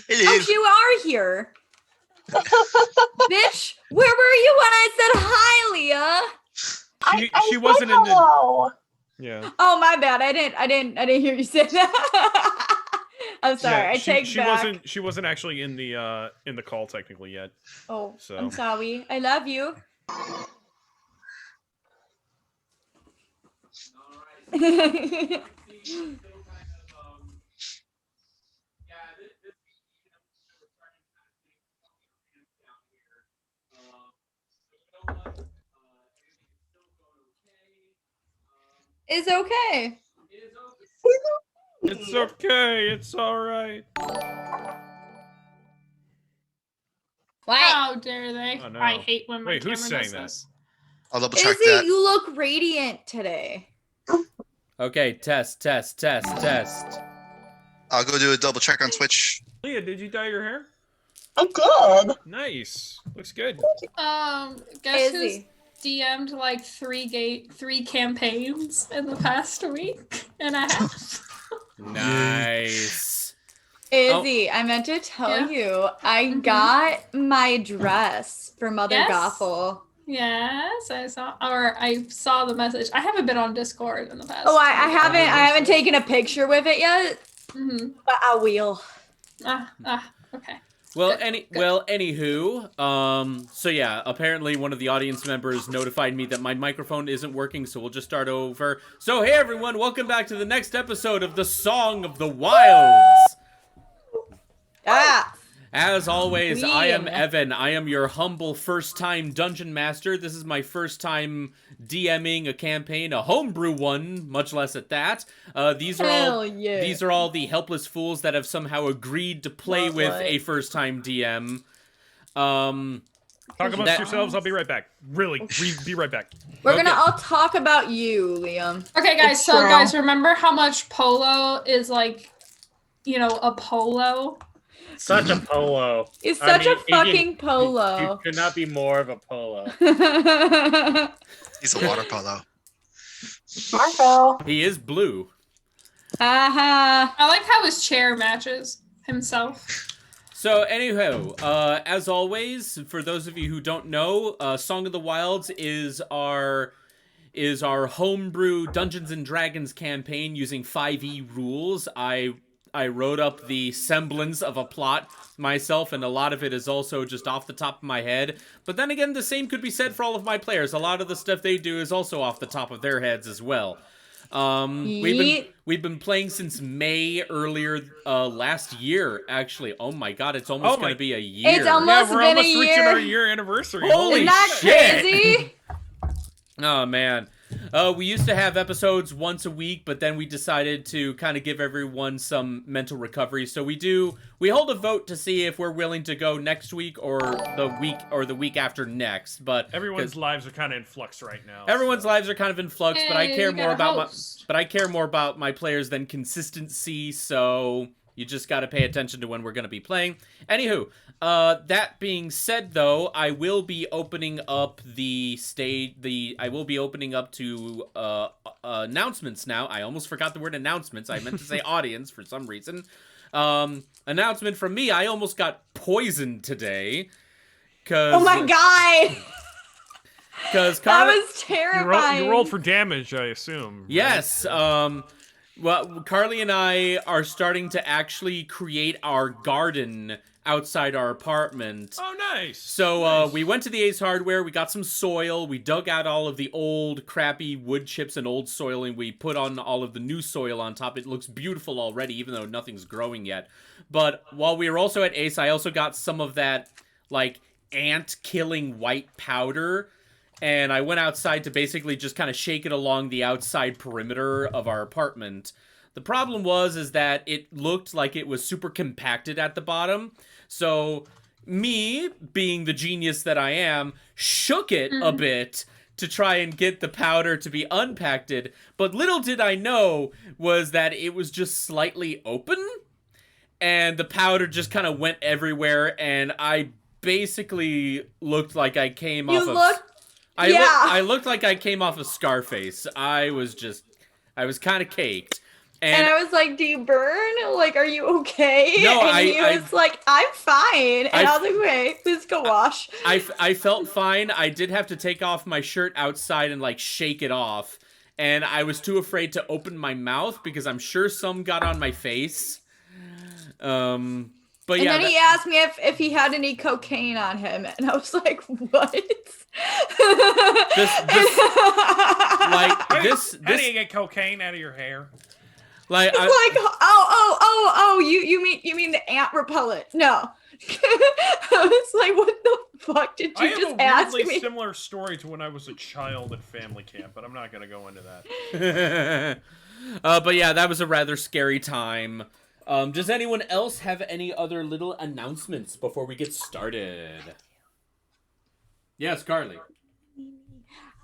Hello. Oh, you are here. Bitch, where were you when I said hi, Leah? She wasn't in the. Hello. Yeah. Oh, my bad. I didn't hear you say that. I'm sorry. Yeah, I take she back. She wasn't actually in the call technically yet. Oh, So. I'm sorry. I love you. It's okay. It's okay. It's all right. What? How dare they? Oh, no. I hate when my Wait, camera who's does saying that? this. I'll double check Izzy, that. you look radiant today. Okay, test. I'll go do a double check on Twitch. Leah, did you dye your hair? I did. Nice. Looks good. Guess who's Izzy. DM'd like three campaigns in the past week and a half? Nice. Izzy, I meant to tell you, I got my dress for Mother Yes. Gothel. Yes, I saw the message. I haven't been on Discord in the past. Oh, I haven't taken a picture with it yet, Mm-hmm. but I will. Okay. Well, Good. anywho, so yeah, apparently one of the audience members notified me that my microphone isn't working, so we'll just start over. So hey everyone, welcome back to the next episode of the Song of the Wilds. Ah, As always, I am Queen. Evan. I am your humble first-time dungeon master. This is my first time DMing a campaign, a homebrew one, much less at that. These are hell all yeah. these are all the helpless fools that have somehow agreed to play with a first-time DM. Talk amongst That- yourselves. I'll be right back. Really, be right back. We're Okay. gonna all talk about you, Liam. Okay, guys. It's So, true. guys, remember how much polo is like, a polo? Such a polo. It's I such mean, a fucking You polo. could not be more of a polo. He's a water polo. Marco. He is blue. Haha. I like how his chair matches himself. So, anyhow, as always, for those of you who don't know, Song of the Wilds is our homebrew Dungeons and Dragons campaign using 5e rules. I wrote up the semblance of a plot myself, and a lot of it is also just off the top of my head. But then again, the same could be said for all of my players. A lot of the stuff they do is also off the top of their heads as well. We've been playing since May earlier last year, actually. Oh my god, it's almost going to be a year. It's almost Yeah, we're been almost a reaching year. our year anniversary. Holy Isn't that shit. crazy? Oh man. We used to have episodes once a week, but then we decided to kind of give everyone some mental recovery. So we hold a vote to see if we're willing to go next week or the week after next. But Everyone's lives are kind of in flux right now. everyone's lives are kind of in flux, but I Hey, care we more got a about host. I care more about my players than consistency, so you just got to pay attention to when we're going to be playing. Anywho, that being said, though, I will be opening up I will be opening up to announcements now. I almost forgot the word announcements. I meant to say audience for some reason. Announcement from me. I almost got poisoned today. Oh my god. Because That was terrifying. You rolled for damage, I assume. right? Yes. Well, Carly and I are starting to actually create our garden outside our apartment. Oh, nice. So Nice. we went to the Ace Hardware, we got some soil, we dug out all of the old crappy wood chips and old soil, and we put on all of the new soil on top. It looks beautiful already, even though nothing's growing yet. But while we were also at Ace, I also got some of that, like, ant-killing white powder, and I went outside to basically just kind of shake it along the outside perimeter of our apartment. The problem is that it looked like it was super compacted at the bottom. So me, being the genius that I am, shook it a bit to try and get the powder to be unpacked. But little did I know was that it was just slightly open, and the powder just kind of went everywhere, and I basically looked like I came off of... I looked like I came off of Scarface. I was kind of caked. And I was like, do you burn? Like, are you okay? No, and he was like, I'm fine. And I was like, okay, please go wash. I felt fine. I did have to take off my shirt outside and like shake it off. And I was too afraid to open my mouth because I'm sure some got on my face. But and yeah. then he asked me if he had any cocaine on him. And I was like, what? How do you get cocaine out of your hair? Like, oh, you mean the ant repellent? No. I was like, what the fuck did you just ask me? I have a weirdly similar story to when I was a child at family camp, but I'm not gonna go into that. But yeah, that was a rather scary time. Does anyone else have any other little announcements before we get started? Yes, Carly.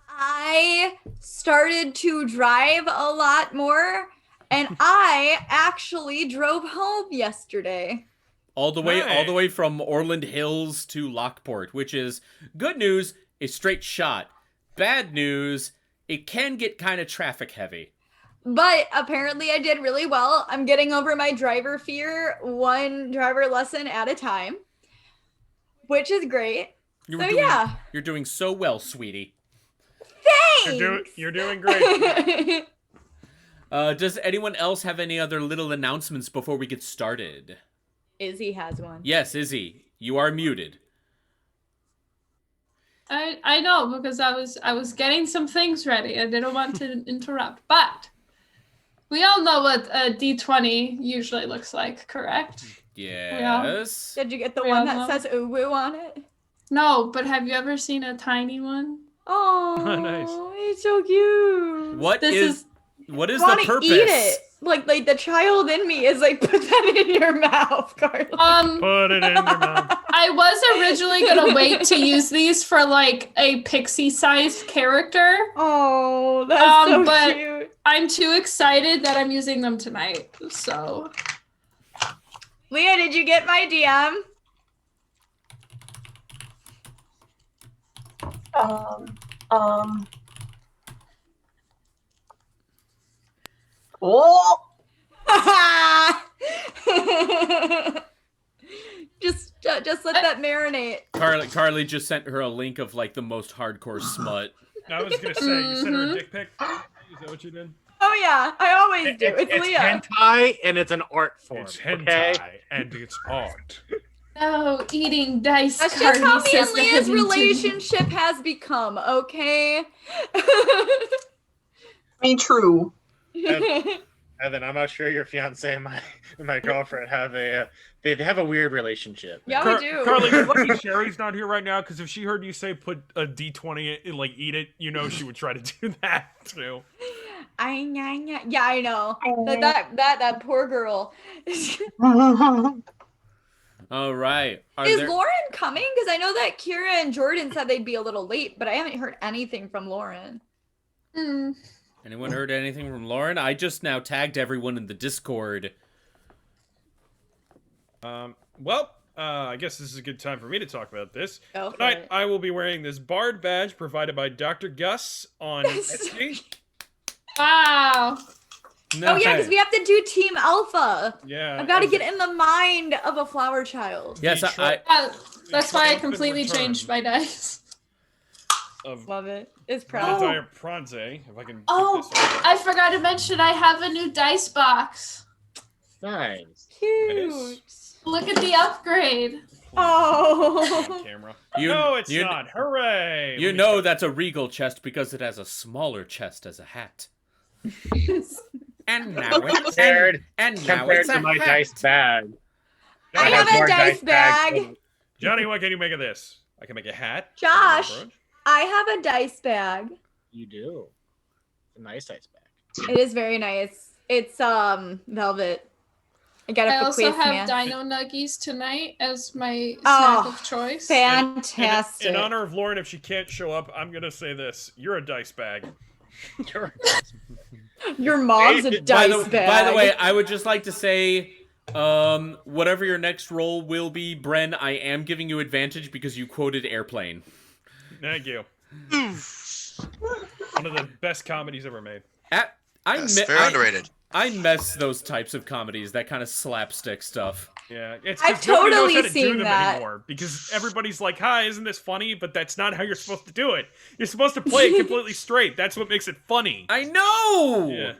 I started to drive a lot more, and I actually drove home yesterday. All the way from Orland Hills to Lockport, which is good news, a straight shot. Bad news, it can get kind of traffic heavy. But apparently I did really well. I'm getting over my driver fear, one driver lesson at a time, which is great. You're doing so well, sweetie. Thanks! You're doing great. Does anyone else have any other little announcements before we get started? Izzy has one. Yes, Izzy, you are muted. I know, because I was getting some things ready. I didn't want to interrupt, but we all know what a D20 usually looks like, correct? Yes. Did you get the one that says uwu on it? No, but have you ever seen a tiny one? Oh, nice. It's so cute. What is the purpose? Eat it. Like the child in me is like, put that in your mouth, Carly. Put it in your mouth. I was originally gonna wait to use these for like a pixie-sized character. Oh, that's so but cute. I'm too excited that I'm using them tonight. So, Leah, did you get my DM? Oh, just let that marinate. Carly just sent her a link of like the most hardcore smut. I was gonna say, you sent her a dick pic? Is that what you did? Oh yeah, I always do. It's Leah. hentai and it's an art form. It's hentai okay? and it's art. no, eating dice. That's just how me and says Leah's the relationship has become, okay? I mean, true. Evan, I'm not sure your fiance and my girlfriend have they have a weird relationship. Yeah, we do. Carly, you're lucky Sherry's not here right now, because if she heard you say put a D20 in, like eat it, you know she would try to do that too. Yeah, I know. That poor girl. All right. Is Lauren coming? Because I know that Kira and Jordan said they'd be a little late, but I haven't heard anything from Lauren. Anyone heard anything from Lauren? I just now tagged everyone in the Discord. I guess this is a good time for me to talk about this. Go for Tonight, it. I will be wearing this Bard badge provided by Dr. Gus on Etsy. Wow. Oh yeah, because we have to do Team Alpha. Yeah. I've got to get in the mind of a flower child. Yes, That's why I triumphant completely return changed my dice. of Love it. It's proud. Valentire Pranze, if I can get Oh, this over. I forgot to mention I have a new dice box. Nice. Cute. Look at the upgrade. Oh. On camera. You- it's you- not. Hooray! You Let me know check. that's a regal chest because it has a smaller chest as a hat. And now it's Compared now it's to a my hat. dice bag. I have have a more dice bag. than- Johnny, what can you make of this? I can make a hat. Josh. I have a dice bag. You do. A nice dice bag. It is very nice. It's velvet. I got I it for also Quiz have Man. Dino Nuggies tonight as my Oh, snack of choice. Fantastic. In honor of Lauren, if she can't show up, I'm gonna say this: you're a dice bag. Your mom's a By dice bag. By the way, I would just like to say, whatever your next roll will be, Bren, I am giving you advantage because you quoted Airplane. Thank you. One of the best comedies ever made. That's very underrated. I miss those types of comedies, that kind of slapstick stuff. Yeah, it's I've 'cause nobody knows totally how to seen do them that. anymore because everybody's like, "Hi, isn't this funny?" But that's not how you're supposed to do it. You're supposed to play it completely straight. That's what makes it funny. I know. Yeah,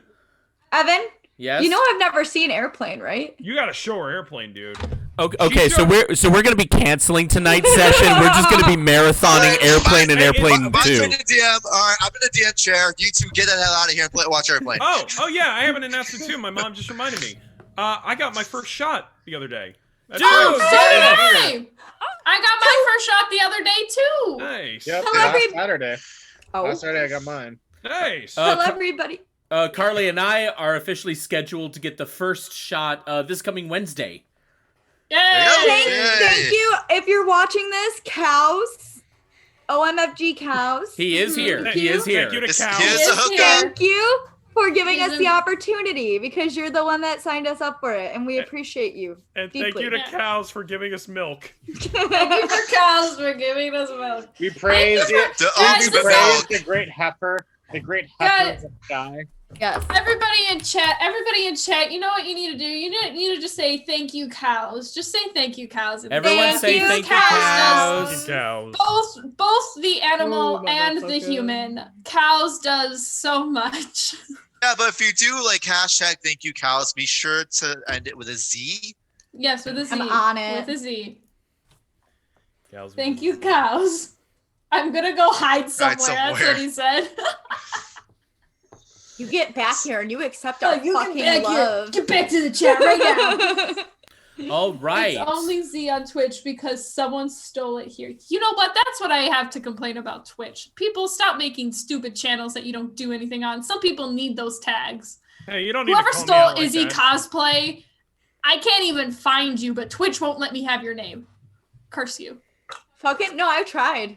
Evan, Yes. you know I've never seen Airplane, right? you gotta show her Airplane, dude. Okay, She's so we're gonna be canceling tonight's session. We're just gonna be marathoning Airplane and Airplane My 2. turn to DM. All right, I'm in the DM chair. You two get the hell out of here and watch Airplane. Oh yeah, I have an announcement too. My mom just reminded me. I got my first shot the other day. That's Dude! right. Hey! I got my first shot the other day too. Nice. Yep, Hello, last every- Saturday. Oh, Last Saturday I got mine. Nice. tell everybody. Carly and I are officially scheduled to get the first shot this coming Wednesday. Yay! Thank you. If you're watching this, cows, OMFG cows. He is here. Thank He you. is here. Thank you to This Cal. is Yes, a hookup. yeah. Thank you for giving us He's the in- opportunity because you're the one that signed us up for it, and we appreciate you. And thank you to Yeah. cows for giving us milk. Thank you for cows for giving us milk. We praise you it. The Guys, ultimate this Praise milk. the great heifer. The great Guys. heifer of the sky. Yes. Everybody in chat, you know what you need to do? You need to just say thank you, cows. Just say thank you, cows. Everyone say thank you, cows. Cows. Both the animal Ooh, and the motherfucker. human. Cows does so much. Yeah, but if you do like hashtag thank you cows, be sure to end it with a Z. Yes, with a Z. I'm on it. With a Z. Cows. Thank you, cows. I'm gonna go hide somewhere. That's somewhere. what he said. You get back here and you accept our You fucking get back love. here. Get back to the chat right now. All right. It's only Z on Twitch because someone stole it here. You know what? That's what I have to complain about Twitch. People, stop making stupid channels that you don't do anything on. Some people need those tags. Hey, you don't need Whoever to call me out stole like Izzy that. cosplay, I can't even find you, but Twitch won't let me have your name. Curse you. Fucking no, I tried.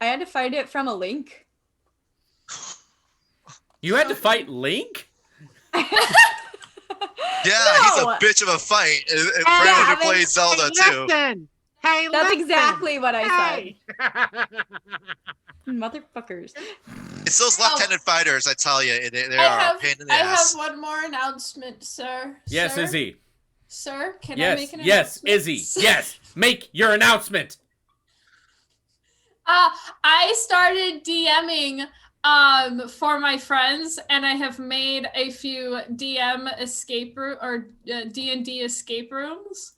I had to find it from a link. You had to fight Link? Yeah, he's a No. bitch of a fight. And Yeah, Brandon Evan, plays Zelda too. Hey, That's listen. exactly what I Hey. said. Motherfuckers. It's those left-handed fighters, I tell you, they I are have, a pain in the I ass. have one more announcement, sir. Yes, Sir? Izzy. Sir, can I Yes, make an yes, announcement? Izzy. Yes, make your announcement. I started DMing for my friends, and I have made a few DM escape room or D&D escape rooms.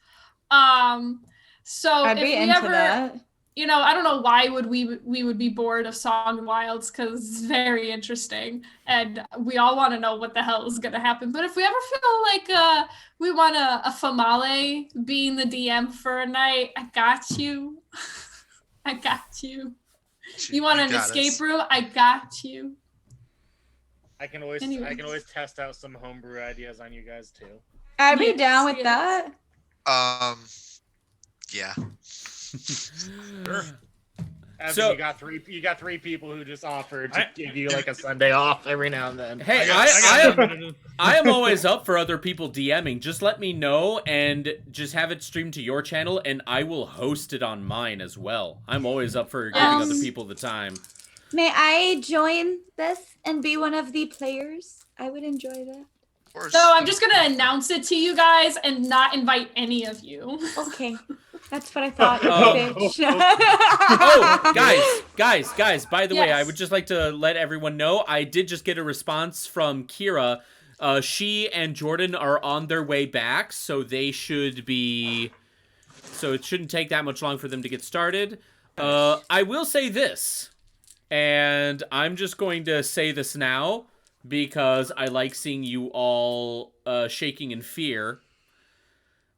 So I'd if be we into ever, that. you know, I don't know why we would be bored of Song and Wilds because it's very interesting, and we all want to know what the hell is gonna happen. But if we ever feel like we want a Famale being the DM for a night, I got you. I got you. You want an got escape us. room? I got you. I can always Anyways. test out some homebrew ideas on you guys too. I'd be Yes, down with yes. that. Yeah. Sure. Evan, So- you got three people who just offered to I- give you like a Sunday off every now and then. Hey, got I am always up for other people DMing. Just let me know and just have it streamed to your channel, and I will host it on mine as well. I'm always up for giving other people the time. May I join this and be one of the players? I would enjoy that. Of course. So I'm just gonna announce it to you guys and not invite any of you. Okay. That's what I thought, Oh. bitch. Oh, guys, by the way, Yes. I would just like to let everyone know I did just get a response from Kira. She and Jordan are on their way back, so they should be... So it shouldn't take that much long for them to get started. I will say this, and I'm just going to say this now, because I like seeing you all shaking in fear.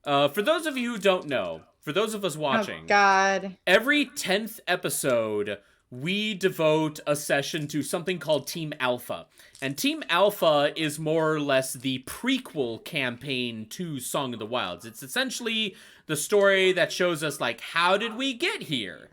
For those of you who don't know, for those of us watching... Oh, God. Every 10th episode, we devote a session to something called Team Alpha. And Team Alpha is more or less the prequel campaign to Song of the Wilds. It's essentially the story that shows us, like, how did we get here?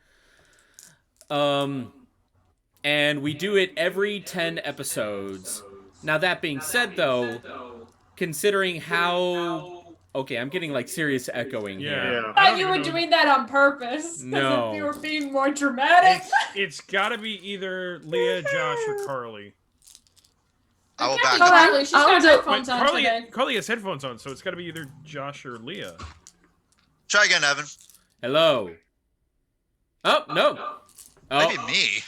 And we do it every 10 episodes. Now, that being said, though, considering how... Okay, I'm getting, like, serious echoing Yeah. here. I thought you were doing that on purpose. No. You were being more dramatic. It's got to be either Leah, Josh, or Carly. I will It back can't be up. Carly. She's I'll got do it. Wait, headphones on today. Carly has headphones on, so it's got to be either Josh or Leah. Try again, Evan. Hello. Oh, no. Maybe Oh, me.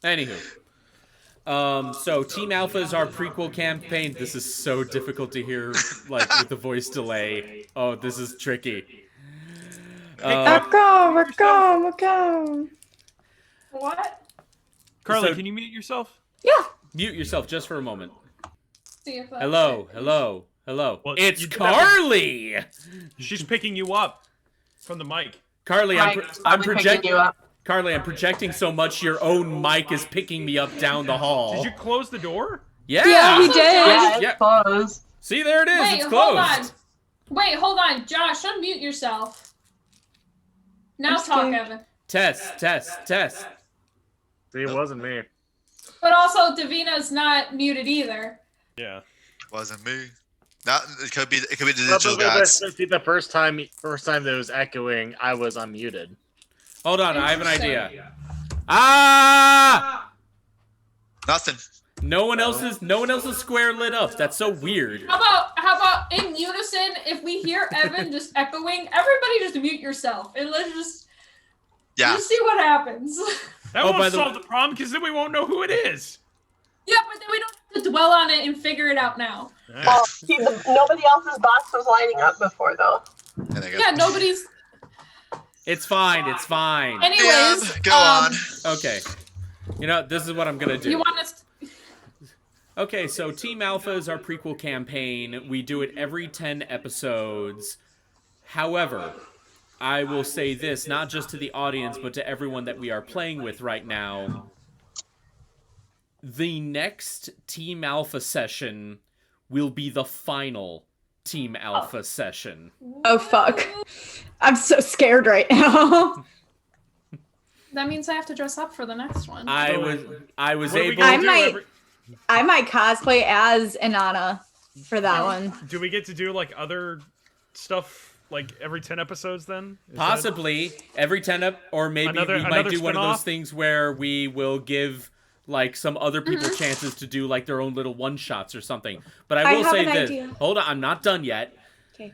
anywho. So Team Alpha is our prequel campaign. This is so difficult to hear, like, with the voice delay. Oh, this is tricky. Go. What? Carly, So- can you mute yourself? Yeah. Mute yourself just for a moment. See if that's Hello. Well, It's you do have to- Carly! She's picking you up from the mic. Carly, I'm Mike's I'm probably picking projecting. you up. Carly, I'm projecting so much your own mic is picking me up down the hall. Did you close the door? Yeah. Yeah, we Also, did. Yeah, it's Yeah. closed. See, there it is. Wait, It's hold on. closed. Wait, hold on. Josh, unmute yourself. Now I'm talk, scared. Evan. Test. See, it wasn't me. But also, Davina's not muted either. Yeah. Wasn't me. That it could be the But digital guys. see, the first time that it was echoing, I was unmuted. Hold on, I have an Interesting. idea. Ah! Nothing. No one else's square lit up. That's so weird. How about in unison, if we hear Evan just echoing, everybody just mute yourself and let's just see what happens. That Oh, by won't the- solve the problem because then we won't know who it is. Yeah, but then we don't have to dwell on it and figure it out now. Well, see, nobody else's box was lighting up before, though. There they go. Yeah, nobody's. It's fine. Anyways, Yeah, go on. Okay. You know, this is what I'm gonna do. You want us? Okay, so Team Alpha is our prequel campaign. We do it every 10 episodes. However, I will say this, not just to the audience, but to everyone that we are playing with right now. The next Team Alpha session will be the final Team Alpha session. Oh fuck. I'm so scared right now. That means I have to dress up for the next one. I was What are we able gonna I do might- I might cosplay as Inanna for that one. Do we get to do like other stuff like every 10 episodes then? Is that- possibly every 10 or maybe Another- we might another do one of those spin-off? things where we will give like some other people chances to do like their own little one shots or something. But I I will have say an this. idea. Hold on, I'm not done yet. Okay.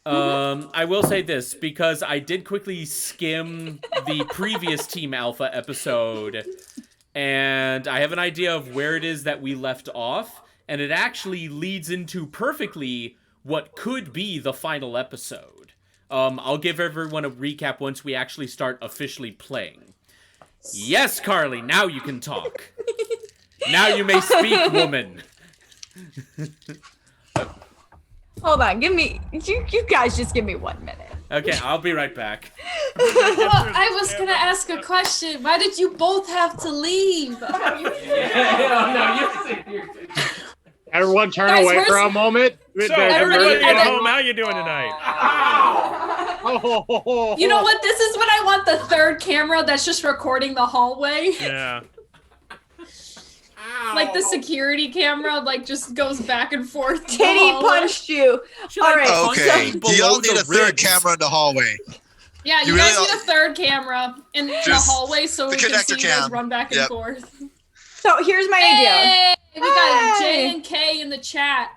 I will say this because I did quickly skim the previous Team Alpha episode, and I have an idea of where it is that we left off, and it actually leads into perfectly what could be the final episode. I'll give everyone a recap once we actually start officially playing. Yes, Carly, now you can talk. Now you may speak, woman. Hold on, you guys just give me 1 minute. Okay, I'll be right back. Well, I was gonna ask a question. Why did you both have to leave? Everyone turn Guys, away for where's- a moment. So, Everybody- everybody at Evan- home, how you doing tonight? You know what? This is when I want the third camera that's just recording the hallway. Yeah. Like the security camera, like just goes back and forth. the Titty hallway. punched you. She, All right, Okay. below You all need the a third ribs. camera in the hallway. Yeah, you You guys really need a third camera in the Just hallway so the we can connector see you guys cam. run back and Yep. forth. So here's my idea. Hey, we got Hey. J and K in the chat.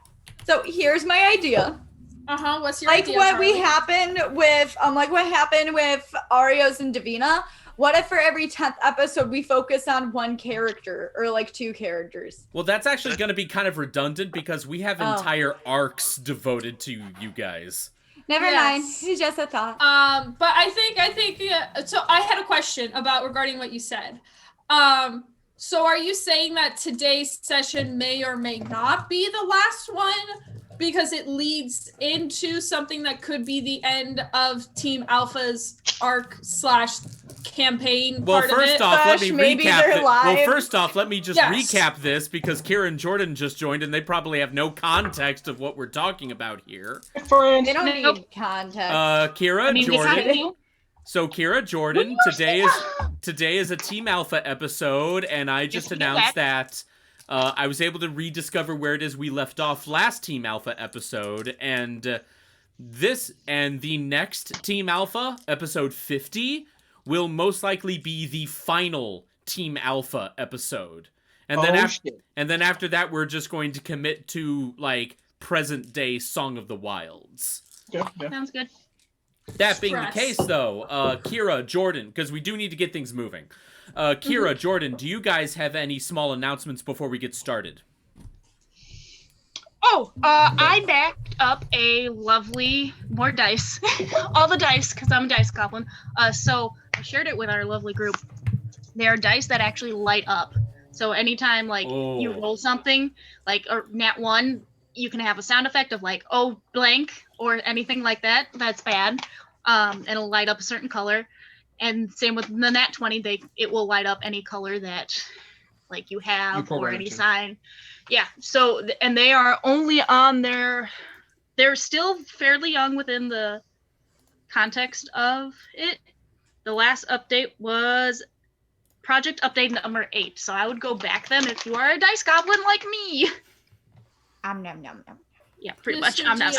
So here's my idea. What's your Like idea, what Charlie? we happened with what happened with Arios and Davina. What if for every 10th episode we focus on one character or like two characters? Well, that's actually going to be kind of redundant because we have Oh. entire arcs devoted to you guys. Never Yes. mind. It's just a thought. But I think so I had a question regarding what you said. So are you saying that today's session may or may not be the last one because it leads into something that could be the end of Team Alpha's arc/campaign Well, part of first it? off, let me Maybe recap they're it. Well, live. first off, let me just Yes. recap this because Kieran Jordan just joined and they probably have no context of what we're talking about here. They don't Nope. need context. Kira they Jordan. kinda do. So Kira Jordan, today is a Team Alpha episode, and I just announced that I was able to rediscover where it is we left off last Team Alpha episode, and the next Team Alpha episode 50 will most likely be the final Team Alpha episode. And then after that, we're just going to commit to like present day Song of the Wilds. Yeah. Sounds good. That being the case, though, Kira, Jordan, because we do need to get things moving. Kira, Jordan, do you guys have any small announcements before we get started? Oh, I backed up a lovely more dice, all the dice, because I'm a dice goblin. So I shared it with our lovely group. They are dice that actually light up. So anytime like you roll something, like a nat 1, you can have a sound effect of like, oh, blank, or anything like that. That's bad. It'll light up a certain color. And same with the nat 20, it will light up any color that like you have or any sign. Yeah. So, and they are only on they're still fairly young within the context of it. The last update was Project Update number 8. So I would go back them if you are a dice goblin like me. Nom nom nom. Yeah, pretty much. I'm not.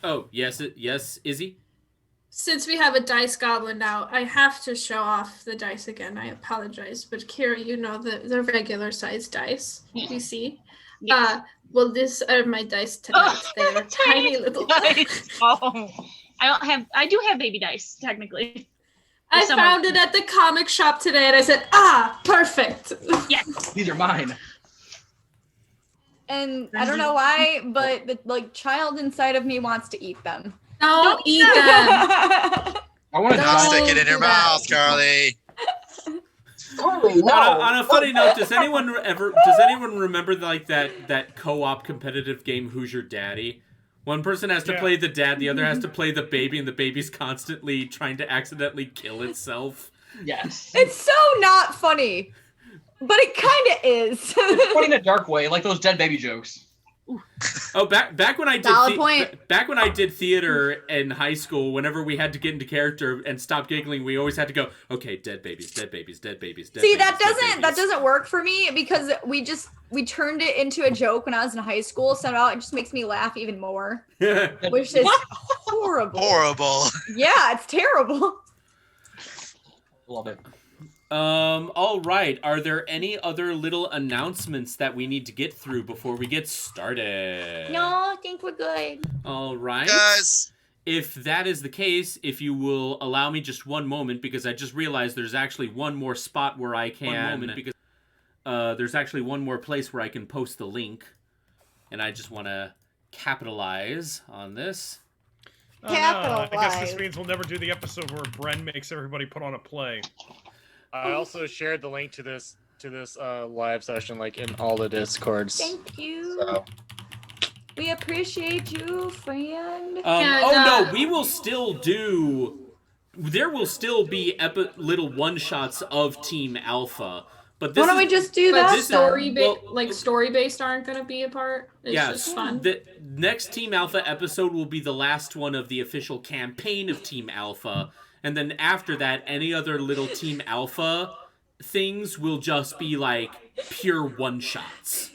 Oh, yes, Izzy? Since we have a dice goblin now, I have to show off the dice again. I apologize, but Kira, you know the regular size dice you see. Yes. Well, these are my dice tonight. They're tiny little dice. Oh, I do have baby dice technically. I found it at the comic shop today, and I said, perfect. Yes, these are mine. And I don't know why, but the child inside of me wants to eat them. Don't eat them. I want to stick it in your mouth, Carly. On a funny note, does anyone remember like that co-op competitive game Who's Your Daddy? One person has to play the dad, the other has to play the baby, and the baby's constantly trying to accidentally kill itself. Yes. It's so not funny, but it kind of is. It's funny in a dark way, like those dead baby jokes. Oh, back when I did theater in high school, whenever we had to get into character and stop giggling, we always had to go, okay, dead babies, dead babies, dead babies, dead See, babies, that doesn't work for me because we turned it into a joke when I was in high school, so now it just makes me laugh even more, which is horrible. Yeah, it's terrible. Love it. All right. Are there any other little announcements that we need to get through before we get started? No, I think we're good. All right. Guys. If that is the case, if you will allow me just one moment, because I just realized there's actually one more spot where I can, there's actually one more place where I can post the link, and I just want to capitalize on this. Oh, no. I guess this means we'll never do the episode where Bren makes everybody put on a play. I also shared the link to this live session like in all the Discords. Thank you. So. We appreciate you, friend. We will still do. There will still be little one-shots of Team Alpha. But this why don't we just do that? Story-based aren't going to be a part. It's just fun. The next Team Alpha episode will be the last one of the official campaign of Team Alpha. And then after that, any other little Team Alpha things will just be like pure one-shots.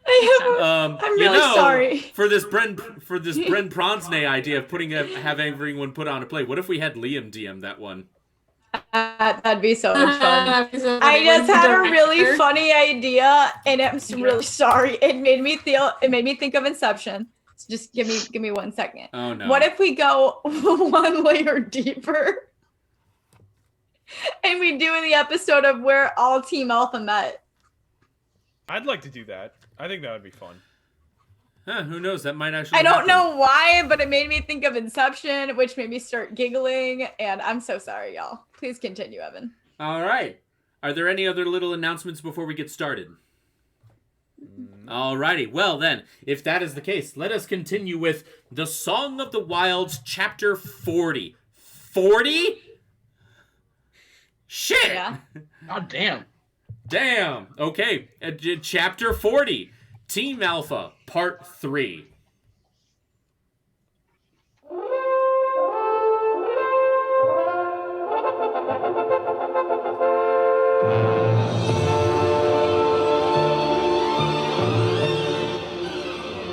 I'm really sorry. For this Bren Pronsnay idea of having everyone put on a play, what if we had Liam DM that one? That'd be so much fun. I just had a really funny idea, and I'm really sorry. It made me think of Inception. So just give me 1 second. Oh no. What if we go one layer deeper? And we do the episode of where all Team Alpha met. I'd like to do that. I think that would be fun. Who knows? That might actually I don't know why, but it made me think of Inception, which made me start giggling, and I'm so sorry, y'all. Please continue, Evan. All right. Are there any other little announcements before we get started? Alrighty, well then, if that is the case, let us continue with The Song of the Wilds, Chapter 40. 40? Shit! Yeah. God damn. Damn. Okay, Chapter 40, Team Alpha, Part 3.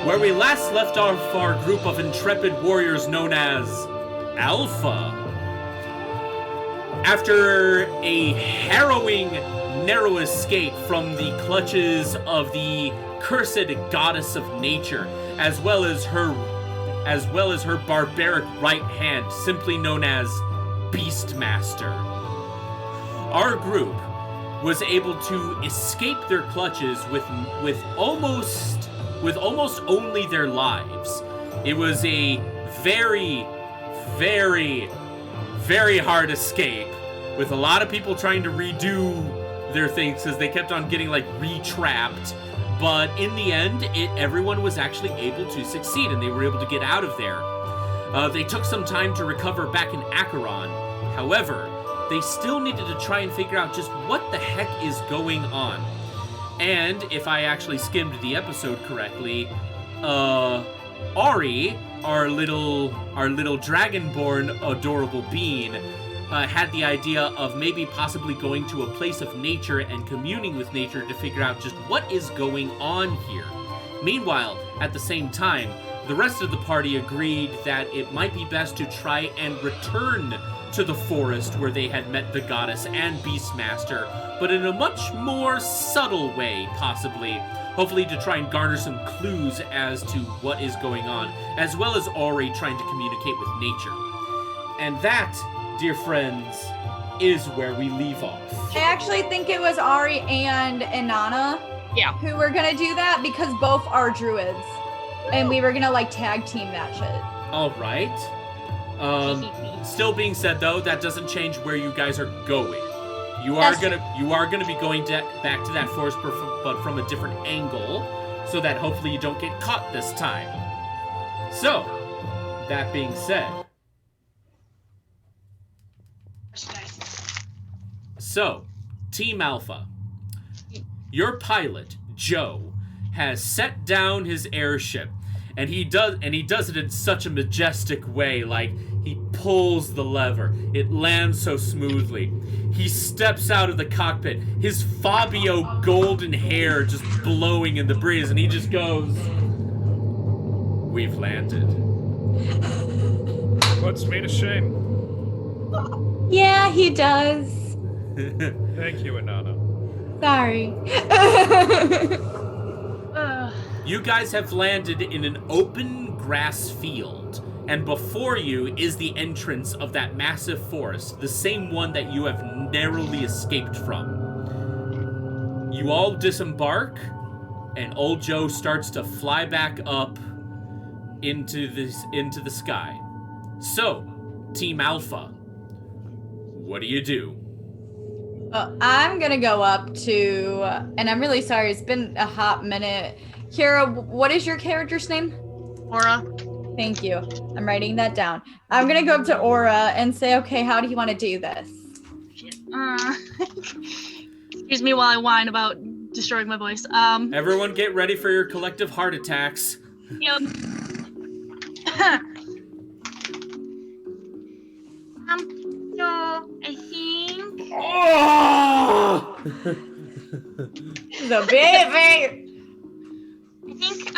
Where we last left off our group of intrepid warriors known as Alpha. After a harrowing narrow escape from the clutches of the cursed goddess of nature, as well as her barbaric right hand, simply known as Beastmaster. Our group was able to escape their clutches with almost only their lives. It was a very, very, very hard escape, with a lot of people trying to redo their things because they kept on getting like re-trapped. But in the end, everyone was actually able to succeed, and they were able to get out of there. They took some time to recover back in Acheron. However, they still needed to try and figure out just what the heck is going on. And if I actually skimmed the episode correctly, Ari, our little dragonborn adorable bean, had the idea of maybe possibly going to a place of nature and communing with nature to figure out just what is going on here. Meanwhile, at the same time, the rest of the party agreed that it might be best to try and return to the forest where they had met the goddess and Beastmaster, but in a much more subtle way, possibly. Hopefully to try and garner some clues as to what is going on, as well as Ori trying to communicate with nature. And that, dear friends, is where we leave off. I actually think it was Ari and Inanna who were gonna do that because both are druids. And we were gonna like tag team that shit. Alright. Still being said though, that doesn't change where you guys are going. You are gonna be going back to that forest, but from a different angle, so that hopefully you don't get caught this time. So, that being said. So, Team Alpha, your pilot, Joe, has set down his airship, and he does it in such a majestic way, like he pulls the lever. It lands so smoothly. He steps out of the cockpit, his Fabio golden hair just blowing in the breeze, and he just goes, "We've landed." Puts me to shame. Yeah, he does. Thank you, Inanna. Sorry. You guys have landed in an open grass field, and before you is the entrance of that massive forest, the same one that you have narrowly escaped from. You all disembark, and old Joe starts to fly back up into the sky. So, Team Alpha, what do you do? I'm gonna go up to, and I'm really sorry, it's been a hot minute. Kira, what is your character's name? Aura. Thank you. I'm writing that down. I'm gonna go up to Aura and say, okay, how do you want to do this? Excuse me while I whine about destroying my voice. Everyone get ready for your collective heart attacks. Yep. So I think. Oh! The baby. I think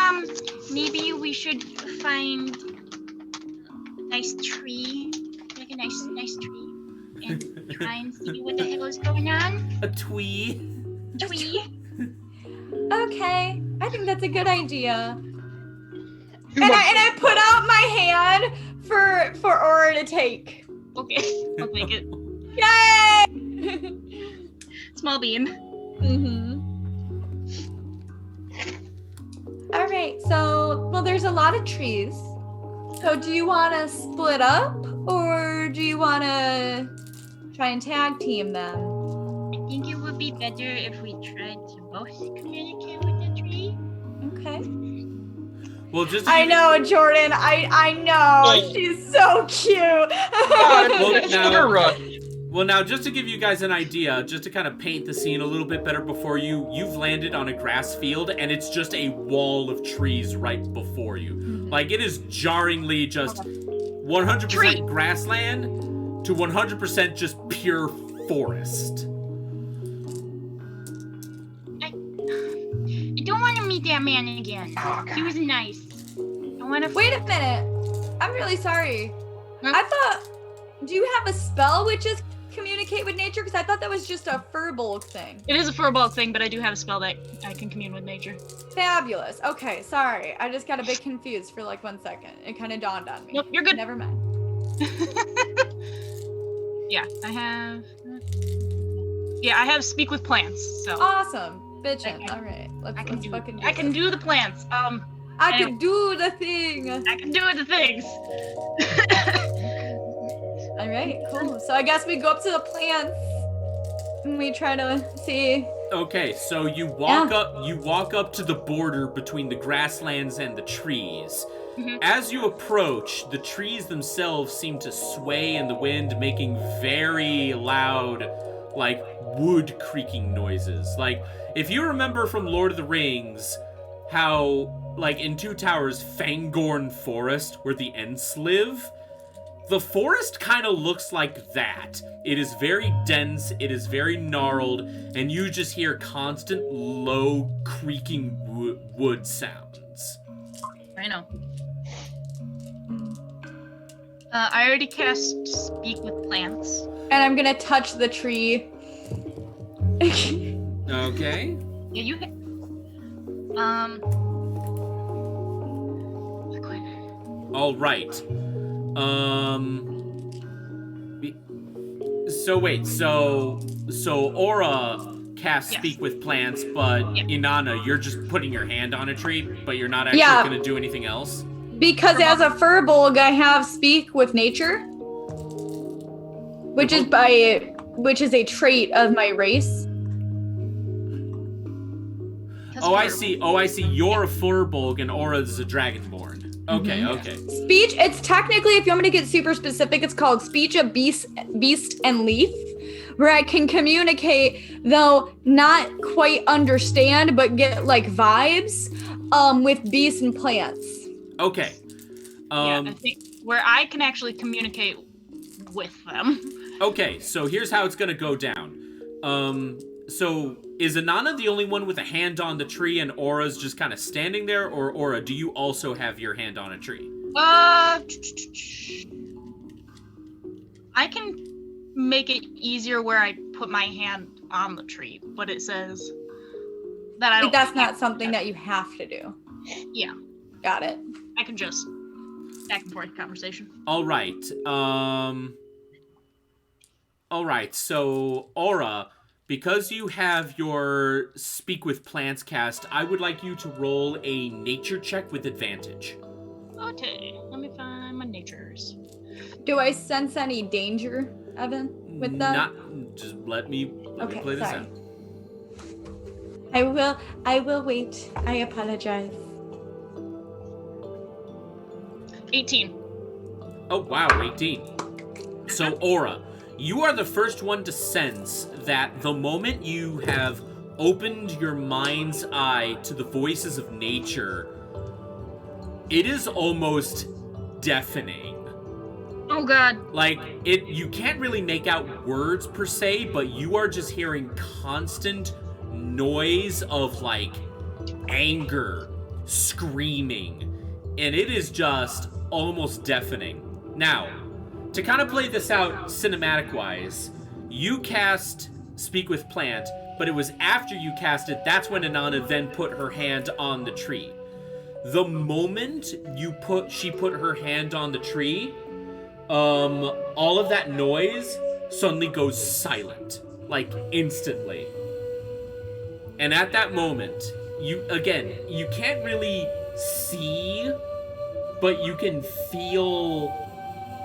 maybe we should find a nice tree, like a nice tree, and try and see what the hell is going on. A twee. Twee. Okay, I think that's a good idea. And I put out my hand for Aura to take. Okay, I'll take it. Yay! Small bean. All right, so, well, there's a lot of trees. So do you want to split up, or do you want to try and tag team them? I think it would be better if we tried to both communicate with the tree. Okay. Well, just I know, Jordan. I know. She's so cute. Well, now, just to give you guys an idea, just to kind of paint the scene a little bit better before you've landed on a grass field, and it's just a wall of trees right before you. Like, it is jarringly just 100% grassland to 100% just pure forest. I don't want to meet that man again. He was nice. I want to. Wait a minute. I'm really sorry. I thought, do you have a spell which is communicate with nature? Because I thought that was just a Furbolg thing. It is a Furbolg thing, but I do have a spell that I can commune with nature. Fabulous. Okay, sorry. I just got a bit confused for like 1 second. It kind of dawned on me. Nope, you're good. Never mind. Yeah, I have speak with plants. So Awesome. Bitchin'. All right. I Let's fucking do I can this. do the plants. I anyway. can do the thing. I can do the things. All right, cool. So I guess we go up to the plants and we try to see. Okay, so you walk up to the border between the grasslands and the trees. Mhm. As you approach, the trees themselves seem to sway in the wind, making very loud, like, wood creaking noises. Like, if you remember from Lord of the Rings, how, like, in Two Towers, Fangorn Forest, where the Ents live, the forest kind of looks like that. It is very dense, it is very gnarled, and you just hear constant low creaking wood sounds. I know. I already cast speak with plants. And I'm gonna touch the tree. Okay. Yeah, you. All right. So wait, so Aura casts Yes. speak with plants, but Yeah. Inanna, you're just putting your hand on a tree, but you're not actually Yeah. gonna do anything else? Because as a Furbolg, I have speak with nature, which is a trait of my race. Oh, I see. You're a Furbolg and Aura's a Dragonborn. Okay, Mhm. okay. Speech, it's technically, if you want me to get super specific, it's called speech of beast and leaf, where I can communicate, though not quite understand, but get like vibes with beasts and plants. Okay. Yeah, I think where I can actually communicate with them. Okay, so here's how it's gonna go down. So is Inanna the only one with a hand on the tree and Aura's just kind of standing there, or Aura, do you also have your hand on a tree? I can make it easier where I put my hand on the tree, but it says that I don't. That's not something that you have to do. Yeah, Got it. I can just back and forth conversation. All right. All right. So Aura, because you have your Speak with Plants cast, I would like you to roll a nature check with advantage. Okay, let me find my natures. Do I sense any danger, Evan, with that? Just let me Okay, play this sorry. out. I will wait. I apologize. 18. Oh, wow, 18. So, Aura, you are the first one to sense that the moment you have opened your mind's eye to the voices of nature, it is almost deafening. Oh god. Like, you can't really make out words per se, but you are just hearing constant noise of, like, anger, screaming, and it is just almost deafening. Now, to kind of play this out cinematic-wise, you cast Speak with Plant, but it was after you cast it, that's when Inanna then put her hand on the tree. The moment she put her hand on the tree, all of that noise suddenly goes silent, like instantly. And at that moment, you can't really see, but you can feel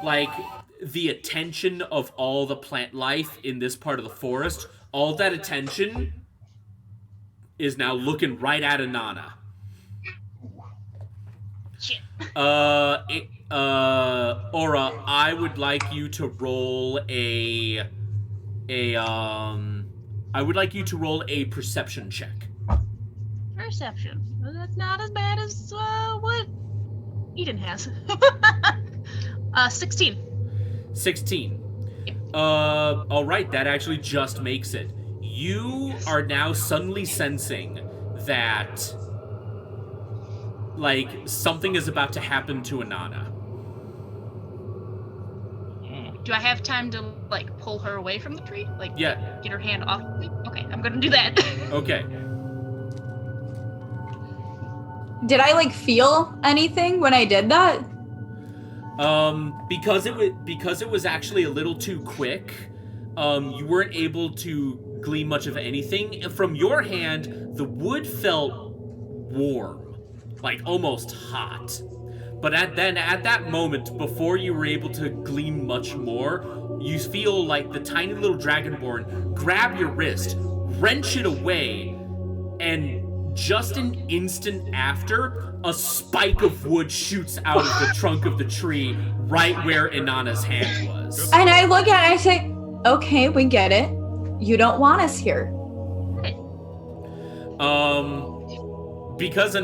like the attention of all the plant life in this part of the forest. All that attention is now looking right at Inanna. Shit. Aura, I would like you to roll a perception check. Perception. Well, that's not as bad as what Eden has. 16. 16. All right, that actually just makes it. You are now suddenly sensing that, like, something is about to happen to Inanna. do I have time to like pull her away from the tree? Like Yeah. get her hand off the tree? Okay, I'm gonna do that. Okay. Did I like feel anything when I did that? Because it was actually a little too quick, you weren't able to glean much of anything. From your hand, the wood felt warm, like almost hot. But at that moment, before you were able to glean much more, you feel like the tiny little dragonborn grab your wrist, wrench it away, and just an instant after, a spike of wood shoots out of the trunk of the tree right where Inanna's hand was. And I look at it and I say, okay, we get it. You don't want us here. Because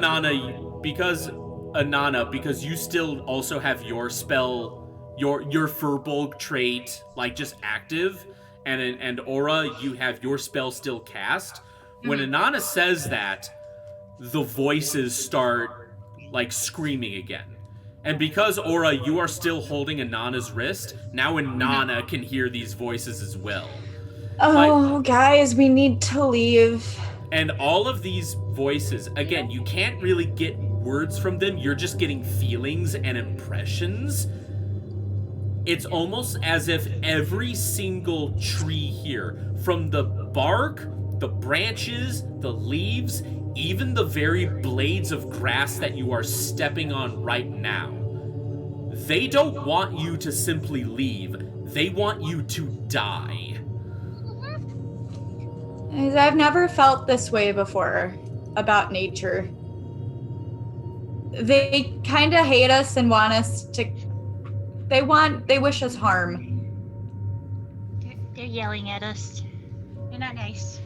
Inanna, because you still also have your spell, your Firbolg trait, like just active, and Aura, you have your spell still cast. When Inanna says that, the voices start like screaming again. And because Aura, you are still holding Inanna's wrist, now Inanna can hear these voices as well. Oh, guys, we need to leave. And all of these voices, again, you can't really get words from them, you're just getting feelings and impressions. It's almost as if every single tree here, from the bark, the branches, the leaves, even the very blades of grass that you are stepping on right now, they don't want you to simply leave. They want you to die. I've never felt this way before about nature. They kind of hate us and want us to... They wish us harm. They're yelling at us. They're not nice.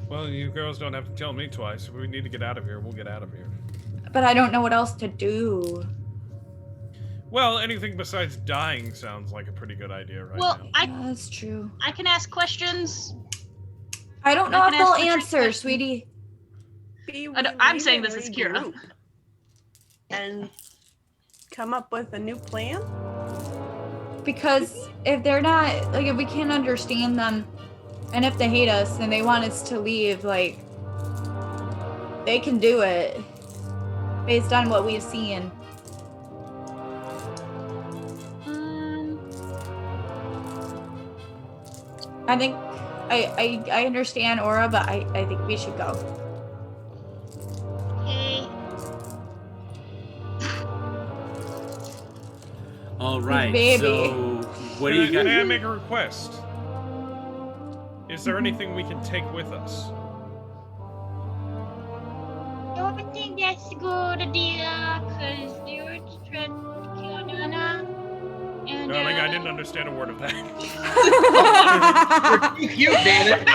Well, you girls don't have to tell me twice. If we need to get out of here, we'll get out of here. But I don't know what else to do. Well, anything besides dying sounds like a pretty good idea right now. That's true. I can ask questions. I don't know I if can they'll ask the answer, trick sweetie. I'm saying this is Kira. And come up with a new plan? Because if they're not, like, if we can't understand them, and if they hate us and they want us to leave, like, they can do it based on what we've seen. I think I understand Aura, but I think we should go. Okay. All right, Baby. so what do you got? May I make a request? Is there anything we can take with us? I don't think that's a good idea, because they were trying to kill Nana. And, Darling, I didn't understand a word of that. You're too cute, damn it.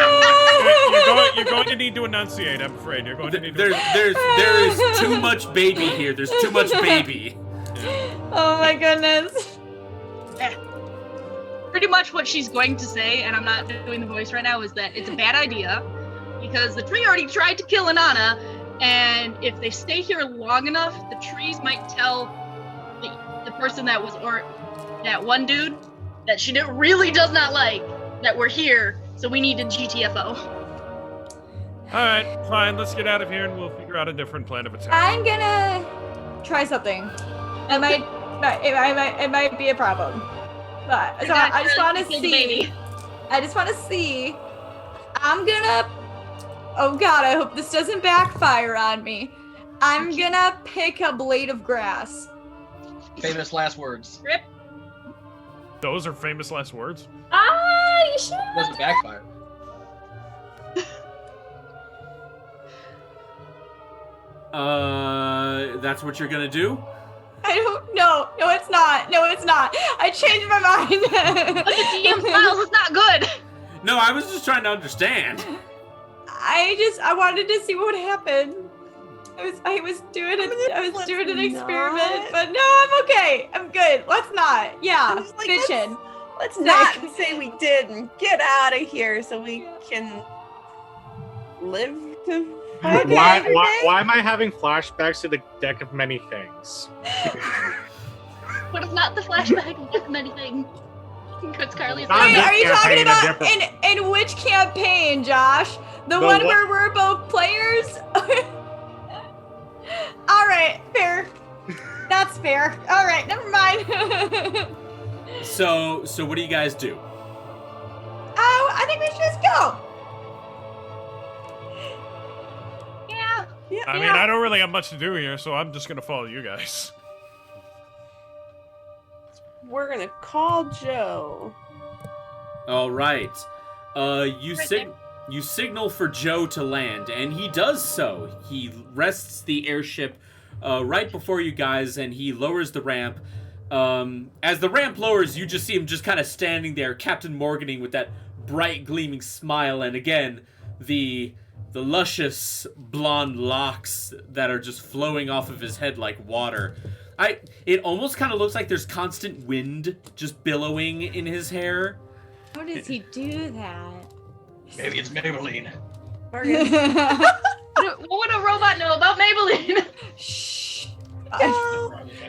You're going to need to enunciate, I'm afraid. You're going to need to... There is too much baby here. There's too much baby. Oh my goodness. Pretty much what she's going to say, and I'm not doing the voice right now, is that it's a bad idea because the tree already tried to kill Inanna, and if they stay here long enough, the trees might tell the person that was, or that one dude that she really does not like, that we're here, so we need a GTFO. Alright, fine, let's get out of here and we'll figure out a different plan of attack. I'm gonna try something. It might be a problem. But so I just want to see. I just want to see. I'm gonna. Oh God! I hope this doesn't backfire on me. I'm gonna pick a blade of grass. Famous last words. Rip. Those are famous last words? You should. Doesn't backfire. That's what you're gonna do? I don't know. No, it's not. No, it's not. I changed my mind. Look at DM files. It's not good. No, I was just trying to understand. I wanted to see what would happen. I was doing an experiment, but no, I'm okay. I'm good. Let's not. Yeah, Like, bitchin'. Let's not say we did and get out of here so we can live to fight Why every day. am I having flashbacks to the deck of many things? But it's not the flashback of many things. Because Carly's Not Wait, this are you talking campaign, a about different- in which campaign, Josh? The The one what? where we're both players? All right, fair. That's fair. All right, never mind. So what do you guys do? Oh, I think we should just go. Yeah. I mean, I don't really have much to do here, so I'm just gonna follow you guys. We're gonna call Joe. All right. You signal for Joe to land, and he does so. He rests the airship right before you guys, and he lowers the ramp. As the ramp lowers, you just see him just kind of standing there, Captain Morganing with that bright, gleaming smile, and again, the luscious blonde locks that are just flowing off of his head like water. It almost kind of looks like there's constant wind just billowing in his hair. How does he do that? Maybe it's Maybelline. Morgan. What would a robot know about Maybelline? Shh.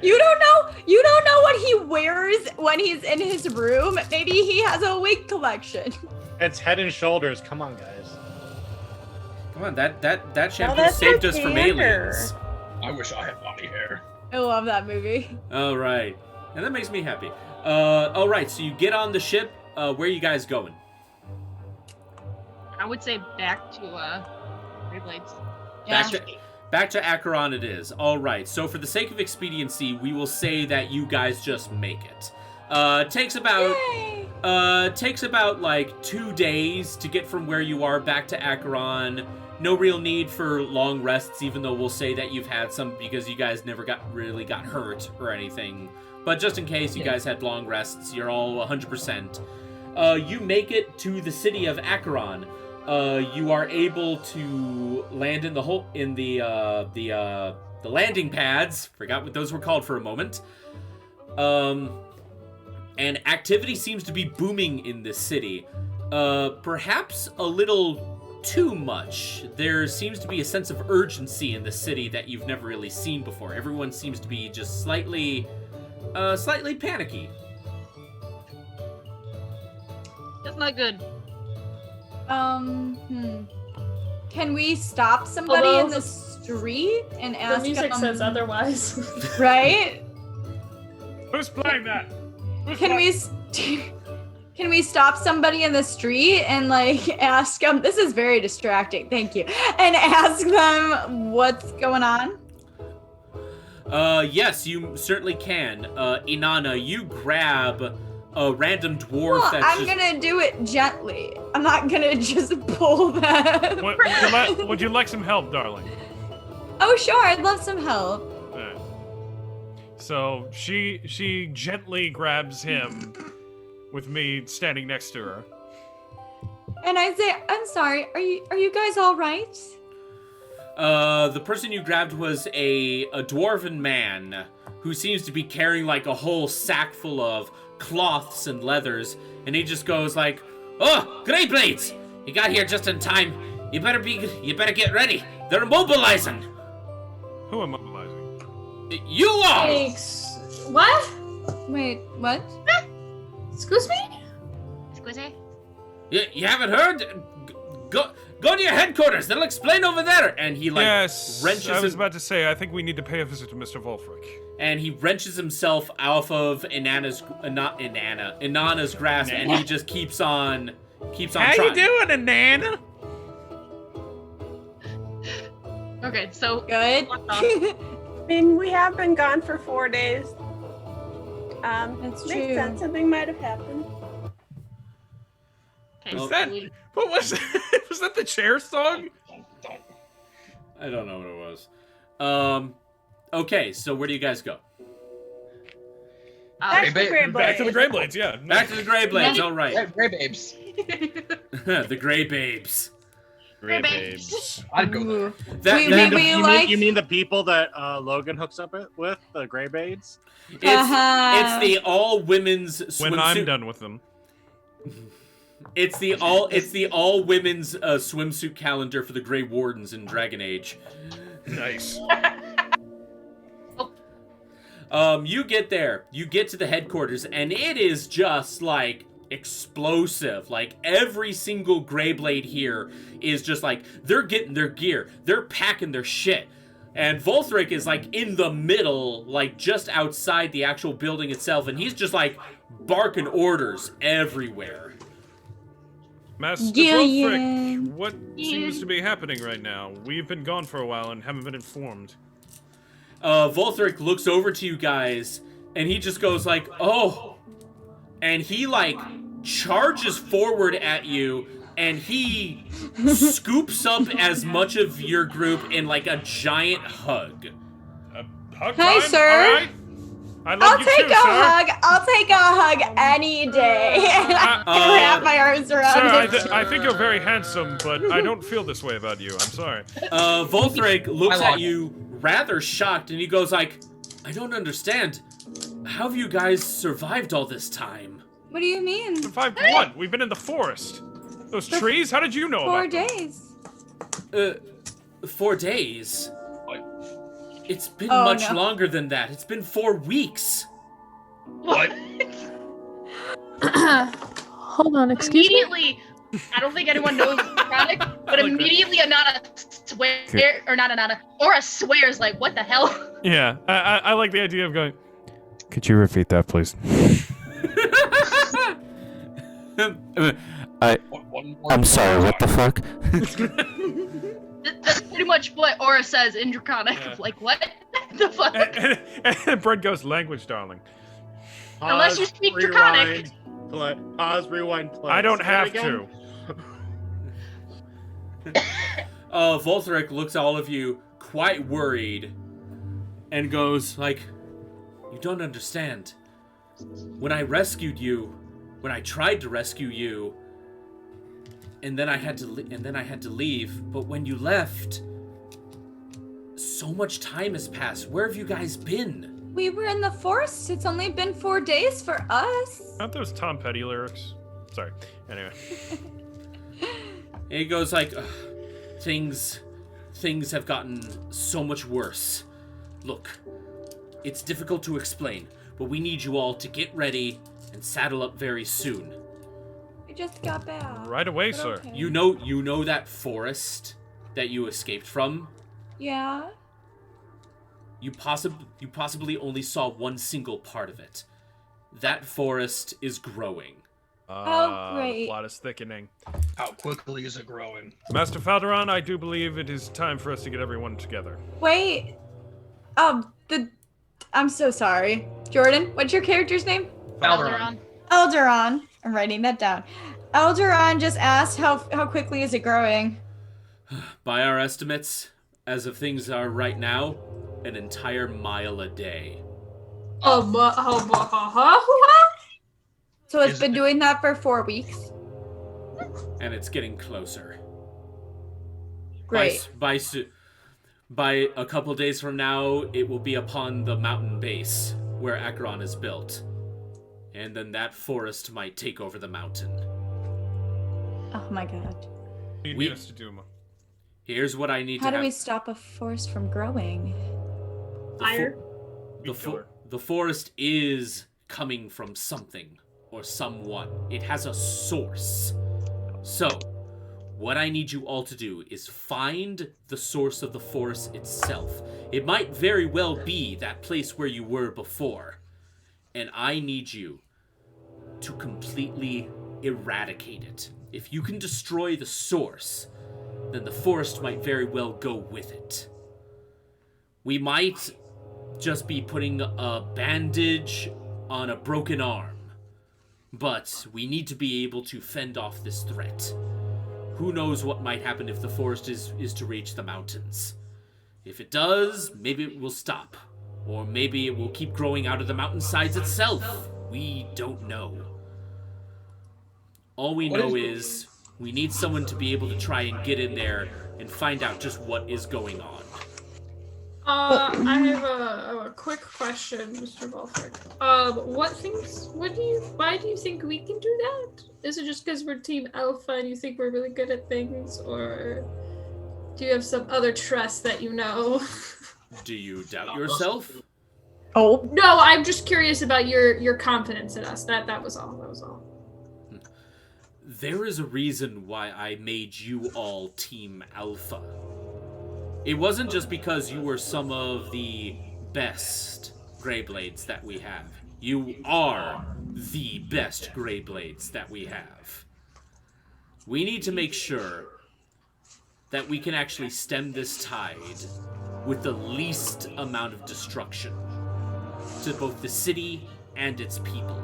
You don't know what he wears when he's in his room. Maybe he has a wig collection. It's Head and Shoulders. Come on, guys. Come on, that shampoo that's saved no us from dander. aliens. I wish I had body hair. I love that movie. All right, and that makes me happy. All right, so you get on the ship. Where are you guys going? I would say back to Great Blades. Back to Acheron it is. All right, so for the sake of expediency, we will say that you guys just make it. Takes about like 2 days to get from where you are back to Acheron. No real need for long rests, even though we'll say that you've had some because you guys never got hurt or anything. But just in case you guys had long rests, you're all 100%. You make it to the city of Acheron. You are able to land in the landing pads. Forgot what those were called for a moment. And activity seems to be booming in this city. Perhaps a little too much. There seems to be a sense of urgency in the city that you've never really seen before. Everyone seems to be just slightly panicky. That's not good. Can we stop somebody Although, in the street and ask The music them, says otherwise. right? Who's playing that? Can we stop somebody in the street and like ask them? This is very distracting. Thank you. And ask them what's going on. Yes, you certainly can. Inanna, you grab a random dwarf Well, that's I'm gonna do it gently. I'm not gonna just pull that. Would you like some help, darling? Oh, sure. I'd love some help. Alright. So she gently grabs him, with me standing next to her. And I say, I'm sorry. Are you guys all right? The person you grabbed was a dwarven man who seems to be carrying like a whole sack full of cloths and leathers, and he just goes like, "Oh, Grey Blades! You got here just in time. You better get ready. They're mobilizing." Who am I mobilizing? You are. What? Wait, what? Excuse me? Squizzy? You haven't heard? Go to your headquarters. They'll explain over there. And he like Yes, wrenches. I was about to say. I think we need to pay a visit to Mr. Wolfric. And he wrenches himself off of Inanna's grasp, and he just keeps on How trying. you doing, Inanna? Okay, so Good. I mean, we have been gone for 4 days. That's Makes true. sense. Something might have happened. Okay, Was so that what was was that the chair song? I don't know what it was. Okay, so where do you guys go? Back to the Grey Back to the Blades. Grey Blades, yeah. Back to the Grey Blades. All right, Grey babes. the Grey Babes. Grey babes. I'd go there. Ooh. That, We- that- we- You mean the people that Logan hooks up with, the Grey Babes? it's the all women's When I'm swimsuit. done with them. It's the all women's swimsuit calendar for the Grey Wardens in Dragon Age. Nice. You get there. You get to the headquarters, and it is just, like, explosive. Like, every single Greyblade here is just, like, they're getting their gear. They're packing their shit. And Volthric is, like, in the middle, like, just outside the actual building itself, and he's just, like, barking orders everywhere. Master Volthric, what seems to be happening right now? We've been gone for a while and haven't been informed. Volthric looks over to you guys, and he just goes like, oh. And he, like, charges forward at you, and he scoops up as much of your group in, like, a giant hug. Hug Hi, time? sir. All right. I love I'll you take too, a sir. hug. I'll take a hug any day. I can wrap my arms around Sir, it. I think you're very handsome, but I don't feel this way about you. I'm sorry. Volthric looks at you rather shocked, and he goes like, I don't understand. How have you guys survived all this time? What do you mean? Survived what? We've been in the forest. Those trees? How did you know 4 about them? days. 4 days? It's been Oh, much no. longer than that. It's been 4 weeks. What? Hold on, excuse me. Immediately, I don't think anyone knows the product, but immediately Anana swear, or not Anana, Aura swears like, what the hell? Yeah, I like the idea of going. Could you repeat that, please? I'm sorry, what the fuck? That's pretty much what Aura says in Draconic. Yeah. Like, what the fuck? And Brent goes, language, darling. Unless you speak Draconic. Pause, rewind, play. I don't Say have it again. to. Volthric looks at all of you quite worried and goes like, you don't understand. When I rescued you, when I tried to rescue you, and then I had to leave, but when you left, so much time has passed. Where have you guys been? We were in the forest. It's only been 4 days for us. Aren't those Tom Petty lyrics? Sorry. Anyway. And he goes like, "Ugh, things have gotten so much worse. Look, it's difficult to explain, but we need you all to get ready and saddle up very soon. We just got back. Right away, But sir. okay. You know that forest that you escaped from? Yeah. You possibly only saw one single part of it. That forest is growing. Oh, great. The plot is thickening. How quickly is it growing? Master Falderon, I do believe it is time for us to get everyone together. Wait. I'm so sorry. Jordan, what's your character's name? Alderon. Elderon. I'm writing that down. Elderon just asked how quickly is it growing? By our estimates, as of things are right now, an entire mile a day. So it's been doing that for 4 weeks. And it's getting closer. Great. By a couple days from now, it will be upon the mountain base where Acheron is built. And then that forest might take over the mountain. Oh my god. What do you need us to do, Ma? Here's what I need How to do we stop a forest from growing? Fire. The forest is coming from something or someone. It has a source. So, what I need you all to do is find the source of the forest itself. It might very well be that place where you were before. And I need you to completely eradicate it. If you can destroy the source, then the forest might very well go with it. We might just be putting a bandage on a broken arm, but we need to be able to fend off this threat. Who knows what might happen if the forest is to reach the mountains. If it does, maybe it will stop. Or maybe it will keep growing out of the mountainsides itself. We don't know. All we know is we need someone to be able to try and get in there and find out just what is going on. I have a quick question, Mr. Volthric. Why do you think we can do that? Is it just because we're Team Alpha and you think we're really good at things, or do you have some other trust that you know? Do you doubt yourself? Oh. No, I'm just curious about your confidence in us. That was all. That was all. There is a reason why I made you all Team Alpha. It wasn't just because you were some of the best Greyblades that we have. You are the best Greyblades that we have. We need to make sure that we can actually stem this tide with the least amount of destruction to both the city and its people.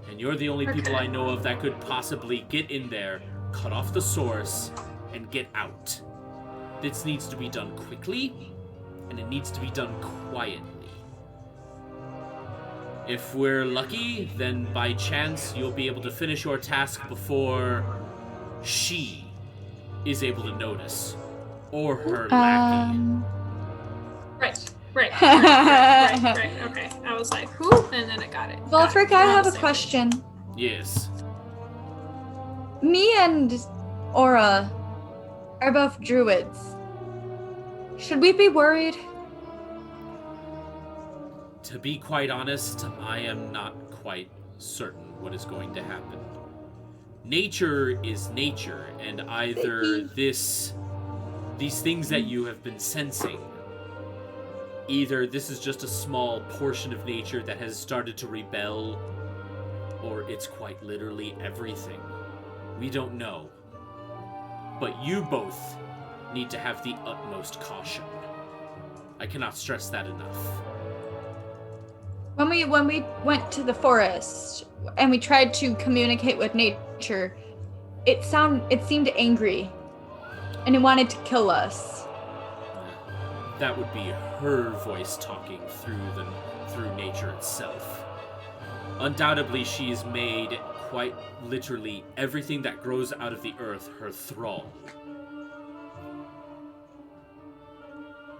And you're the only people I know of that could possibly get in there, cut off the source, and get out. This needs to be done quickly, and it needs to be done quietly. If we're lucky, then by chance you'll be able to finish your task before she is able to notice, or her lackey. Right. Okay. I was like, who? And then I got it. Volfric, I have a question. Yes. Me and Aura are both druids. Should we be worried? To be quite honest, I am not quite certain what is going to happen. Nature is nature, and either these things that you have been sensing, either this is just a small portion of nature that has started to rebel, or it's quite literally everything. We don't know. But you both need to have the utmost caution. I cannot stress that enough. When we went to the forest and we tried to communicate with nature, it seemed angry, and it wanted to kill us. That would be her voice talking through nature itself. Undoubtedly, she's made quite literally everything that grows out of the earth her thrall.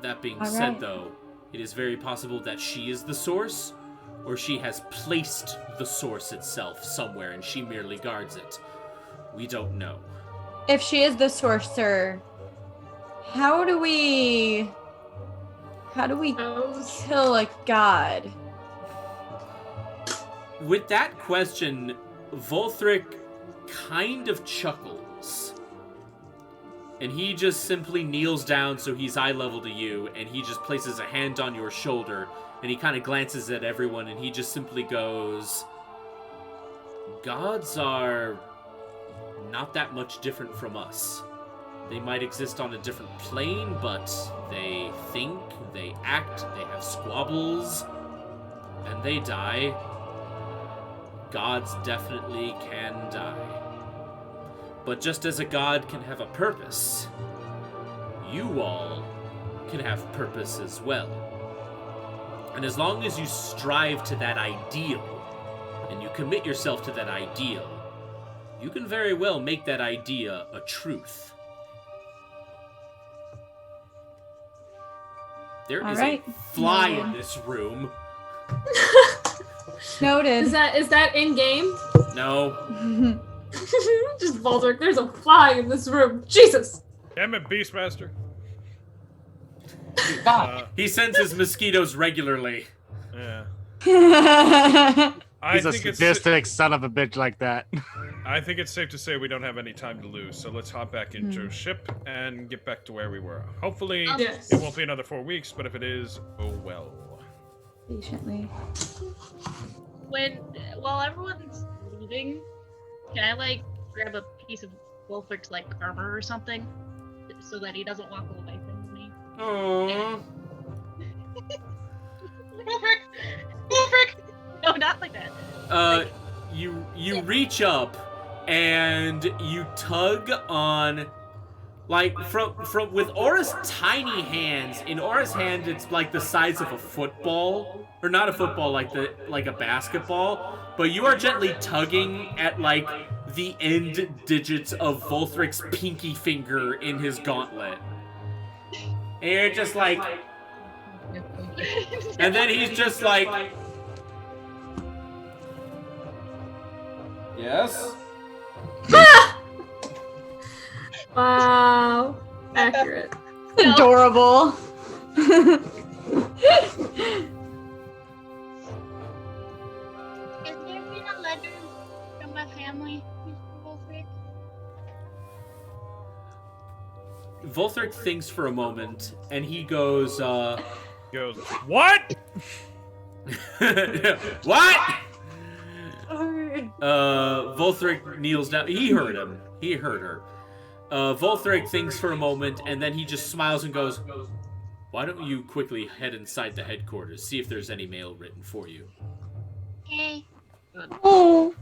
That being said, though, it is very possible that she is the source, or she has placed the source itself somewhere and she merely guards it. We don't know. If she is the sorcerer, how do we kill a god? With that question, Volthric kind of chuckles. And he just simply kneels down so he's eye level to you, and he just places a hand on your shoulder, and he kind of glances at everyone, and he just simply goes, gods are not that much different from us. They might exist on a different plane, but they think, they act, they have squabbles, and they die. Gods definitely can die. But just as a god can have a purpose, you all can have purpose as well. And as long as you strive to that ideal, and you commit yourself to that ideal, you can very well make that idea a truth. There is a fly in this room. Noted. Is that in game? No. Just Volthric, there's a fly in this room. Jesus. Damn it, Beastmaster. He senses mosquitoes regularly. Yeah. He's a sadistic son of a bitch like that. I think it's safe to say we don't have any time to lose, so let's hop back into ship and get back to where we were. Hopefully, it won't be another 4 weeks, but if it is, oh well. Patiently. While everyone's leaving, can I grab a piece of Wolfric's armor or something, so that he doesn't walk away from me? Aww. Wolfric! No, not like that. You reach up and you tug on, from with Aura's tiny hands. In Aura's hand, it's like the size of a football, or not a football, like a basketball. But you are gently tugging at the end digits of Volthric's pinky finger in his gauntlet, and you're just and then he's just yes. Wow. Accurate. Adorable. Has there been a letter from my family, Mr. Wolfric? Volthric thinks for a moment, and he goes, what? What? Volthric kneels down. He heard him. He heard her. Volthric thinks for a moment, and then he just smiles and goes, why don't you quickly head inside the headquarters, see if there's any mail written for you. Hey. Oh,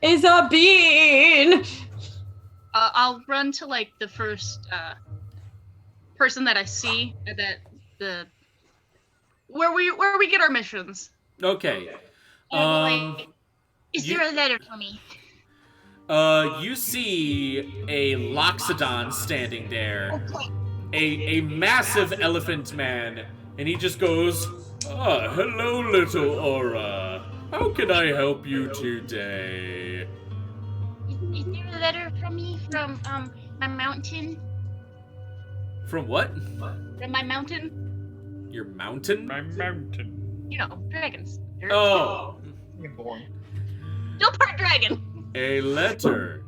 it's a bean. I'll run to like the first person that I see that where we get our missions. Okay. Is there a letter for me? You see a Loxodon standing there. A massive elephant man, and he just goes, hello, little Aura. How can I help you today? Is there a letter from me from my mountain? From what? From my mountain? Your mountain? My mountain. You know, dragons. Oh. Still part dragon. A letter.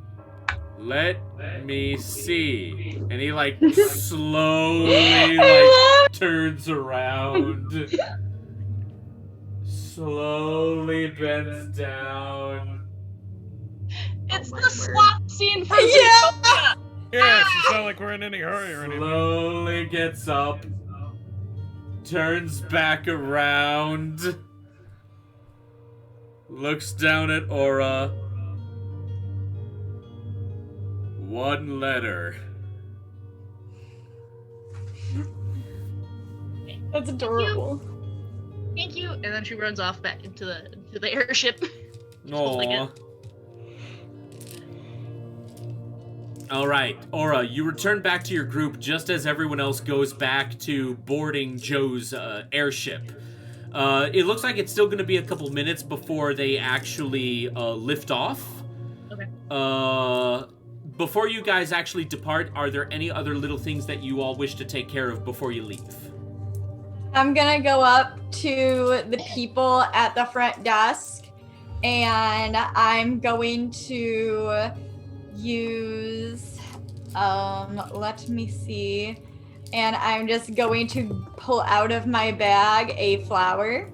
Let me see. And he like slowly like turns around. Slowly bends down. It's the swap scene from Yeah. Yes, it's not like we're in any hurry or anything. Slowly gets up. Turns back around. Looks down at Aura. One letter. That's adorable. Thank you. And then she runs off back into the airship. Aww. Alright, Aura, you return back to your group just as everyone else goes back to boarding Joe's airship. It looks like it's still going to be a couple minutes before they actually lift off. Okay. Before you guys actually depart, are there any other little things that you all wish to take care of before you leave? I'm gonna go up to the people at the front desk, and I'm going to use, let me see, and I'm just going to pull out of my bag a flower.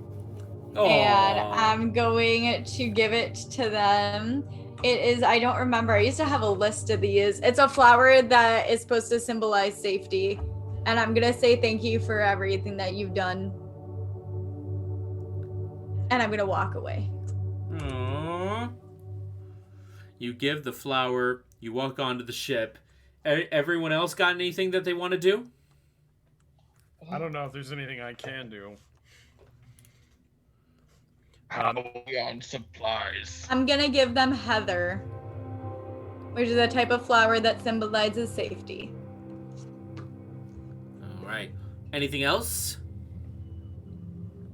Aww. And I'm going to give it to them. It is, I don't remember, I used to have a list of these. It's a flower that is supposed to symbolize safety. And I'm gonna say thank you for everything that you've done. And I'm gonna walk away. Aww. You give the flower, you walk onto the ship. Everyone else got anything that they want to do? I don't know if there's anything I can do. How are we on supplies? I'm gonna give them heather, which is a type of flower that symbolizes safety. Alright. Anything else?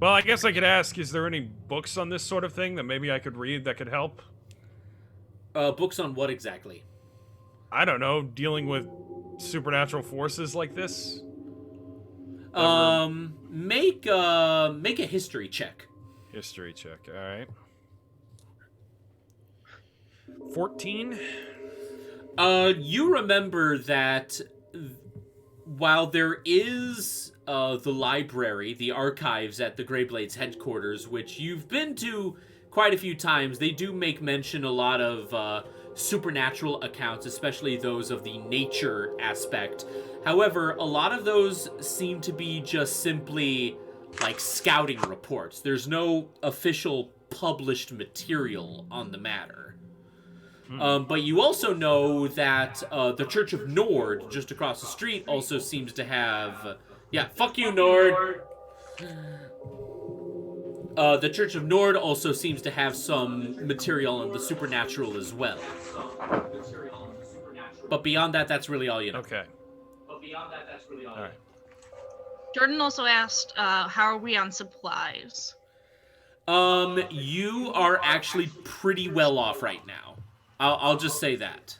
Well, I guess I could ask, is there any books on this sort of thing that maybe I could read that could help? Books on what exactly? I don't know, dealing with supernatural forces like this? Make a history check. History check, alright. 14? You remember that while there is the library, the archives at the Greyblades headquarters, which you've been to quite a few times, they do make mention a lot of supernatural accounts, especially those of the nature aspect. However, a lot of those seem to be just simply like scouting reports. There's no official published material on the matter. But you also know that the Church of Nord, just across the street, also seems to have... Yeah, fuck you, Nord! The Church of Nord also seems to have some material on the supernatural as well. But beyond that, that's really all you know. Okay. Alright. Jordan also asked, how are we on supplies? You are actually pretty well off right now. I'll just say that.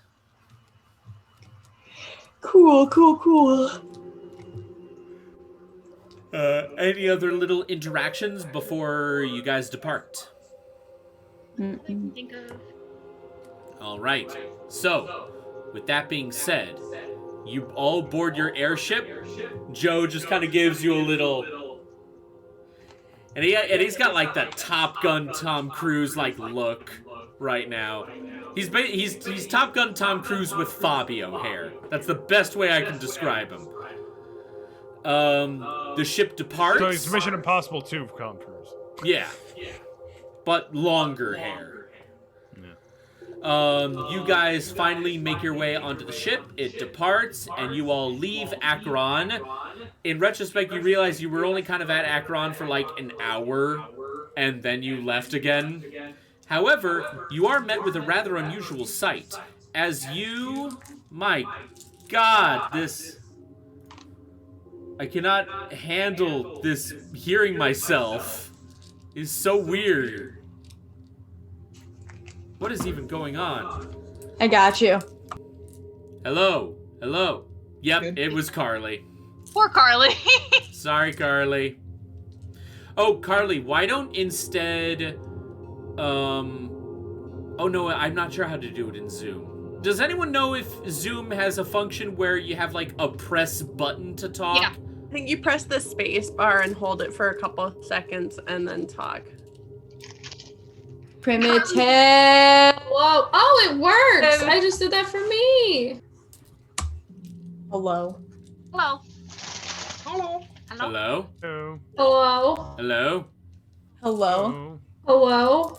Cool. Any other little interactions before you guys depart? Think of. All right. So, with that being said, you all board your airship. Joe just kind of gives you a little, and he's got like that Top Gun Tom Cruise like look right now. He's Top Gun Tom Cruise with Fabio hair. That's the best way I can describe him. The ship departs. So it's Mission Impossible 2 for Tom Cruise. Yeah. But longer hair. You guys finally make your way onto the ship. It departs, and you all leave Akron. In retrospect, you realize you were only kind of at Akron for like an hour, and then you left again. However, you are met with a rather unusual sight. As you... My God, this... I cannot handle this hearing myself. It's so weird. What is even going on? I got you. Hello? Hello? Yep, it was Carly. Poor Carly. Sorry, Carly. Oh, Carly, why don't instead... Oh, no, I'm not sure how to do it in Zoom. Does anyone know if Zoom has a function where you have, like, a press button to talk? Yeah. I think you press the space bar and hold it for a couple seconds and then talk. Primitive. Whoa. Oh, it works. I just did that for me. Hello. Hello. Hello? Hello. Hello. Hello? Hello. Hello.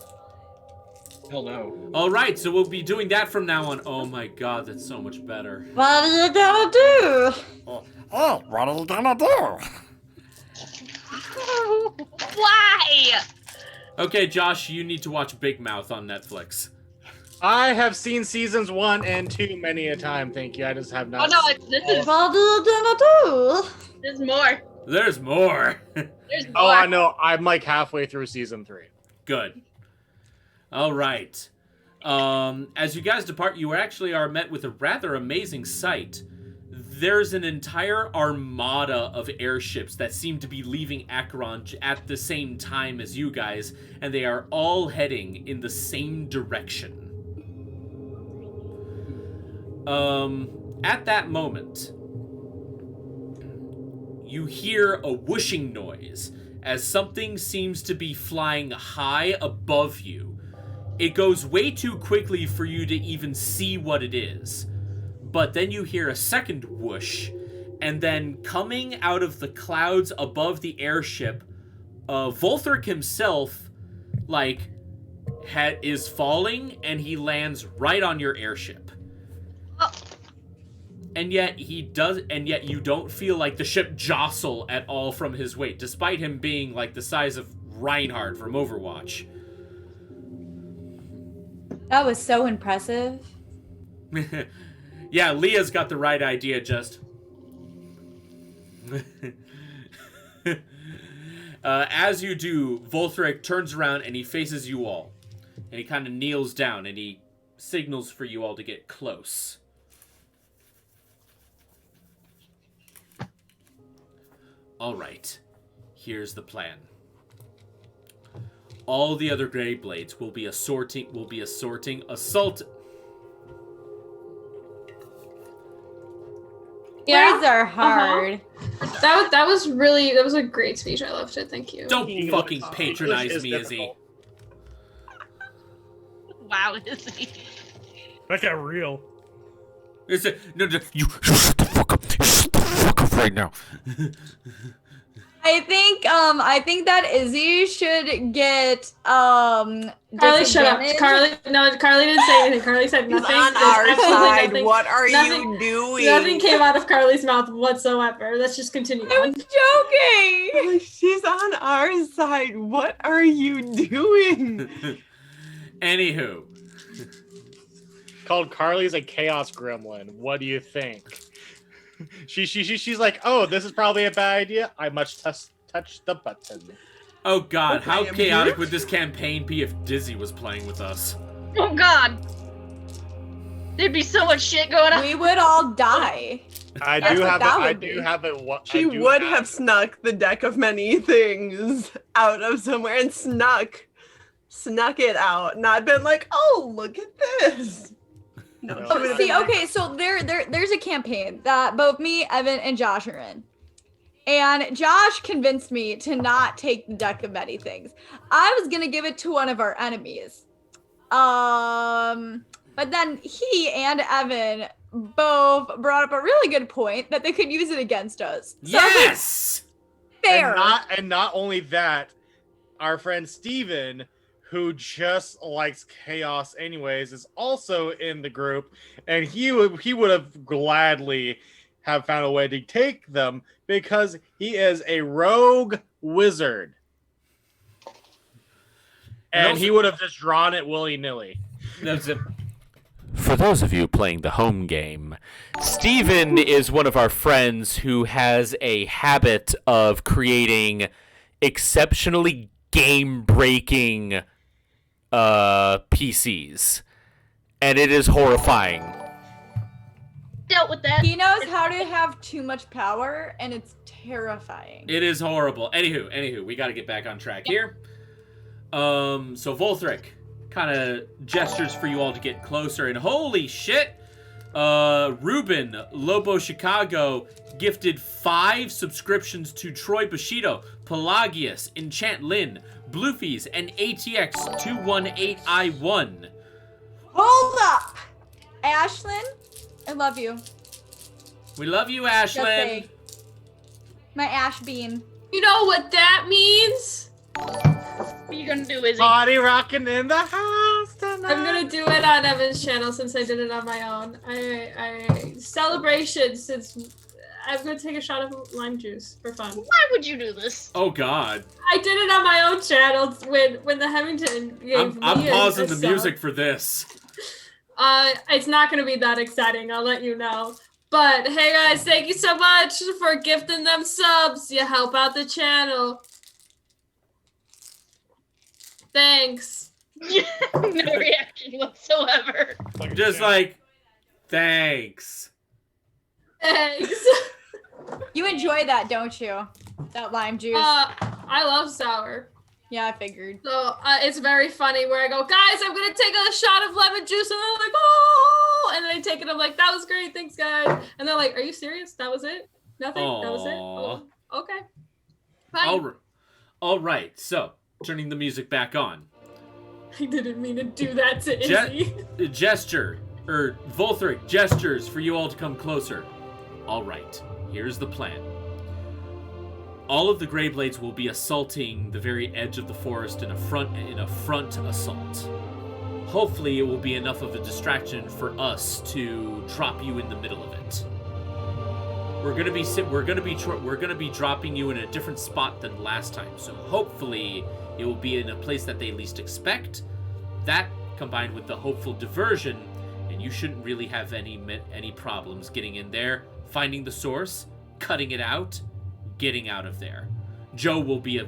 Hello. All right, so we'll be doing that from now on. Oh my God, that's so much better. What are you gonna do? Oh, what are you gonna do? Why? Okay, Josh, you need to watch Big Mouth on Netflix. I have seen seasons 1 and 2 many a time, thank you. I just have not. Oh no, this is. What are you gonna do? There's more. There's more. There's more. Oh, I know. I'm like halfway through season 3. Good. All right. As you guys depart, you actually are met with a rather amazing sight. There's an entire armada of airships that seem to be leaving Akron at the same time as you guys, and they are all heading in the same direction. At that moment, you hear a whooshing noise as something seems to be flying high above you. It goes way too quickly for you to even see what it is. But then you hear a second whoosh, and then coming out of the clouds above the airship, Volthric himself, is falling, and he lands right on your airship. Oh. And yet you don't feel like the ship jostle at all from his weight, despite him being like the size of Reinhardt from Overwatch. That was so impressive. Yeah, Leah's got the right idea, just... as you do, Volthric turns around and he faces you all. And he kind of kneels down and he signals for you all to get close. Alright, here's the plan. All the other Greyblades will be assaulting Yeah. Words are hard. That was a great speech. I loved it. Thank you. Don't fucking patronize me, Izzy. Wow, Izzy. That got real. No, You shut the fuck up. You shut the fuck up right now. I think that Izzy should get Carly, shut up. Carly didn't say anything. Carly said He's nothing. on There's our absolutely side. nothing. What are Nothing- you doing? Nothing came out of Carly's mouth whatsoever. Let's just continue I on. was joking. She's on our side. What are you doing? Anywho. Called Carly's a chaos gremlin. What do you think? She's like, oh, this is probably a bad idea. I must touch the button. Oh God, how chaotic would this campaign be if Dizzy was playing with us? Oh God. There'd be so much shit going on. We would all die. I That's do what have it. that I would do be. have it. She would have snuck the deck of many things out of somewhere and snuck it out, not been like, oh, look at this. No, she would've See, been like, okay, so there's a campaign that both me, Evan, and Josh are in. And Josh convinced me to not take the deck of many things. I was gonna give it to one of our enemies. But then he and Evan both brought up a really good point that they could use it against us. So I was like, Yes! fair. And not only that, our friend Steven, who just likes chaos anyways, is also in the group, and he would have gladly have found a way to take them because he is a rogue wizard. And he would have just drawn it willy-nilly. That's it. For those of you playing the home game, Steven is one of our friends who has a habit of creating exceptionally game-breaking PCs. And it is horrifying. Dealt with that. He knows how to have too much power, and it's terrifying. It is horrible. Anywho, we got to get back on track here. So Volthric kind of gestures for you all to get closer, and holy shit, Ruben Lobo Chicago gifted 5 subscriptions to Troy Bushido, Pelagius, Enchant Lynn, Bluefies, and ATX 218I1. Hold up! Ashlyn, I love you. We love you, Just Ashlyn. say, my Ash Bean. You know what that means? What are you gonna do, Izzy? Party rocking in the house tonight. I'm gonna do it on Evan's channel since I did it on my own. I celebration since I'm gonna take a shot of lime juice for fun. Why would you do this? Oh God. I did it on my own channel when the Hemington gave I'm me pausing a the sub. music for this. It's not gonna be that exciting, I'll let you know. But hey guys, thank you so much for gifting them subs. You help out the channel. Thanks. No reaction whatsoever. Just like, thanks. Thanks. You enjoy that, don't you? That lime juice. I love sour. Yeah, I figured. So it's very funny where I go, guys, I'm gonna take a shot of lemon juice, and they're like, oh, and then I take it. I'm like, that was great, thanks, guys. And they're like, are you serious? That was it? Nothing? That was it? Oh, okay. Fine. All right. So turning the music back on. I didn't mean to do that to Izzy. Volthric gestures for you all to come closer. All right. Here's the plan. All of the Greyblades will be assaulting the very edge of the forest in a front assault. Hopefully, it will be enough of a distraction for us to drop you in the middle of it. We're gonna be dropping you in a different spot than last time. So hopefully, it will be in a place that they least expect. That combined with the hopeful diversion, and you shouldn't really have any problems getting in there, finding the source, cutting it out, getting out of there. Joe will be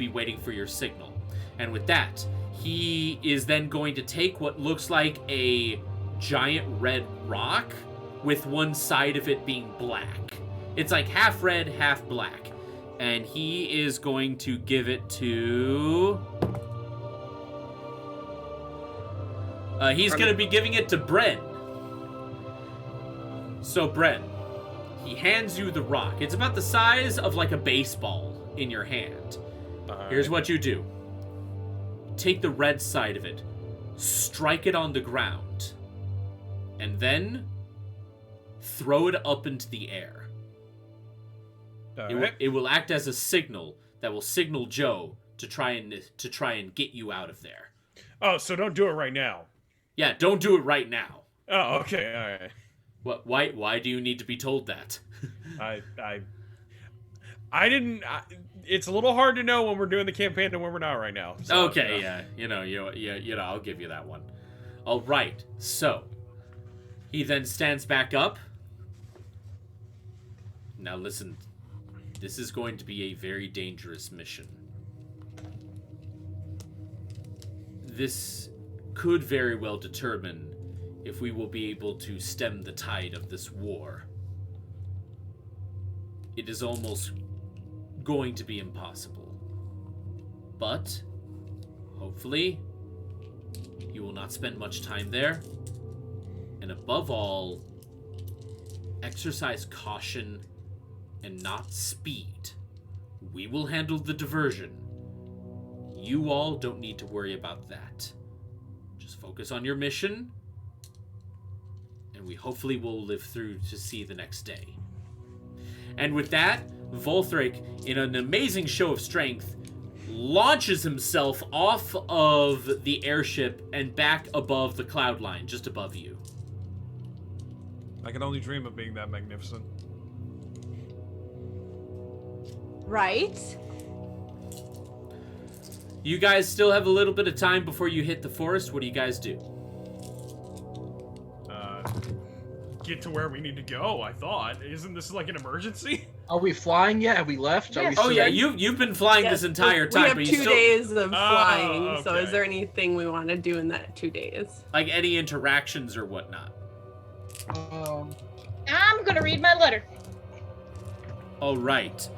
waiting for your signal. And with that, he is then going to take what looks like a giant red rock with one side of it being black. It's like half red, half black. And he is going to give it to... he's going to be giving it to Bren. So Bren, he hands you the rock. It's about the size of like a baseball in your hand. Here's what you do. Take the red side of it, strike it on the ground, and then throw it up into the air. It will act as a signal that will signal Joe to try and get you out of there. Oh, so don't do it right now. Yeah, don't do it right now. Oh, okay, all right. What? Why do you need to be told that? I didn't. It's a little hard to know when we're doing the campaign and when we're not right now. So, okay, yeah, I'll give you that one. All right, so he then stands back up. Now listen, this is going to be a very dangerous mission. This could very well determine if we will be able to stem the tide of this war. it is almost going to be impossible. But, hopefully, you will not spend much time there. And above all, exercise caution and not speed. We will handle the diversion. You all don't need to worry about that. Just focus on your mission, and we hopefully will live through to see the next day. And with that, Volthric, in an amazing show of strength, launches himself off of the airship and back above the cloud line, just above you. I can only dream of being that magnificent. Right? You guys still have a little bit of time before you hit the forest. What do you guys do? Get to where we need to go, I thought. Isn't this like an emergency? Are we flying yet? Have we left? Are we Oh yeah, you've been flying this entire time. We have but 2 you still... days of flying, okay. so is there anything we want to do in that 2 days? Like any interactions or whatnot? I'm gonna read my letter. All right.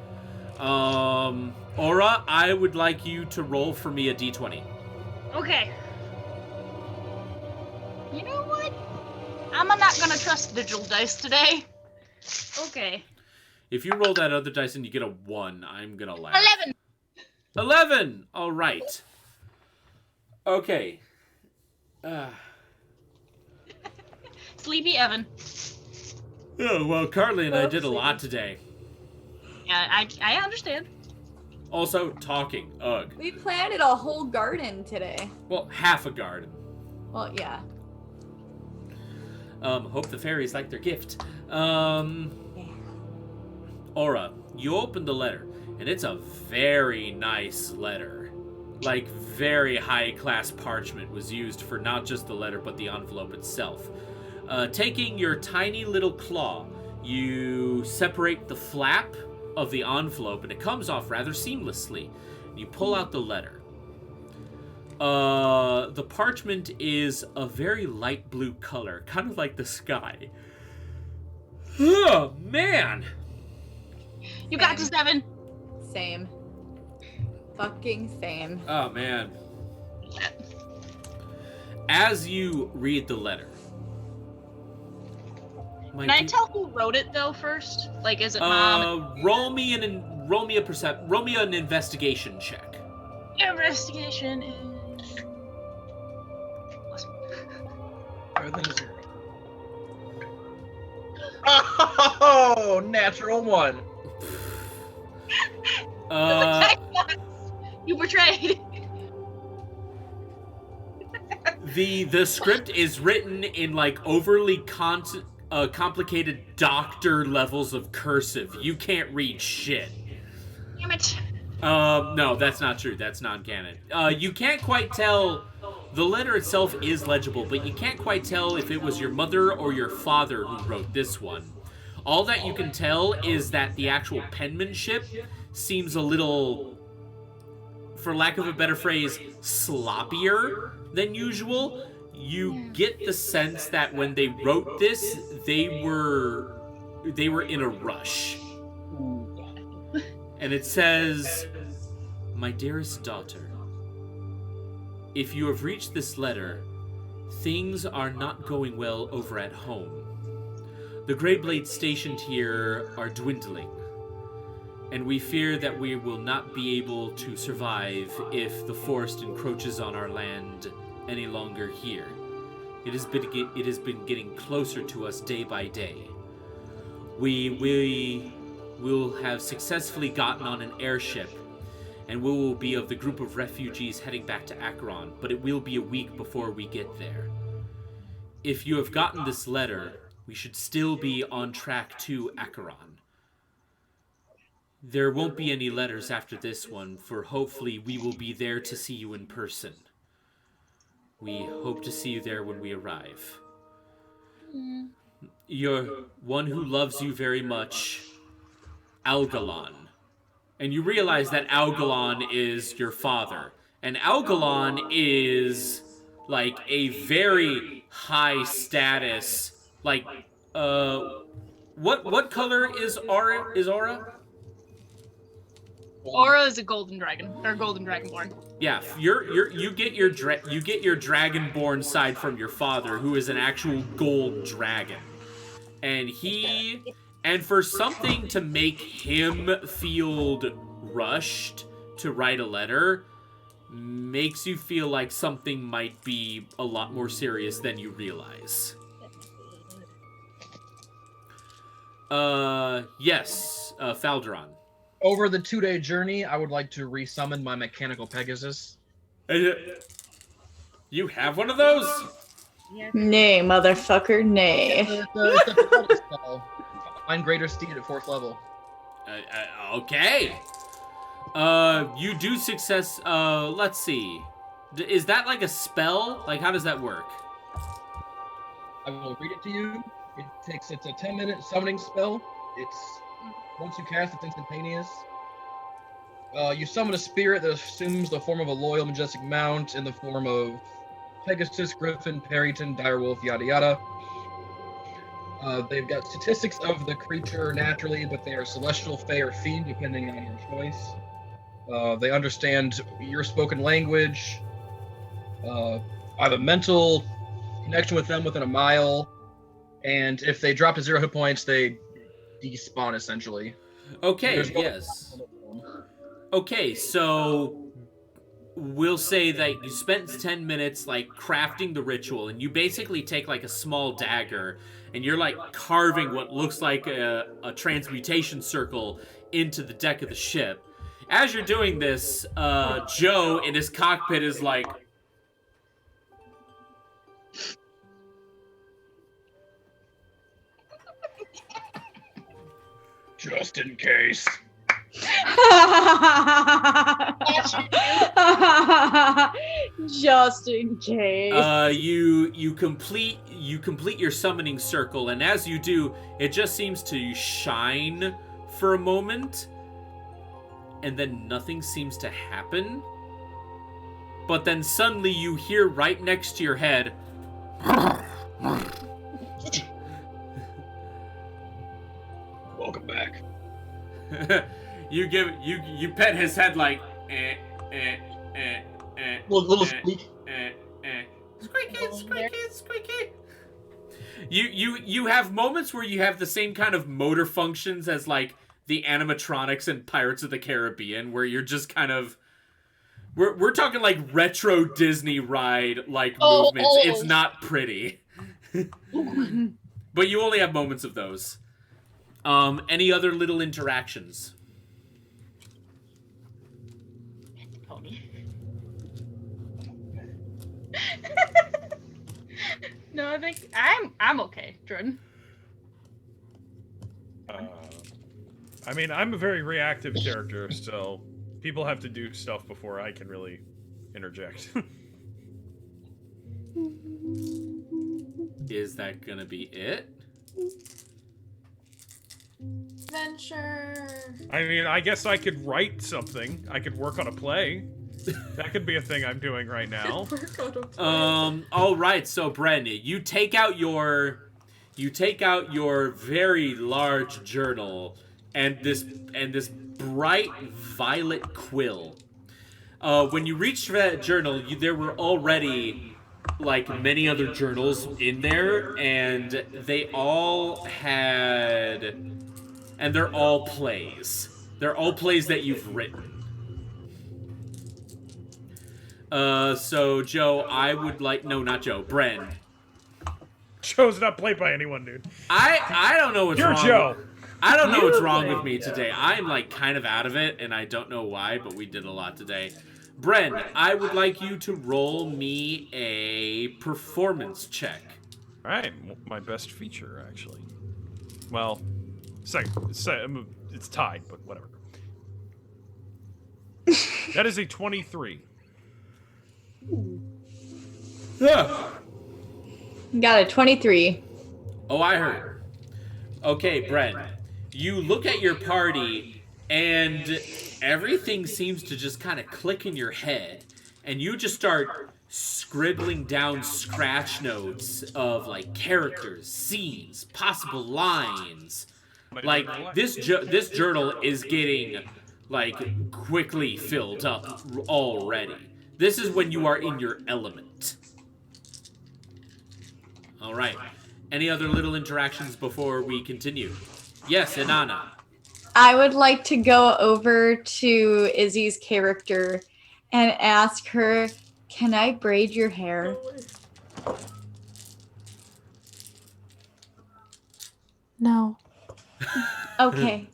Aura, I would like you to roll for me a d20. Okay. You know what? I'm not gonna trust digital dice today. Okay. If you roll that other dice and you get a 1, I'm gonna laugh. 11. 11! All right. Okay. Sleepy Evan. Oh, well, Carly and I did a lot today. Yeah, I understand. Also, talking. Ugh. We planted a whole garden today. Well, half a garden. Well, yeah. Hope the fairies like their gift. Aura, you open the letter, and it's a very nice letter. Like, very high-class parchment was used for not just the letter, but the envelope itself. Taking your tiny little claw, you separate the flap of the envelope, and it comes off rather seamlessly. You pull out the letter. The parchment is a very light blue color, kind of like the sky. Oh, man! You got this, Evan. Same. Fucking same. Oh, man. As you read the letter... Can I tell who wrote it, though, first? Like, is it Mom? Roll me an investigation check. Investigation is... Everything's here. Oh, natural 1. You betrayed. The script is written in like overly complicated doctor levels of cursive. You can't read shit. Damn it. No, that's not true. That's non-canon. You can't quite tell. The letter itself is legible, but you can't quite tell if it was your mother or your father who wrote this one. All that you can tell is that the actual penmanship seems a little, for lack of a better phrase, sloppier than usual. You get the sense that when they wrote this, they were in a rush. And it says, "My dearest daughter, if you have reached this letter, things are not going well over at home. The Greyblades stationed here are dwindling, and we fear that we will not be able to survive if the forest encroaches on our land any longer here. It has been getting closer to us day by day. We will have successfully gotten on an airship, and we will be of the group of refugees heading back to Acheron, but it will be a week before we get there. If you have gotten this letter, we should still be on track to Acheron. There won't be any letters after this one, for hopefully we will be there to see you in person. We hope to see you there when we arrive. You're one who loves you very much, Algalon." And you realize that Algalon is your father. And Algalon is like a very high status, like What color is Aura? Aura is a golden dragon or golden dragonborn. Yeah, you get your dragonborn side from your father, who is an actual gold dragon, and for something to make him feel rushed to write a letter makes you feel like something might be a lot more serious than you realize. Yes, Falderon. Over the 2-day journey, I would like to resummon my mechanical Pegasus. You have one of those? Nay, motherfucker, nay. It's a spell. Find Greater Steed at 4th level. Okay. You do success. Let's see. Is that like a spell? Like, how does that work? I will read it to you. It's a 10-minute summoning spell. Once you cast, it's instantaneous. You summon a spirit that assumes the form of a loyal, majestic mount in the form of Pegasus, Griffin, Perryton, Direwolf, yada yada. They've got statistics of the creature naturally, but they are celestial, fey, or fiend, depending on your choice. They understand your spoken language. I have a mental connection with them within a mile. And if they drop to 0 hit points, they despawn, essentially. Okay, yes. Okay, so we'll say that you spent 10 minutes, like, crafting the ritual, and you basically take, like, a small dagger, and you're, like, carving what looks like a transmutation circle into the deck of the ship. As you're doing this, Joe in his cockpit is like... Just in case. Just in case. You complete your summoning circle, and as you do, it just seems to shine for a moment, and then nothing seems to happen. But then suddenly you hear right next to your head. Welcome back. you pet his head like little squeak. Squeaky. You have moments where you have the same kind of motor functions as like the animatronics in Pirates of the Caribbean, where you're just kind of we're talking like retro Disney ride like movements. It's not pretty. But you only have moments of those. Any other little interactions? No, I think I'm okay, Jordan. I mean, I'm a very reactive character, so people have to do stuff before I can really interject. Is that gonna be it? Adventure. I mean, I guess I could write something. I could work on a play. That could be a thing I'm doing right now. All right. So, Bren, you take out your very large journal and this bright violet quill. When you reached that journal, there were already like many other journals in there, and they're all plays. They're all plays that you've written. So Joe, I would like not Joe, Bren. Joe's not played by anyone, dude. I don't know what's You're wrong. Joe. I don't know what's wrong with me today. I'm like kind of out of it, and I don't know why, but we did a lot today. Bren, I would like you to roll me a performance check. All right, my best feature actually. Well, second. It's tied, but whatever. That is a 23. Got a 23. Oh, I heard. Okay, Bren. You look at your party, and everything seems to just kind of click in your head, and you just start scribbling down scratch notes of like characters, scenes, possible lines. Like this journal is getting like quickly filled up already. This is when you are in your element. All right. Any other little interactions before we continue? Yes, Inanna. I would like to go over to Izzy's character and ask her, can I braid your hair? No. Okay.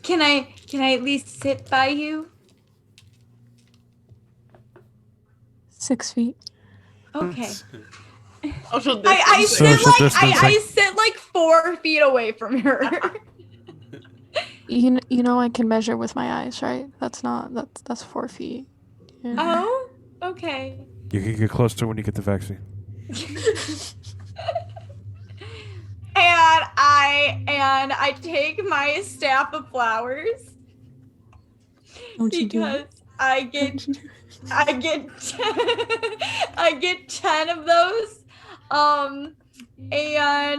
Can I at least sit by you? 6 feet. Okay. Social I distancing. I sit like 4 feet away from her. You know I can measure with my eyes, right? That's 4 feet. Yeah. Oh, okay. You can get close to when you get the vaccine. And I take my staff of flowers because I get I get 10 of those. And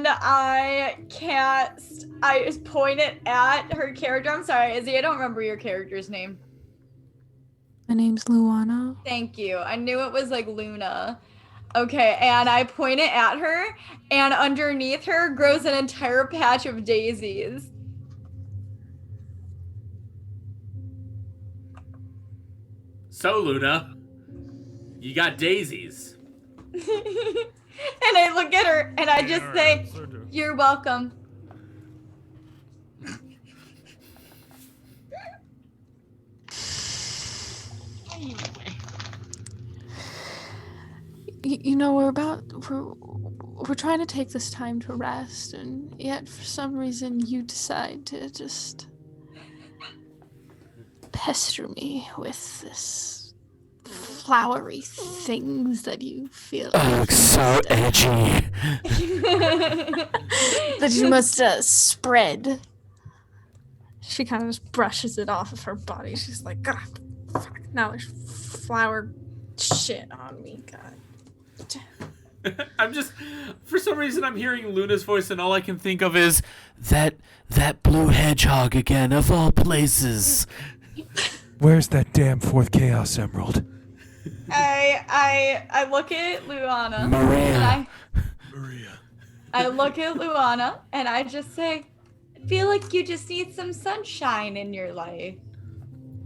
I just point it at her character. I'm sorry, Izzy, I don't remember your character's name. My name's Luana. Thank you. I knew it was like Luna. Okay, and I point it at her, and underneath her grows an entire patch of daisies. So, Luna, you got daisies. And I look at her, and I just say, "You're welcome." You know, we're trying to take this time to rest, and yet for some reason you decide to just pester me with this flowery things that you feel so edgy. that you must spread. She kind of just brushes it off of her body. She's like, God, fuck, now there's flower shit on me, God. I'm just, for some reason, I'm hearing Luna's voice, and all I can think of is that blue hedgehog again, of all places. Where's that damn 4th Chaos Emerald? I look at Luana. Maria. I look at Luana, and I just say, I feel like you just need some sunshine in your life.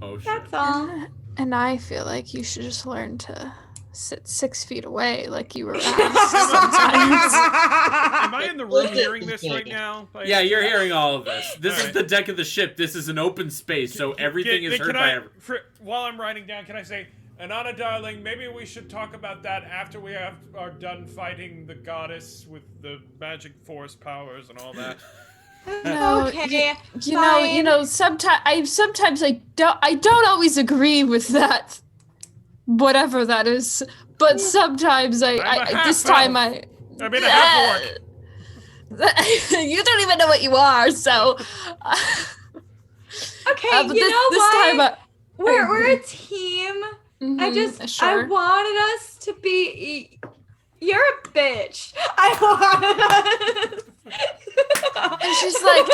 Oh, shit. That's all. And I feel like you should just learn to sit 6 feet away like you were asked sometimes. Am I in the room hearing this right now? Yeah, you're hearing all of this. This is the deck of the ship. This is an open space, so everything is heard by everyone. While I'm writing down, can I say, Inanna, darling, maybe we should talk about that after we are done fighting the goddess with the magic force powers and all that. No, okay, you know. Sometimes I don't always agree with that, whatever that is. But sometimes I this time I. I mean, a half orc. You don't even know what you are, so. Okay, but you know what? Time we're a team. Sure. I wanted us to be. You're a bitch. I wanted us. And she's like,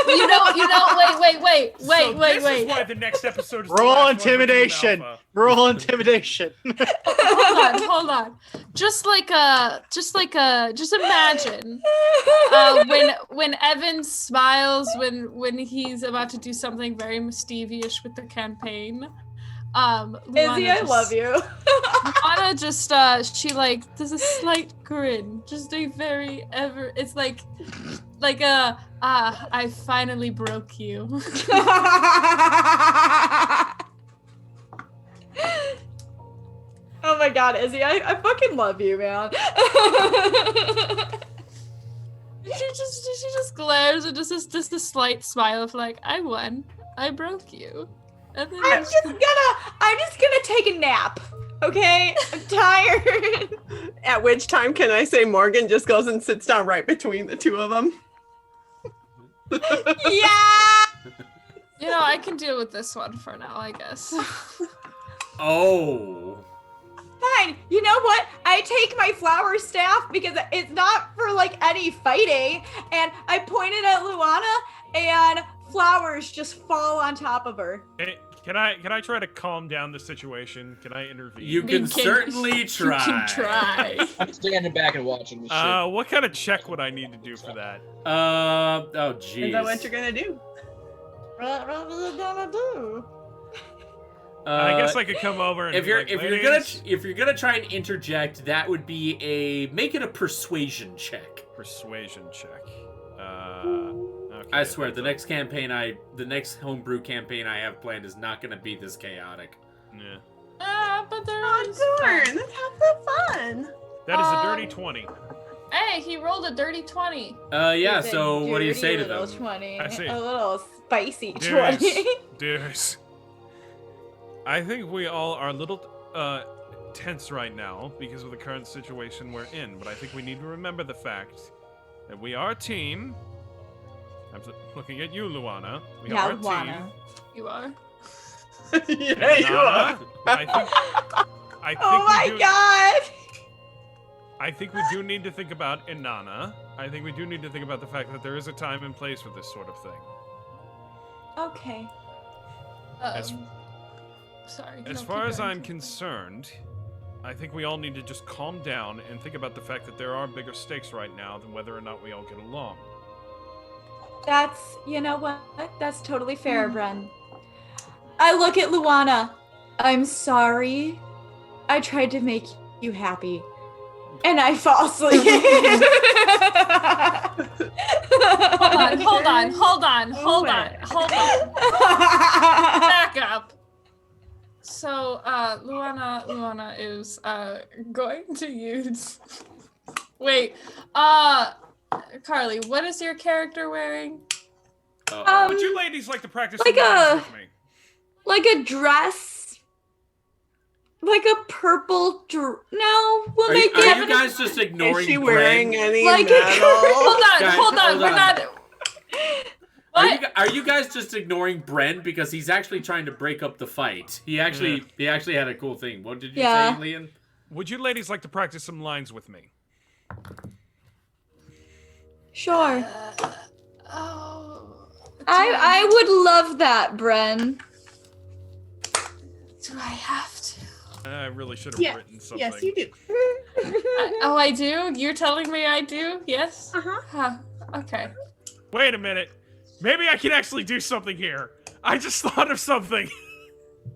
wait. This is why the next episode is the Roll last one intimidation. with Alpha. Roll intimidation. Hold on. Just imagine when Evan smiles when he's about to do something very mischievous with the campaign. Izzy, I love you. Luana just she like does a slight grin, just a very it's like I finally broke you. Oh my god, Izzy, I fucking love you, man. She just glares and just a slight smile of like, I won, I broke you. And then I'm just gonna take a nap. Okay? I'm tired. At which time can I say Morgan just goes and sits down right between the two of them? Yeah. You know, I can deal with this one for now, I guess. Oh. Fine. You know what? I take my flower staff because it's not for like any fighting, and I point it at Luana, and flowers just fall on top of her. Hey, can I try to calm down the situation? Can I intervene? You can certainly try. You can try. Standing back and watching this shit. What kind of check would I need to do for that? Oh jeez. Is that what you're gonna do? What are you gonna do? I guess I could come over and if you're "Ladies." if you're gonna try and interject, that would be make it a persuasion check. Persuasion check. Okay, I swear, the next homebrew campaign I have planned is not gonna be this chaotic. Yeah. But there is Darn, let's have some fun. That is a dirty 20. Hey, he rolled a dirty 20. Yeah. It's a So what do you say to dirty little them? 20. I see. A little spicy Dearest, 20. dearest, I think we all are a little tense right now because of the current situation we're in, but I think we need to remember the fact that we are a team. I'm looking at you, Luana. We Yeah, are a Luana. team. You are? Yeah, you are. I think Oh my god! I think we do need to think about Inanna. I think we do need to think about the fact that there is a time and place for this sort of thing. Okay. As- Sorry. As no, far keep as going. I'm concerned, I think we all need to just calm down and think about the fact that there are bigger stakes right now than whether or not we all get along. That's, you know what? That's totally fair, Bren. I look at Luana. I'm sorry. I tried to make you happy. And I fall asleep. Hold on. Back up. So, Luana is going to use. Wait, Carly, what is your character wearing? Would you ladies like to practice like some lines a- with me? Like a dress. Like a purple No, we'll Are make you it. guys just ignoring Is she wearing Bren? any Like a metal? Hold on. hold We're on. not. Are you guys just ignoring Bren because he's actually trying to break up the fight? He actually had a cool thing. What did you Yeah. say, Leon? Would you ladies like to practice some lines with me? Sure. Oh. I would love that, Bren. Do I have to? I really should have Yes, written something. yes, you do. Oh, I do? You're telling me I do? Yes? Uh-huh. Okay. Wait a minute. Maybe I can actually do something here. I just thought of something.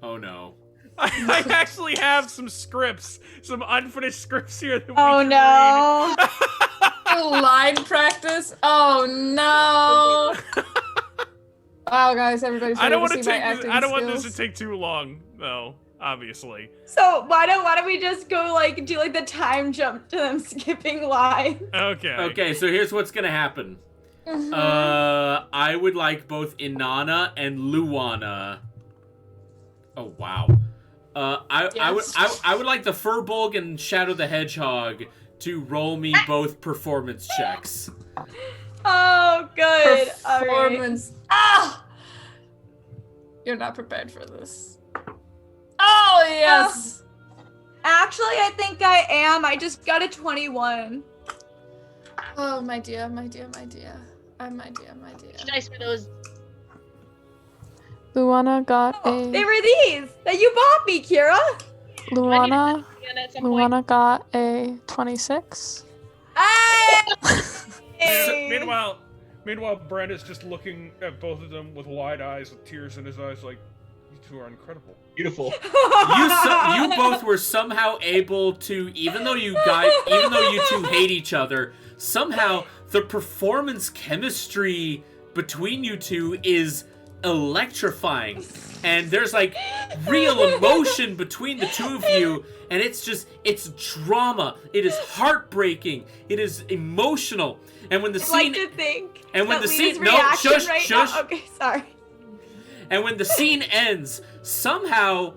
Oh no. I actually have some scripts, some unfinished scripts here that we Oh can no. Line practice? Oh no. Wow, guys, everybody's I ready don't to want see to my acting I don't want this skills. to take too long, though. Obviously. So why don't we just go like do like the time jump to them skipping line? Okay. Okay, so here's what's gonna happen. Mhm. I would like both Inanna and Luana. Oh wow. I would like the Furbolg and Shadow the Hedgehog to roll me both performance checks. Oh, good. All right. Performance. Ah! You're not prepared for this. Oh, yes! Actually, I think I am. I just got a 21. Oh, my dear. My dear. Dice for those. Luana got Oh, they a were these that you bought me, Kira. Luana. Yeah, at some point. Luana got a 26. Hey! Meanwhile, Brent is just looking at both of them with wide eyes, with tears in his eyes, like, you two are incredible. Beautiful. You both were somehow able to, even though you two hate each other, somehow the performance chemistry between you two is electrifying. And there's like real emotion between the two of you, and it's drama. It is heartbreaking. It is emotional. And when the scene like to think and when that the scene Lee's no reaction shush right shush now, okay, sorry. And when the scene ends, somehow,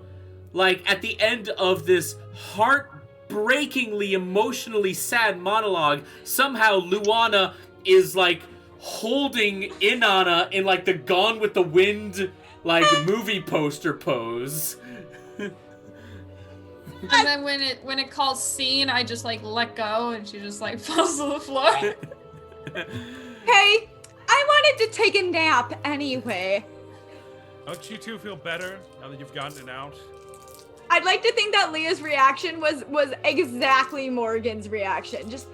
like, at the end of this heartbreakingly, emotionally sad monologue, somehow Luana is, like, holding Inanna in, like, the Gone with the Wind, like, movie poster pose. And then when it calls scene, I just like let go and she just like falls to the floor. Hey, I wanted to take a nap anyway. Don't you two feel better now that you've gotten it out? I'd like to think that Leah's reaction was exactly Morgan's reaction. Just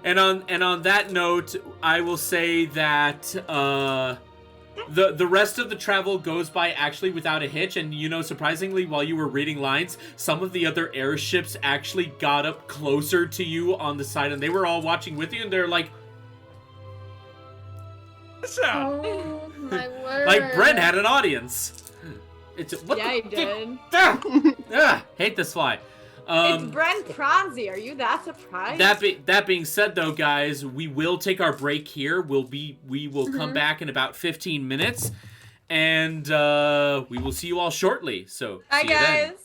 And on that note, I will say that the rest of the travel goes by actually without a hitch. And surprisingly, while you were reading lines, some of the other airships actually got up closer to you on the side, and they were all watching with you, and they're like, Oh my word! like Brent had an audience. It's what? yeah, the, I did. Hate this fly. It's Brent Pronzi. Are you that surprised? That being said, though, guys, we will take our break here. We will come back in about 15 minutes, and we will see you all shortly. So Bye, see you then. guys.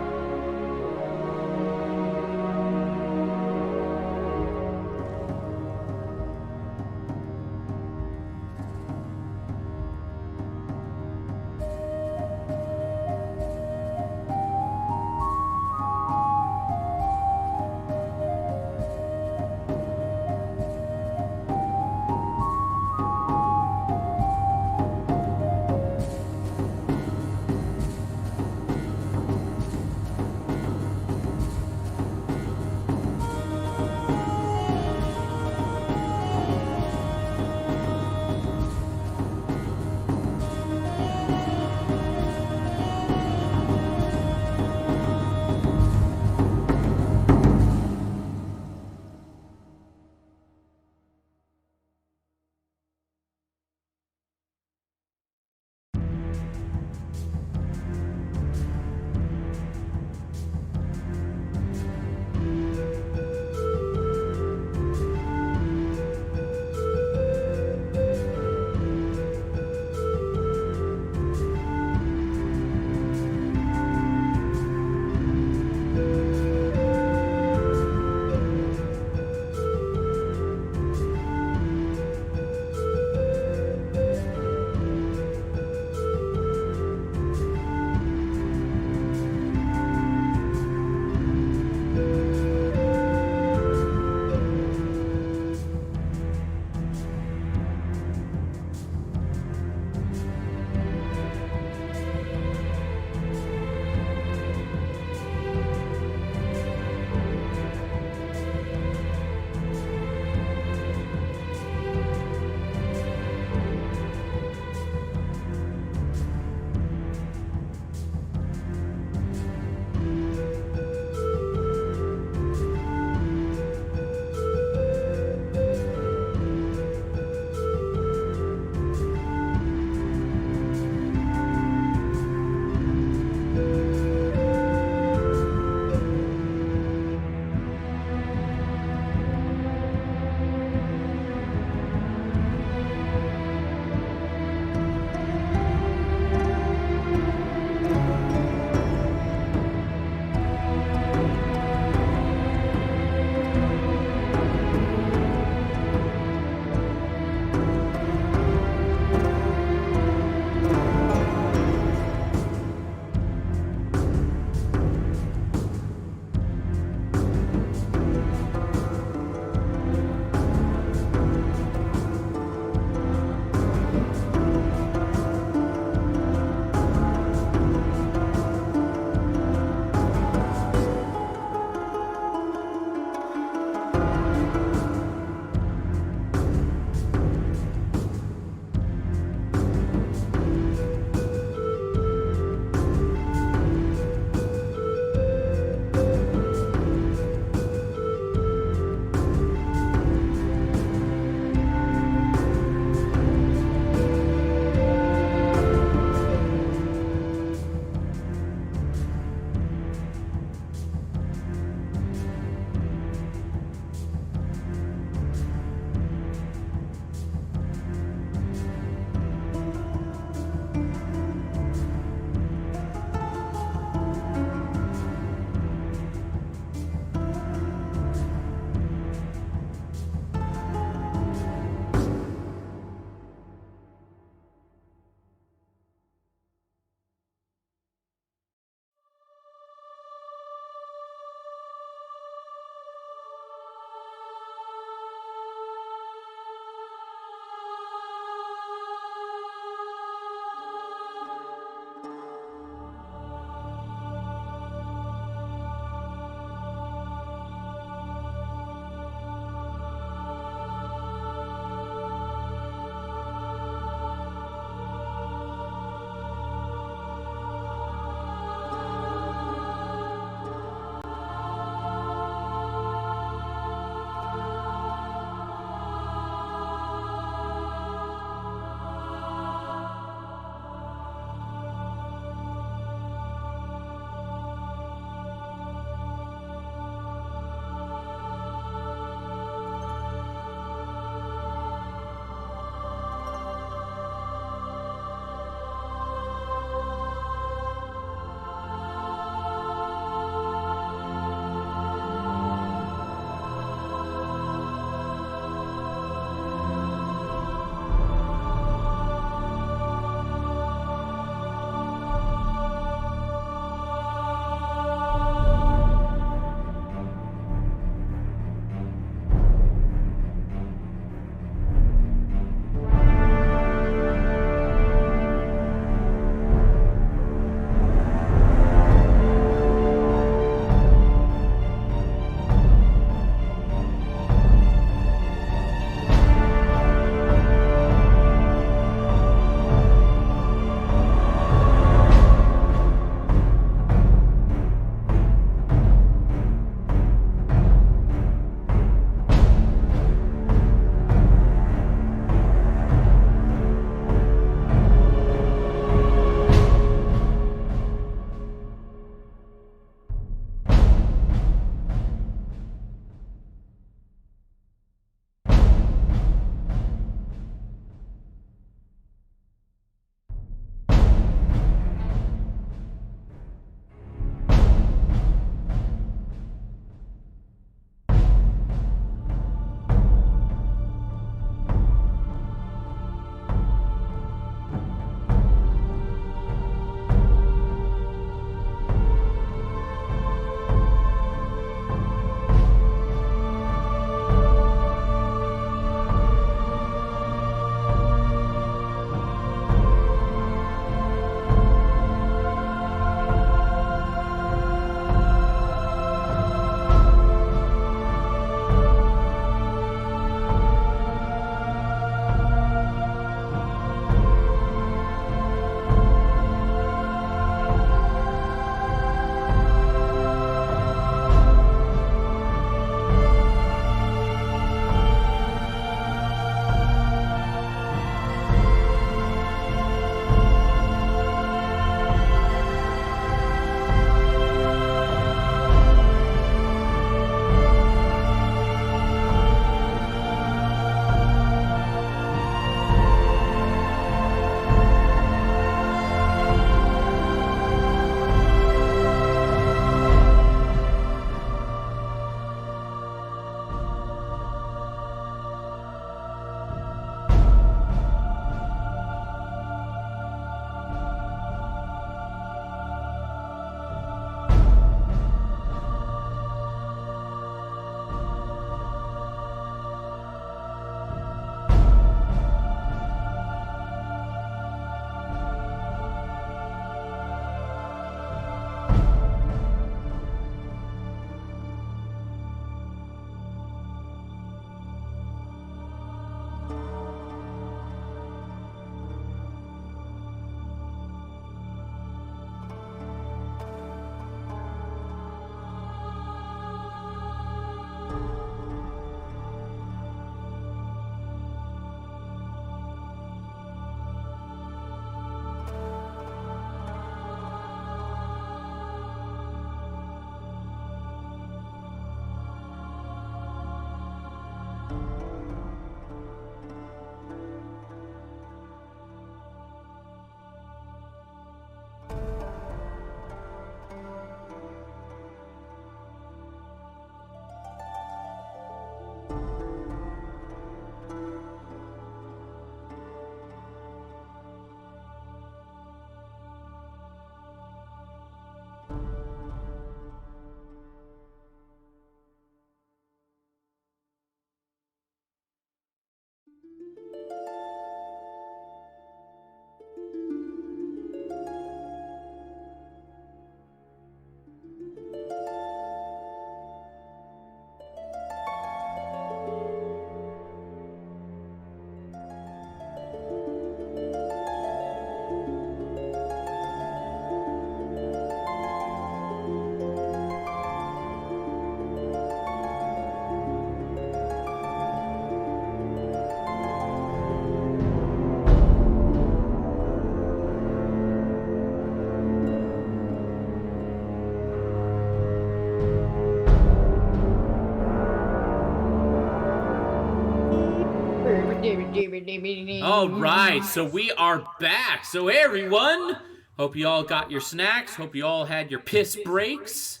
All right, so we are back. So hey, everyone, hope you all got your snacks. Hope you all had your piss breaks.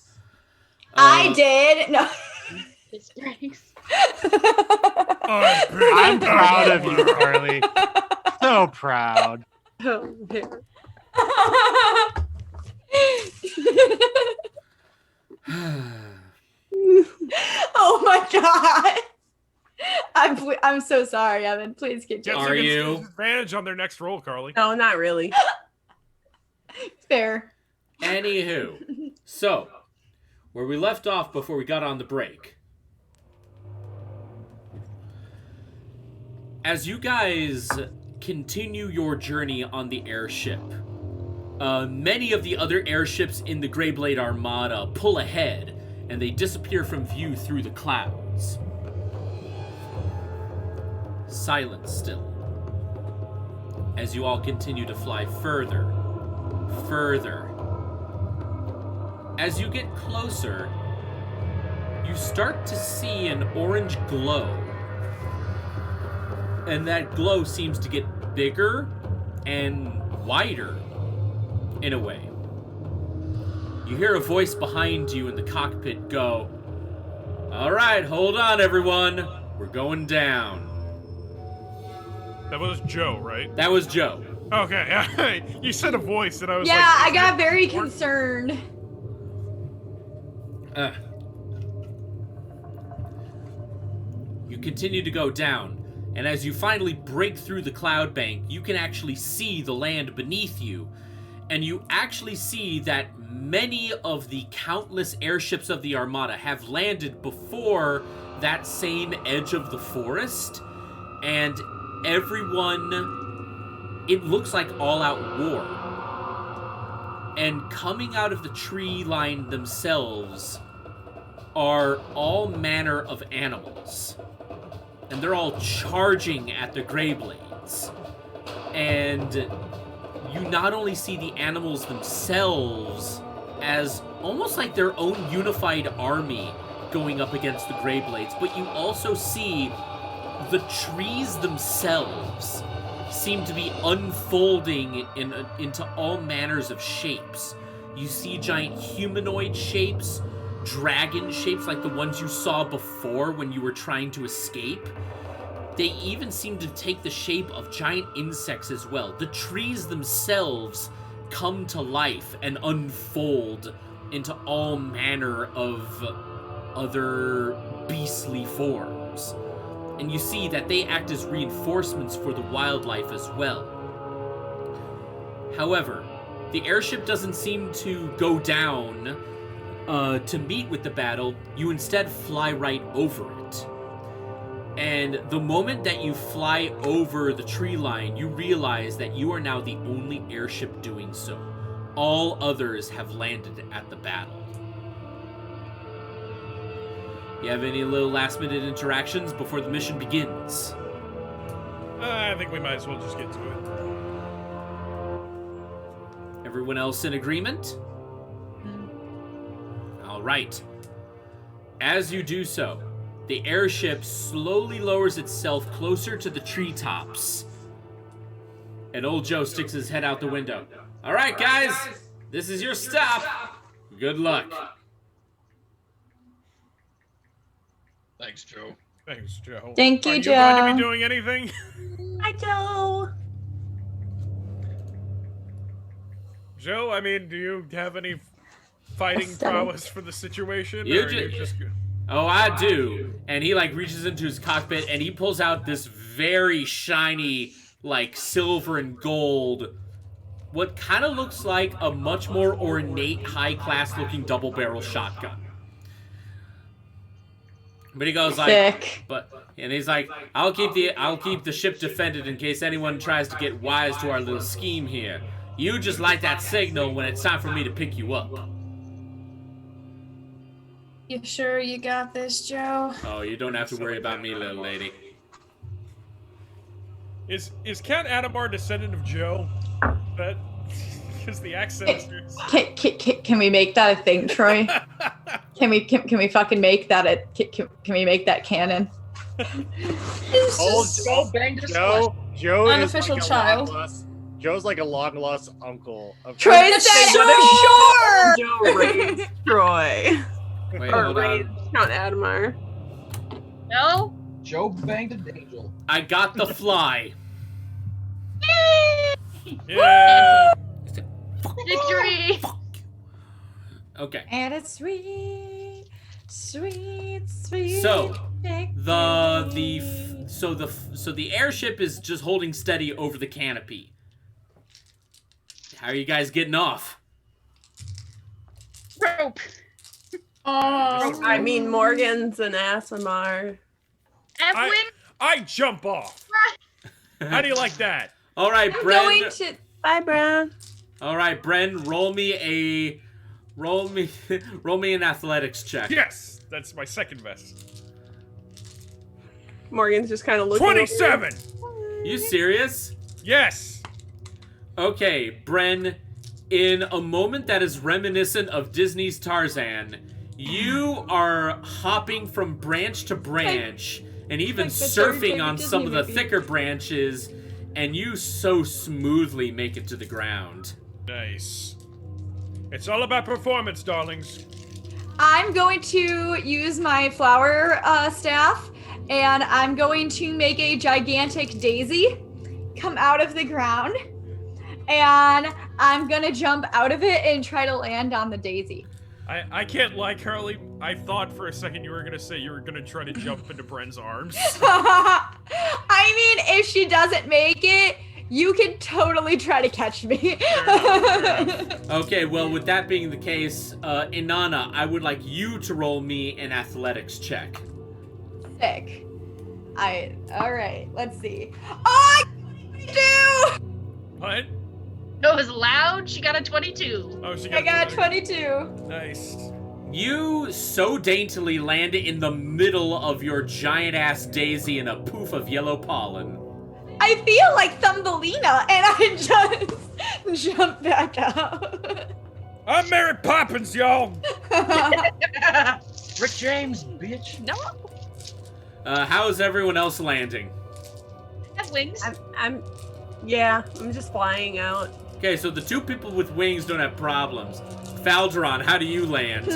I did. No. Piss breaks. I'm proud of you, Carly. So proud. Oh, there. Oh my god. I'm so sorry, Evan. Please continue. Are you? Advantage on their next roll, Carly. No, not really. Fair. Anywho, so where we left off before we got on the break. As you guys continue your journey on the airship, many of the other airships in the Greyblade Armada pull ahead, and they disappear from view through the clouds. Silence still. As you all continue to fly further, further. As you get closer, you start to see an orange glow. And that glow seems to get bigger and wider, in a way. You hear a voice behind you in the cockpit go, "All right, hold on, everyone. We're going down." That was Joe, right? That was Joe. Okay, you said a voice, and I was yeah, like... I got very concerned. You continue to go down, and as you finally break through the cloud bank, you can actually see the land beneath you, and you actually see that many of the countless airships of the Armada have landed before that same edge of the forest, and everyone, it looks like all-out war. And coming out of the tree line themselves are all manner of animals. And they're all charging at the Greyblades. And you not only see the animals themselves as almost like their own unified army going up against the Greyblades, but you also see the trees themselves seem to be unfolding into all manners of shapes. You see giant humanoid shapes, dragon shapes like the ones you saw before when you were trying to escape. They even seem to take the shape of giant insects as well. The trees themselves come to life and unfold into all manner of other beastly forms. And you see that they act as reinforcements for the wildlife as well. However, the airship doesn't seem to go down to meet with the battle. You instead fly right over it. And the moment that you fly over the tree line, you realize that you are now the only airship doing so. All others have landed at the battle. You have any little last-minute interactions before the mission begins? I think we might as well just get to it. Everyone else in agreement? All right. As you do so, the airship slowly lowers itself closer to the treetops. And old Joe sticks his head out the window. All right, guys, this is your stop. Good luck. Thanks, Joe. Thanks, Joe. Thank you, Are Joe. you going to be doing anything? Hi, Joe. Joe, I mean, do you have any fighting prowess for the situation? You or are you just good? Oh, I do. And he, like, reaches into his cockpit, and he pulls out this very shiny, like, silver and gold, what kind of looks like a much more ornate, high-class looking double-barrel shotgun. But he goes like, and he's like, I'll keep the ship defended in case anyone tries to get wise to our little scheme here. You just light that signal when it's time for me to pick you up. You sure you got this, Joe? Oh, you don't have to worry about me, little lady. Is Count Adamar descendant of Joe? That because the accent is. Can we make that a thing, Troy? Can we fucking make that can we make that canon? He's Old just Joe is unofficial like a child. Joe's like a long lost uncle. Of Troy said, sure. Joe raised Troy. Wait, Or hold raised on. Count Adamar. No. Joe banged an angel. I got the fly. Yeah. Victory. Okay. And it's sweet, sweet, sweet. So victory. the airship is just holding steady over the canopy. How are you guys getting off? Rope. I mean, Morgan's an Asimar. Evelyn. I jump off. How do you like that? All right, I'm Bren. going to. Bye, Brown. All right, Bren. Roll me an athletics check. Yes, that's my second best. Morgan's just kind of looking. 27. You serious? Yes. Okay, Bren. In a moment that is reminiscent of Disney's Tarzan, you are hopping from branch to branch and even like the third surfing favorite on Disney some of the movie. thicker branches, and you so smoothly make it to the ground. Nice. It's all about performance, darlings. I'm going to use my flower staff, and I'm going to make a gigantic daisy come out of the ground, and I'm gonna jump out of it and try to land on the daisy. I can't lie, Carly. I thought for a second you were gonna say you were gonna try to jump into Bren's arms. I mean, if she doesn't make it, you can totally try to catch me. Okay, well, with that being the case, Inanna, I would like you to roll me an athletics check. Sick. All right, let's see. Oh, I do! What? No, it was loud. She got a 22. Oh, she I got 22. Nice. You so daintily land in the middle of your giant-ass daisy in a poof of yellow pollen. I feel like Thumbelina, and I just jump back out. I'm Mary Poppins, y'all. Rick James, bitch. No. How is everyone else landing? Have wings. I'm just flying out. Okay, so the two people with wings don't have problems. Faldron, how do you land?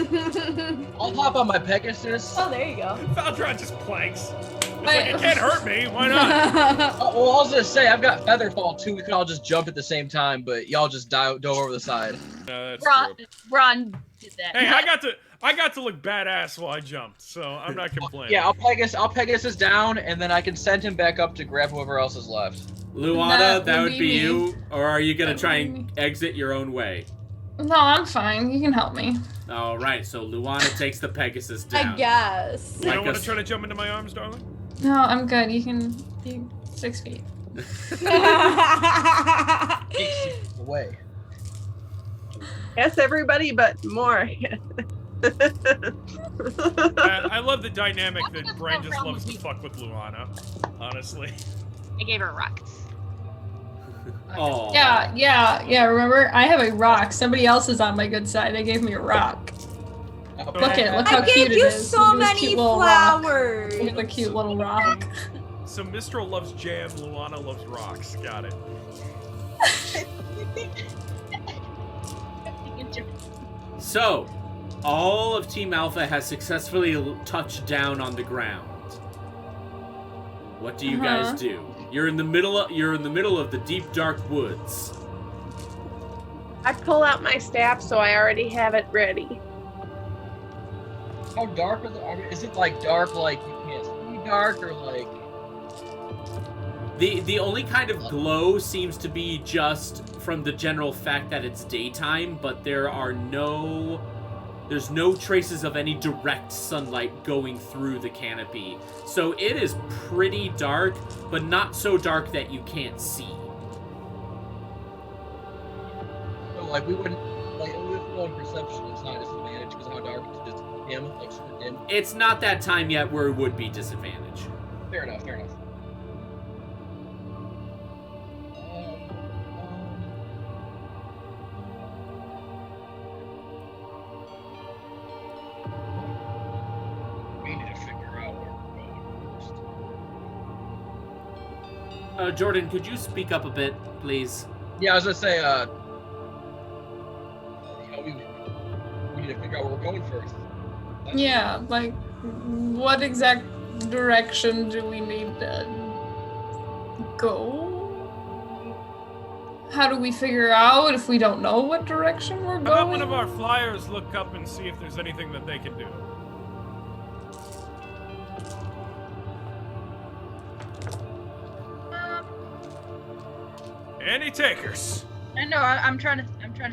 I'll hop on my Pegasus. Oh, there you go. Faldron just planks. It's like, it can't hurt me. Why not? Well, I was gonna say I've got Featherfall too. We could all just jump at the same time, but y'all just dove over the side. No, that's Ron, true. Ron did that. Hey, I got to look badass while I jumped, so I'm not complaining. Yeah, I'll Pegasus down, and then I can send him back up to grab whoever else is left. Luana, that would be you, or are you gonna try and exit your own way? No, I'm fine. You can help me. All right, so Luana takes the Pegasus down. I guess. You don't want to try to jump into my arms, darling? No, I'm good. You can be 6 feet. Away. Yes, everybody, but more. I love the dynamic that Bren just loves to fuck with Luana, honestly. I gave her rocks. Oh. Yeah. Remember, I have a rock. Somebody else is on my good side. They gave me a rock. Look at it. Look how I cute gave it you is. so Look at this many cute little rock. flowers. Look at the cute little rock. So Mistral loves jam, Luana loves rocks. Got it. So, all of Team Alpha has successfully touched down on the ground. What do you guys do? You're in the middle of the deep dark woods. I pull out my staff, so I already have it ready. How dark is it? Like dark, like you can't see dark, or like? The only kind of glow seems to be just from the general fact that it's daytime, but there's no traces of any direct sunlight going through the canopy. So it is pretty dark, but not so dark that you can't see. So like we wouldn't like with one perception. It's not a disadvantage because how dark it's just dim, like super dim. It's not that time yet where it would be disadvantage. Fair enough. Fair enough. We need to figure out where we're going first. Jordan, could you speak up a bit, please? Yeah, I was gonna say, we need to figure out where we're going first. Yeah, like, what exact direction do we need to go? How do we figure out if we don't know what direction we're How about going? one of our flyers look up and see if there's anything that they can do? Any takers? I know. I'm trying to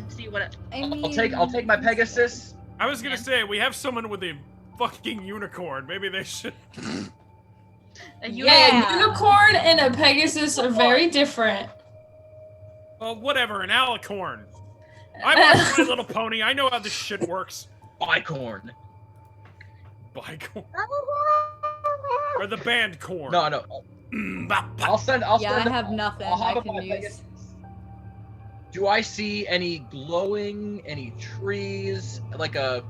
see what. I'll take my Pegasus. I was gonna say we have someone with a fucking unicorn. Maybe they should. A Yeah, a unicorn and a Pegasus are very different. Well, whatever, an alicorn. I watched My Little Pony. I know how this shit works. Bicorn. Bicorn. Or the band corn. No. I'll send. Yeah, I have nothing I'll hop I up can on my use. Pegasus. Do I see any glowing, any trees, like a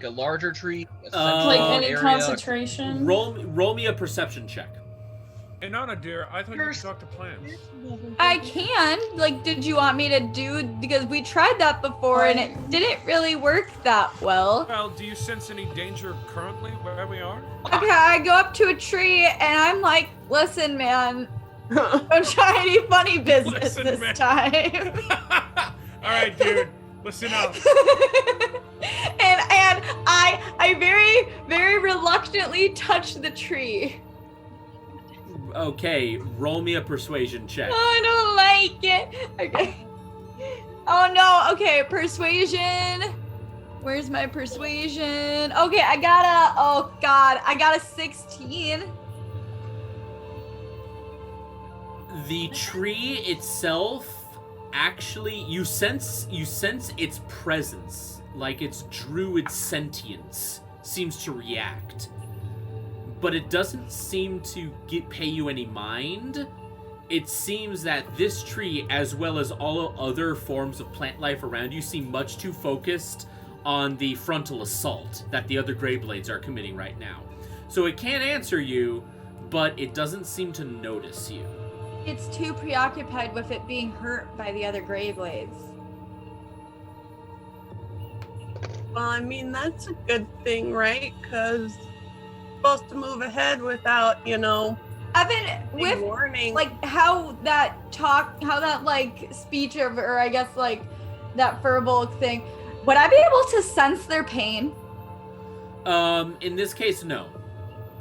larger tree? Like any area? concentration? Roll me a perception check. And Anna, dear, I thought you could talk to plants. I can. Like, did you want me to do? Because we tried that before and it didn't really work that well. Well, do you sense any danger currently where we are? Okay, I go up to a tree and I'm like, listen, man, don't try any funny business Listen, this time. All right, dude, listen up. and I very, very reluctantly touch the tree. Okay, roll me a persuasion check. I don't like it. Okay. Oh no. Okay, persuasion. Where's my persuasion? Okay, I got a 16. The tree itself, actually, you sense its presence, like its druid sentience seems to react. But it doesn't seem to pay you any mind. It seems that this tree, as well as all other forms of plant life around you, seem much too focused on the frontal assault that the other Greyblades are committing right now. So it can't answer you, but it doesn't seem to notice you. It's too preoccupied with it being hurt by the other Greyblades. Well, I mean, that's a good thing, right? Because supposed to move ahead without, Evan, with warning. like how that like speech or I guess like that verbal thing, would I be able to sense their pain? In this case, no.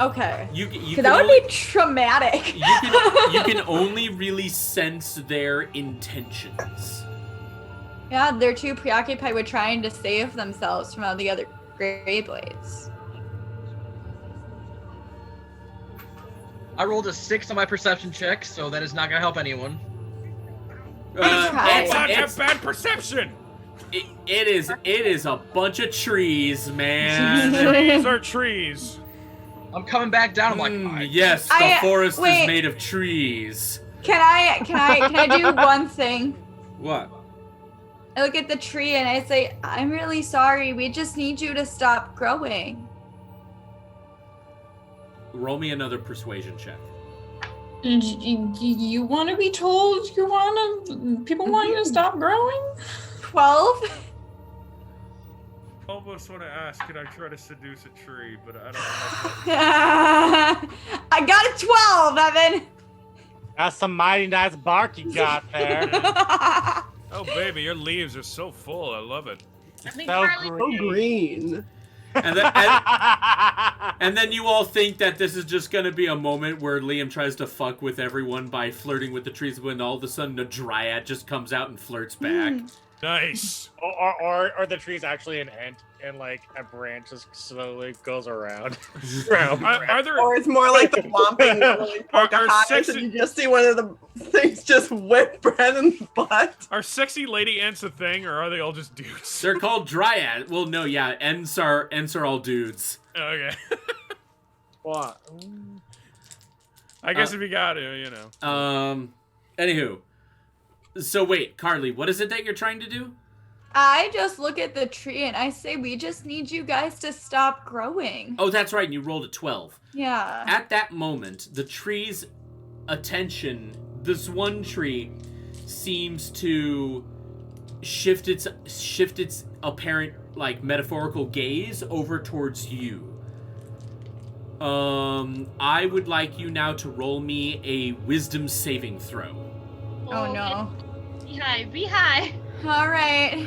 Okay. You Because can that would only, be traumatic. you can only really sense their intentions. Yeah, they're too preoccupied with trying to save themselves from all the other Greyblades. I rolled a 6 on my perception check, so that is not gonna help anyone. Have bad perception. It is a bunch of trees, man. Trees are trees. I'm coming back down. I'm like, yes, the forest is made of trees. Can I do one thing? What? I look at the tree and I say, I'm really sorry. We just need you to stop growing. Roll me another persuasion check. You want to be told people want you to stop growing? 12? Almost want to ask, can I try to seduce a tree, but I don't know. I got a 12, Evan. That's some mighty nice bark you got there. Oh, baby, your leaves are so full. I love it. So green. And then you all think that this is just gonna be a moment where Liam tries to fuck with everyone by flirting with the trees, when all of a sudden a dryad just comes out and flirts back. Nice. Or the tree's actually an ant, and like a branch just slowly goes around. Are there? Or it's more like the Whomping Willy Pocahontas, and you just see one of the things just whip bread in the butt. Are sexy lady ants a thing, or are they all just dudes? They're called dryad. Well, no, yeah, Ents are all dudes. Okay. What? I guess if you got to, Anywho. So wait, Carly, what is it that you're trying to do? I just look at the tree and I say, we just need you guys to stop growing. Oh, that's right, and you rolled a 12. Yeah. At that moment, the tree's attention, this one tree seems to shift its apparent, like, metaphorical gaze over towards you. I would like you now to roll me a wisdom saving throw. Oh no. Be high, be high. All right.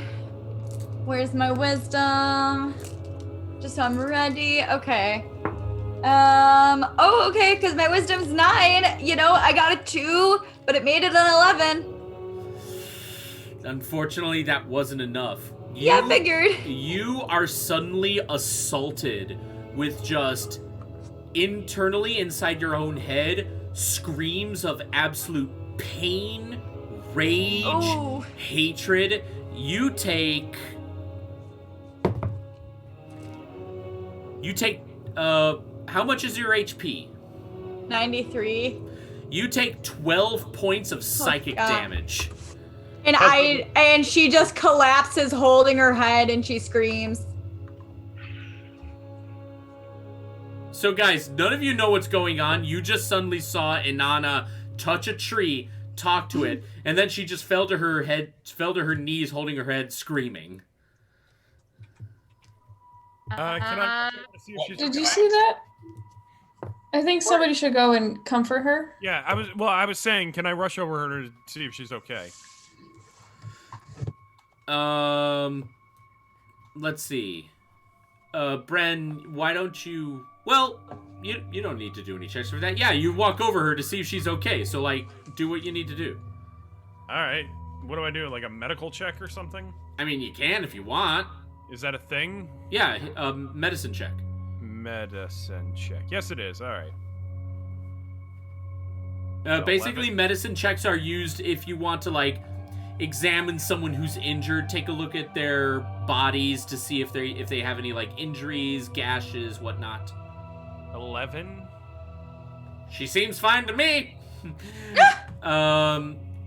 Where's my wisdom? Just so I'm ready. Okay. Oh, okay, because my wisdom's 9. You know, I got a 2, but it made it an 11. Unfortunately, that wasn't enough. Yeah, figured. You are suddenly assaulted with just internally inside your own head screams of absolute pain, rage, hatred. You take how much is your HP? 93. You take 12 points of psychic damage. And she just collapses holding her head and she screams. So guys, none of you know what's going on. You just suddenly saw Inanna touch a tree, talk to it, and then she just fell to her knees, holding her head, screaming. Can I see if she's Did you see that? I think somebody should go and comfort her. Yeah, I was saying, can I rush over her to see if she's okay? Let's see. Bren, why don't you... Well, you don't need to do any checks for that. Yeah, you walk over her to see if she's okay. So, like, do what you need to do. All right. What do I do? Like a medical check or something? I mean, you can if you want. Is that a thing? Yeah, medicine check. Medicine check. Yes, it is. All right. Basically, medicine checks are used if you want to, like, examine someone who's injured, take a look at their bodies to see if they have any, like, injuries, gashes, whatnot. 11. She seems fine to me.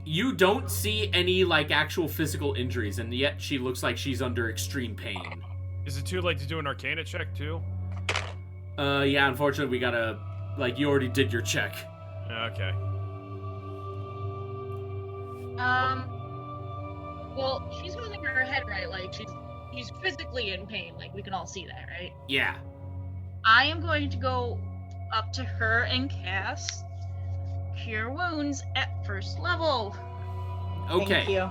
You don't see any, like, actual physical injuries, and yet she looks like she's under extreme pain. Is it too late to do an Arcana check too? Yeah, unfortunately we gotta, like, you already did your check. Okay. Well, she's holding her head right, like she's physically in pain, like we can all see that, right? Yeah. I am going to go up to her and cast Cure Wounds at 1st level. Okay. Thank you.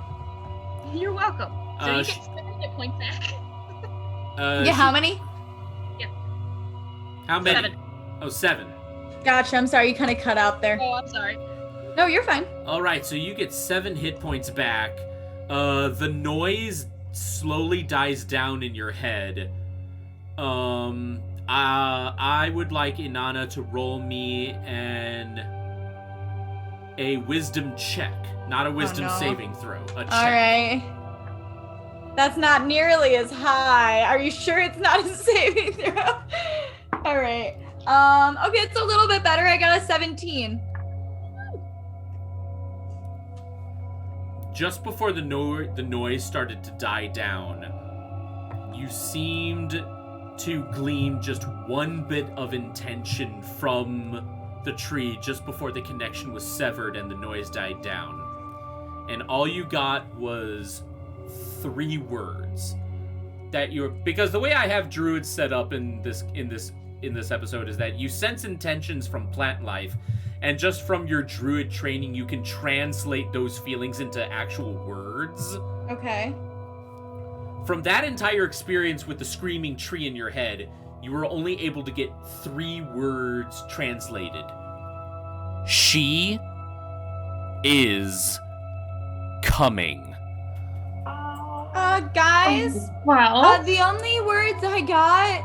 You're welcome. So you get 7 hit points back. How many? Yeah. How many? 7. Oh, 7. Gotcha. I'm sorry. You kind of cut out there. Oh, I'm sorry. No, you're fine. All right, so you get 7 hit points back. The noise slowly dies down in your head. I would like Inanna to roll me a wisdom check, not a wisdom saving throw. A check. All right. That's not nearly as high. Are you sure it's not a saving throw? All right. Okay, it's a little bit better. I got a 17. Just before the noise started to die down, you seemed to glean just one bit of intention from the tree just before the connection was severed and the noise died down. And all you got was 3 words that because the way I have druids set up in this episode is that you sense intentions from plant life, and just from your druid training you can translate those feelings into actual words. Okay. From that entire experience with the screaming tree in your head, you were only able to get 3 words translated. She is coming. Guys. Well. The only words I got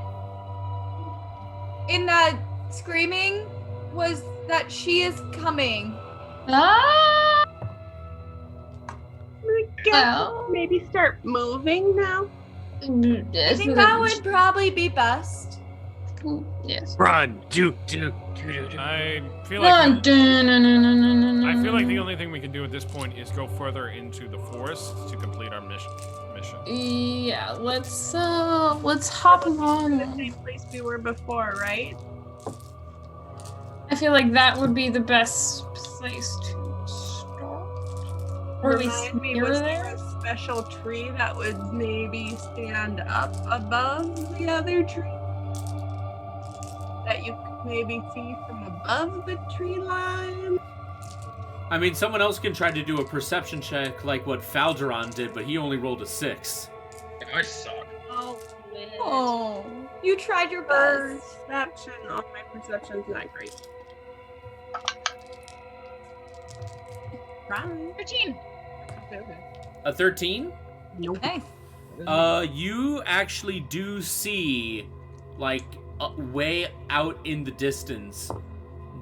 in that screaming was that she is coming. Ah. Maybe start moving now. I think that would probably be best. Yes. Run, do. I feel like I feel like the only thing we can do at this point is go further into the forest to complete our mission. Yeah, let's hop along. The same place we were before, right? I feel like that would be the best place to start? Or at least Remind me, near was there? there a special tree that would maybe stand up above the other tree? That you could maybe see from above the tree line? I mean, someone else can try to do a perception check like what Falderon did, but he only rolled a 6. I suck. Oh, you tried your best. Perception. Oh, my perception's not great. Right. 13. A 13? Nope. Nice. You actually do see, like, way out in the distance,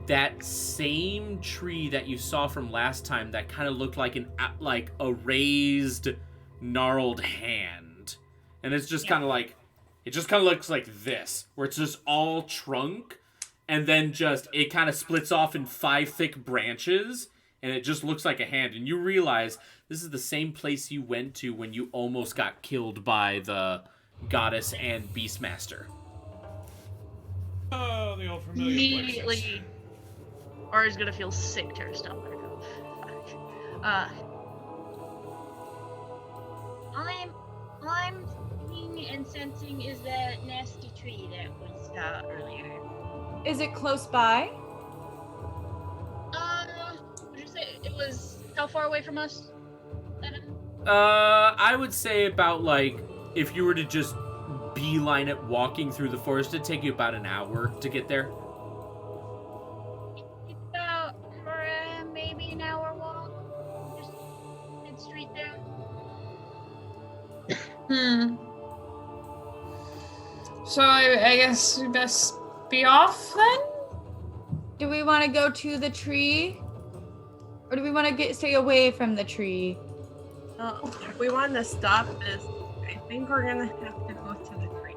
that same tree that you saw from last time that kind of looked like a raised, gnarled hand. And it's just kind of like, it just kind of looks like this, where it's just all trunk, and then just, it kind of splits off in 5 thick branches, and it just looks like a hand. And you realize this is the same place you went to when you almost got killed by the goddess and Beastmaster. Oh, the old familiar Immediately, places. Ara's gonna feel sick to her stomach. I'm seeing and sensing is that nasty tree that was earlier. Is it close by? Would you say it was how far away from us? I would say about, like, if you were to just beeline it walking through the forest, it'd take you about an hour to get there. It's about maybe an hour walk. Just mid street there. So I guess we best be off then? Do we want to go to the tree? Or do we want to stay away from the tree? If we want to stop this, I think we're gonna have to go to the tree.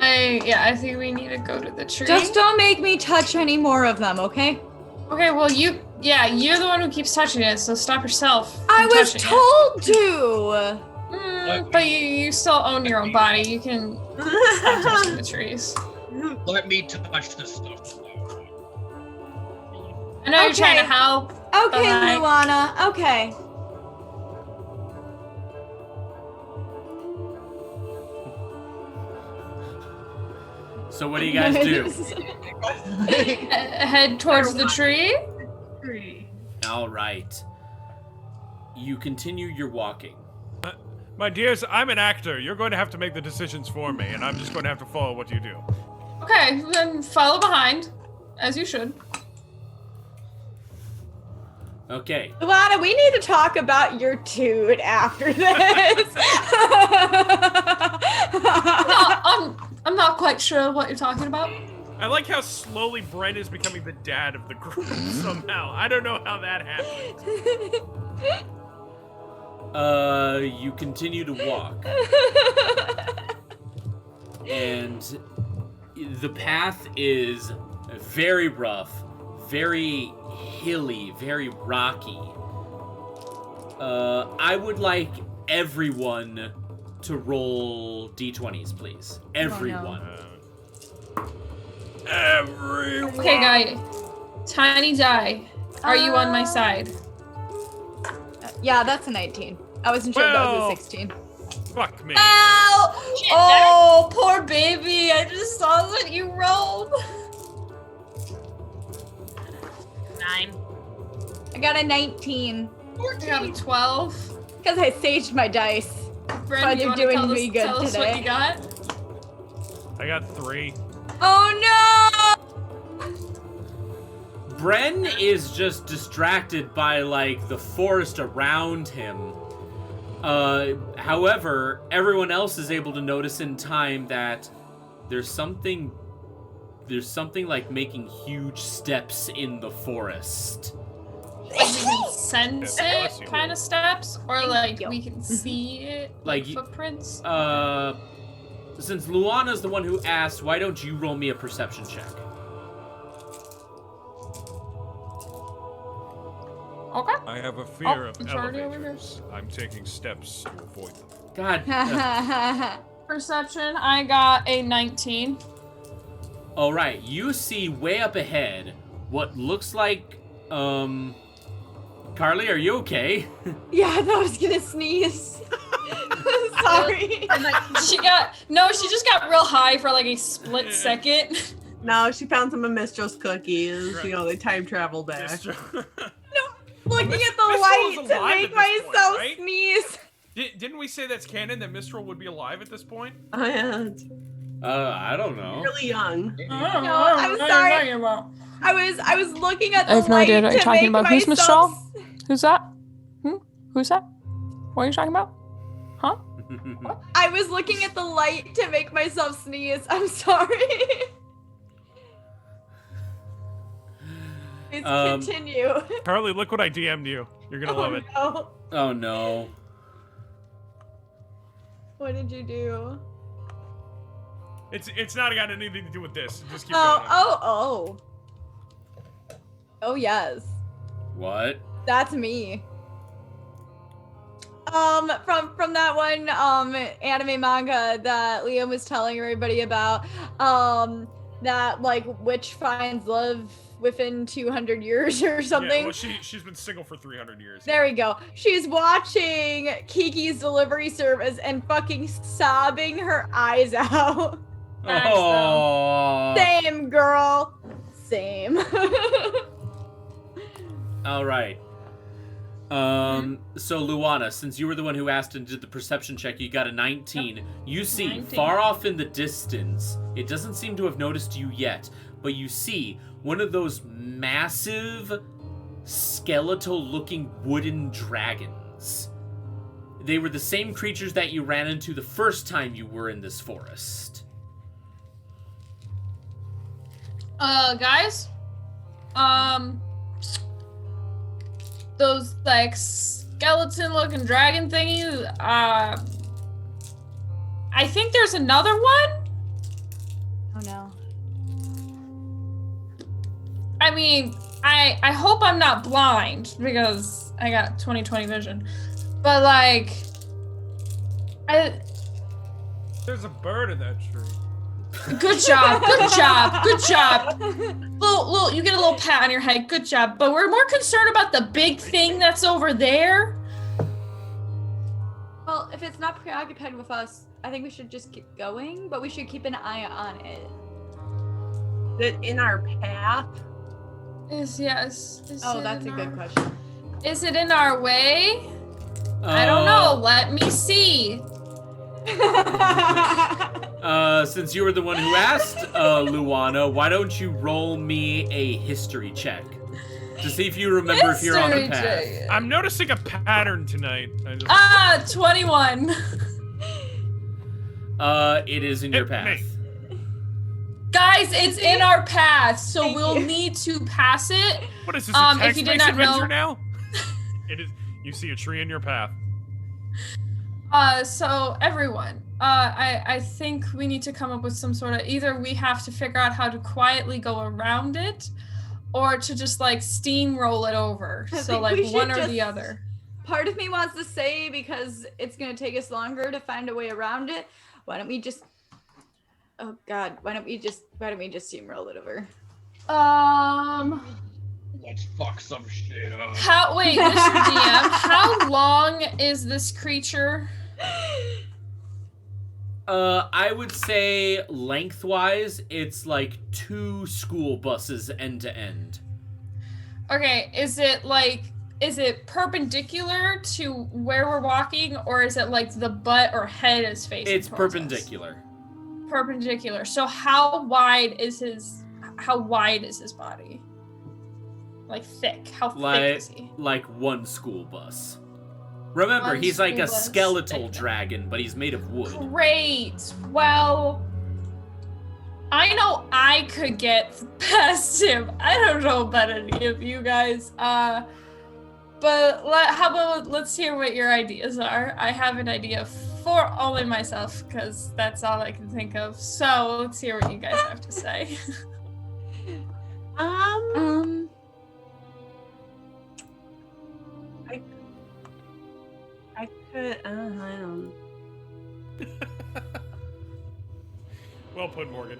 I think we need to go to the tree. Just don't make me touch any more of them, okay? Okay, well you're the one who keeps touching it, so stop yourself. I was touching told to! But you still own your own body. You can stop touching the trees. Let me touch this stuff. I know you're trying to help. Okay, but Luana. Okay. So what do you guys do? Head towards the tree. All right. You continue your walking. My dears, I'm an actor. You're going to have to make the decisions for me, and I'm just going to have to follow what you do. Okay, then follow behind, as you should. Okay. Luana, we need to talk about your toot after this. I'm not quite sure what you're talking about. I like how slowly Brent is becoming the dad of the group somehow. I don't know how that happened. You continue to walk. And the path is very rough, very hilly, very rocky. I would like everyone to roll d20s, please. Everyone. Everyone. Okay, guy. Tiny die. Are you on my side? Yeah, that's a 19. I wasn't sure if that was a 16. Fuck me. Ow! Oh, poor baby. I just saw what you rolled. 9. I got a 19. 14. I got a 12. Because I saged my dice. Brent, you you're wanna doing tell me us, good tell us today. what you got? I got 3. Oh no! Bren is just distracted by, like, the forest around him. However, everyone else is able to notice in time that there's something like making huge steps in the forest. Like we can sense it kind of steps, or like we can see it, Like, footprints. Since Luana's the one who asked, why don't you roll me a perception check? Okay. I have a fear of it's already over here. elevators. I'm taking steps to avoid them. God. Perception, I got a 19. All right, you see way up ahead what looks like Carly, are you okay? Yeah, I thought I was gonna sneeze. Sorry. She just got real high for like a split second. No, she found some of Mistral's cookies. You know, they time travel back. Looking at the Mistral's light to alive make at this point, myself right? sneeze. Didn't we say that's canon that Mistral would be alive at this point? Oh yeah. I don't know. Really young. No, I'm sorry. I was looking at the I have no light idea what you're to talking make about. Who's myself Mistral? Who's that? Who's that? What are you talking about? Huh? I was looking at the light to make myself sneeze. I'm sorry. Please continue. Carly, look what I DM'd you. You're gonna love it. No. Oh no. What did you do? It's not got anything to do with this. Just keep Oh, going. Oh yes. What? That's me. From that one anime manga that Liam was telling everybody about, that like witch finds love within 200 years or something. Yeah, well, she's been single for 300 years. There we go. She's watching Kiki's delivery service and fucking sobbing her eyes out. Oh. Same, girl. Same. All right. So Luana, since you were the one who asked and did the perception check, you got a 19. You see, 19. far off in the distance, it doesn't seem to have noticed you yet, but you see one of those massive, skeletal-looking wooden dragons. They were the same creatures that you ran into the first time you were in this forest. Guys, those like skeleton-looking dragon thingies. I think there's another one. Oh no. I mean, I hope I'm not blind because I got 20/20 vision, but like, There's a bird in that tree. Good job, good job, good job. Little, you get a little pat on your head. Good job. But we're more concerned about the big thing that's over there. Well, if it's not preoccupied with us, I think we should just keep going, but we should keep an eye on it. Is it in our path? Yes. Oh, that's a good question. Is it in our way? I don't know. Let me see. Since you were the one who asked, Luana, why don't you roll me a history check to see if you remember if you're on a path. I'm noticing a pattern tonight. 21. It is in your path. Guys, it's in our path, so we'll need to pass it. What is this, a if you did not adventure know. now? It is. You see a tree in your path. So everyone, I think we need to come up with some sort of, either we have to figure out how to quietly go around it, or to just like steamroll it over. I So think like we should one or just- the other. Part of me wants to say, because it's gonna take us longer to find a way around it, why don't we just, oh god, why don't we just steamroll it over? Let's fuck some shit up. Wait, Mr. DM, how long is this creature? I would say lengthwise, it's like 2 school buses end to end. Okay, is it perpendicular to where we're walking, or is it like the butt or head is facing It's towards perpendicular. us? Perpendicular. So how wide is his body? Like thick. How thick is he? Like 1 school bus. Remember, One he's like school a bus. skeletal dragon, but he's made of wood. Great. Well, I know I could get past him. I don't know about any of you guys. But how about let's hear what your ideas are. I have an idea for only myself because that's all I can think of. So let's hear what you guys have to say. I could. I don't. Well put, Morgan.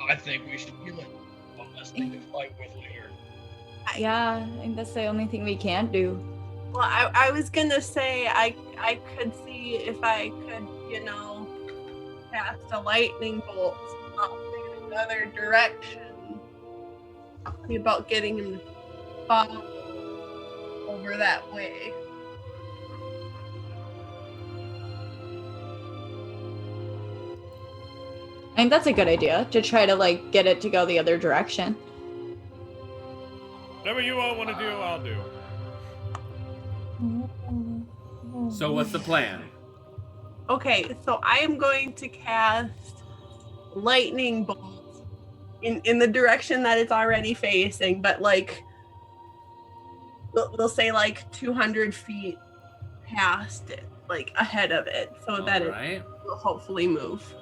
I think we should kill it. One less thing to fight with later. Yeah, I think that's the only thing we can do. Well, I was gonna say I could see if I could, cast a lightning bolt up in another direction. See about getting him to fall over that way. I think that's a good idea to try to like get it to go the other direction. Whatever you all want to do, I'll do. So what's the plan? Okay, so I am going to cast lightning bolt in the direction that it's already facing, but like we'll say like 200 feet past it, like ahead of it, so that it will hopefully move.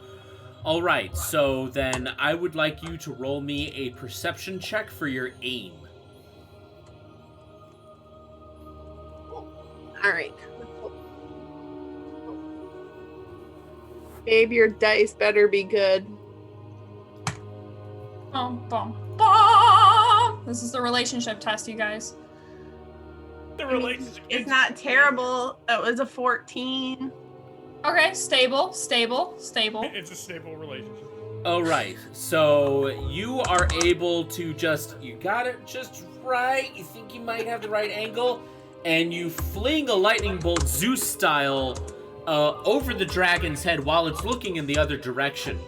All right, so then I would like you to roll me a perception check for your aim. All right. Babe, your dice better be good. Boom, boom, boom. This is the relationship test, you guys. The relationship. It's not terrible. It was a 14. Okay, stable. It's a stable relationship. All right, so you are able to you got it just right. You think you might have the right angle, and you fling a lightning bolt Zeus style over the dragon's head while it's looking in the other direction.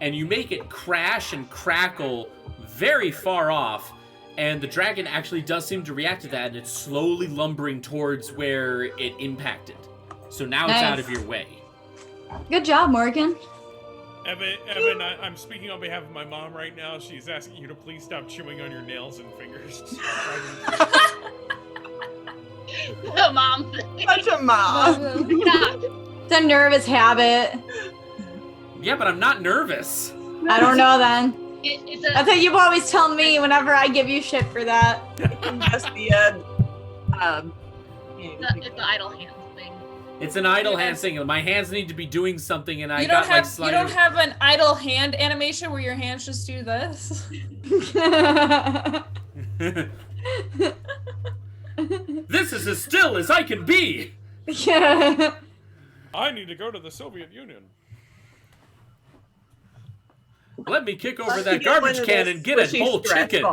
And you make it crash and crackle very far off, and the dragon actually does seem to react to that, and it's slowly lumbering towards where it impacted. So now it's out of your way. Good job, Morgan. Evan, I'm speaking on behalf of my mom right now. She's asking you to please stop chewing on your nails and fingers. The mom thing. Such a mom. It's a nervous habit. Yeah, but I'm not nervous. I don't know then. That's what you've always told me whenever I give you shit for that. It can just be it's an idle hand thing. It's an idle hand thing. My hands need to be doing something, and You don't have an idle hand animation where your hands just do this. This is as still as I can be. Yeah. I need to go to the Soviet Union. Let me kick over that garbage can and get a whole chicken.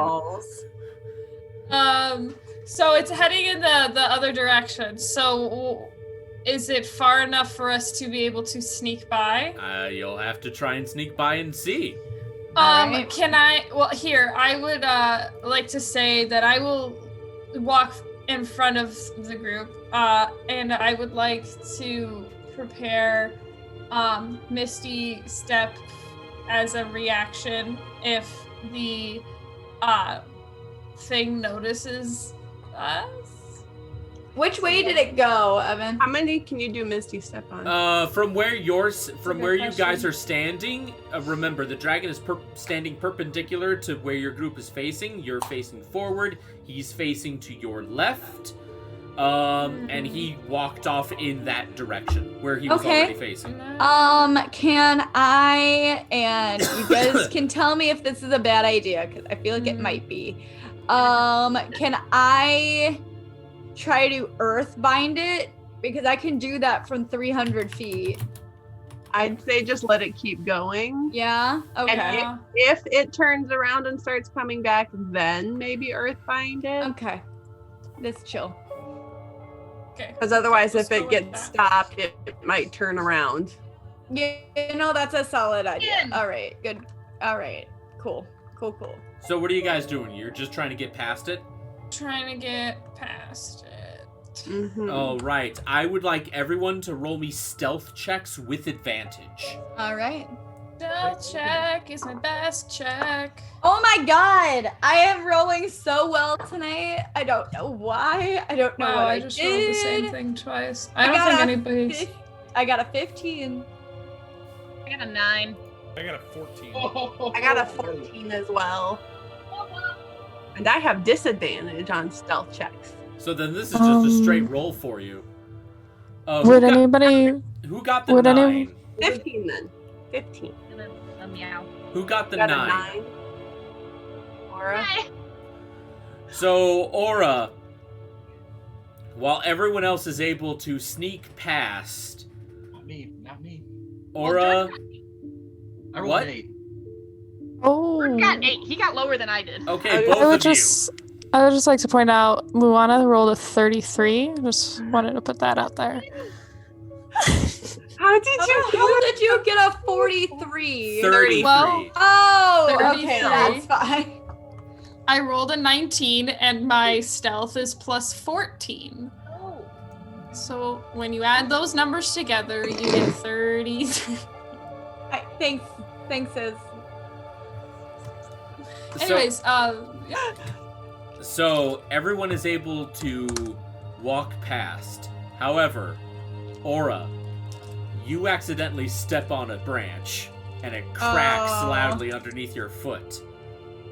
So it's heading in the other direction. So is it far enough for us to be able to sneak by? You'll have to try and sneak by and see. Can I? Well, here I would like to say that I will walk in front of the group, and I would like to prepare Misty Step as a reaction if the thing notices us. Which way did it go, Evan? How many can you do Misty Step on? From where you guys are standing, remember the dragon is standing perpendicular to where your group is facing. You're facing forward. He's facing to your left. And he walked off in that direction where he was already facing. Can I, and you guys can tell me if this is a bad idea, because I feel like it might be. Can I try to earth bind it? Because I can do that from 300 feet. I'd say just let it keep going. Yeah? Okay. And if it turns around and starts coming back, then maybe earth bind it. Okay. Just chill. Okay. Because otherwise, if it gets stopped, it might turn around. Yeah, that's a solid idea. All right, good. All right, cool. So what are you guys doing? You're just trying to get past it? Trying to get past it. Mm-hmm. Oh, right. I would like everyone to roll me stealth checks with advantage. All right. Stealth check is my best check. Oh my god! I am rolling so well tonight. I don't know why. I don't know what I just did. rolled the same thing twice. I don't think anybody's... I got a 15. I got a 9. I got a 14. I got a 14 as well. And I have disadvantage on stealth checks. So then this is just a straight roll for you. Would anybody... Who got the 9? 15 then. 15. A meow. Who got the Got 9? a 9. Laura. So, Aura, while everyone else is able to sneak past... Not me. Aura... I rolled What? an 8. Oh. He got 8. He got lower than I did. Okay, I both would of just I would just like to point out Luana rolled a 33. Just wanted to put that out there. How did you How did you get a 43? you. 33. Well, Oh, 33. okay, that's fine. I rolled a 19 and my stealth is plus 14. Oh. So when you add those numbers together, you get 33. Thanks, Sis. Anyways, yeah. So, everyone is able to walk past. However, Aura, you accidentally step on a branch, and it cracks loudly underneath your foot.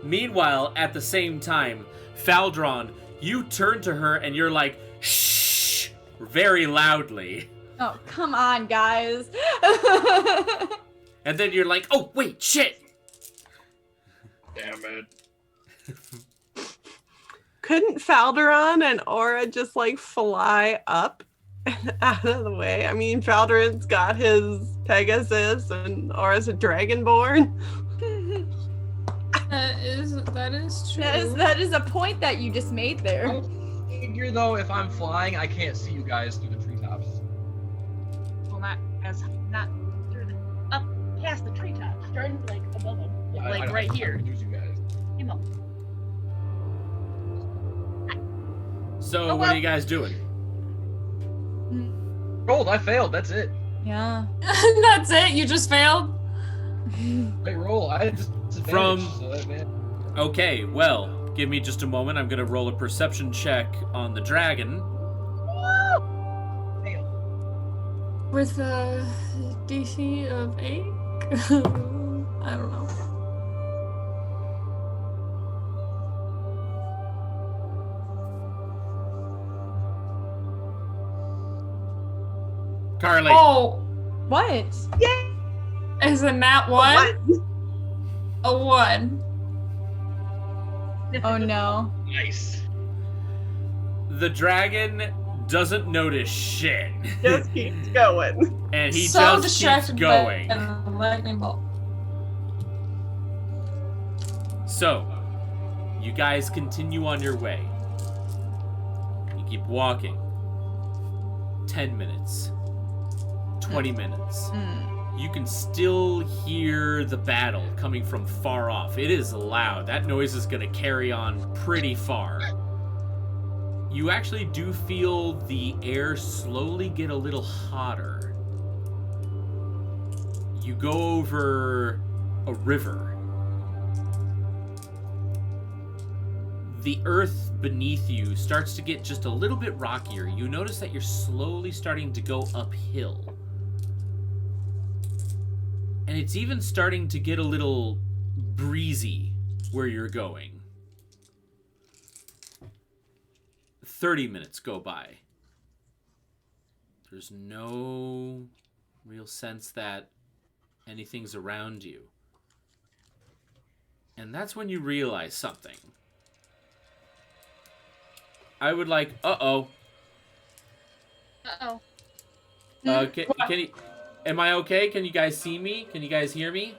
Meanwhile, at the same time, Faldron, you turn to her and you're like, shh, very loudly. Oh, come on, guys. And then you're like, oh, wait, shit. Damn it. Couldn't Falderon and Aura just like fly up and out of the way? I mean, Falderon's got his Pegasus and Aura's a Dragonborn. That is true. That is a point that you just made there. I figure though, if I'm flying, I can't see you guys through the treetops. Well, not through the up past the treetops, starting like above them, Yeah, like I right here. Introduce you guys. You know. So, Oh, what are well. you guys doing? Rolled, I failed, that's it. Yeah. That's it? You just failed? Wait, roll, I had disadvantage, From- so that man. Okay, well, give me just a moment. I'm gonna roll a perception check on the dragon. With a DC of 8? I don't know. Carly. Oh, What? is a nat 1? A 1. Oh no. Nice. The dragon doesn't notice shit. Just keeps going. And he So just keeps distracted going. by a lightning bolt. So, you guys continue on your way. You keep walking. 10 minutes. 20 minutes. You can still hear the battle coming from far off. It is loud. That noise is going to carry on pretty far. You actually do feel the air slowly get a little hotter. You go over a river. The earth beneath you starts to get just a little bit rockier. You notice that you're slowly starting to go uphill. And it's even starting to get a little breezy where you're going. 30 minutes go by. There's no real sense that anything's around you. And that's when you realize something. I would like, Uh-oh. can you, am I okay? Can you guys see me? Can you guys hear me?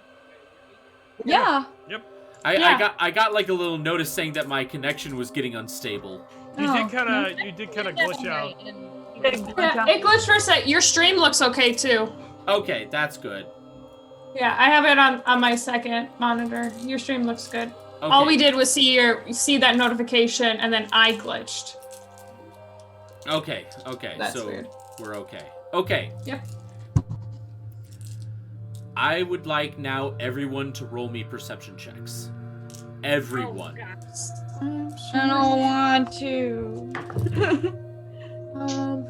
Yeah. Yep. I got like a little notice saying that my connection was getting unstable. You Oh, did kind of glitch out. Yeah, it glitched for a sec. Your stream looks okay too. Okay, that's good. Yeah, I have it on my second monitor. Your stream looks good. Okay. All we did was see that notification, and then I glitched. Okay, That's so weird. we're okay. Okay. Yep. I would like now everyone to roll me perception checks. Everyone. I don't want to.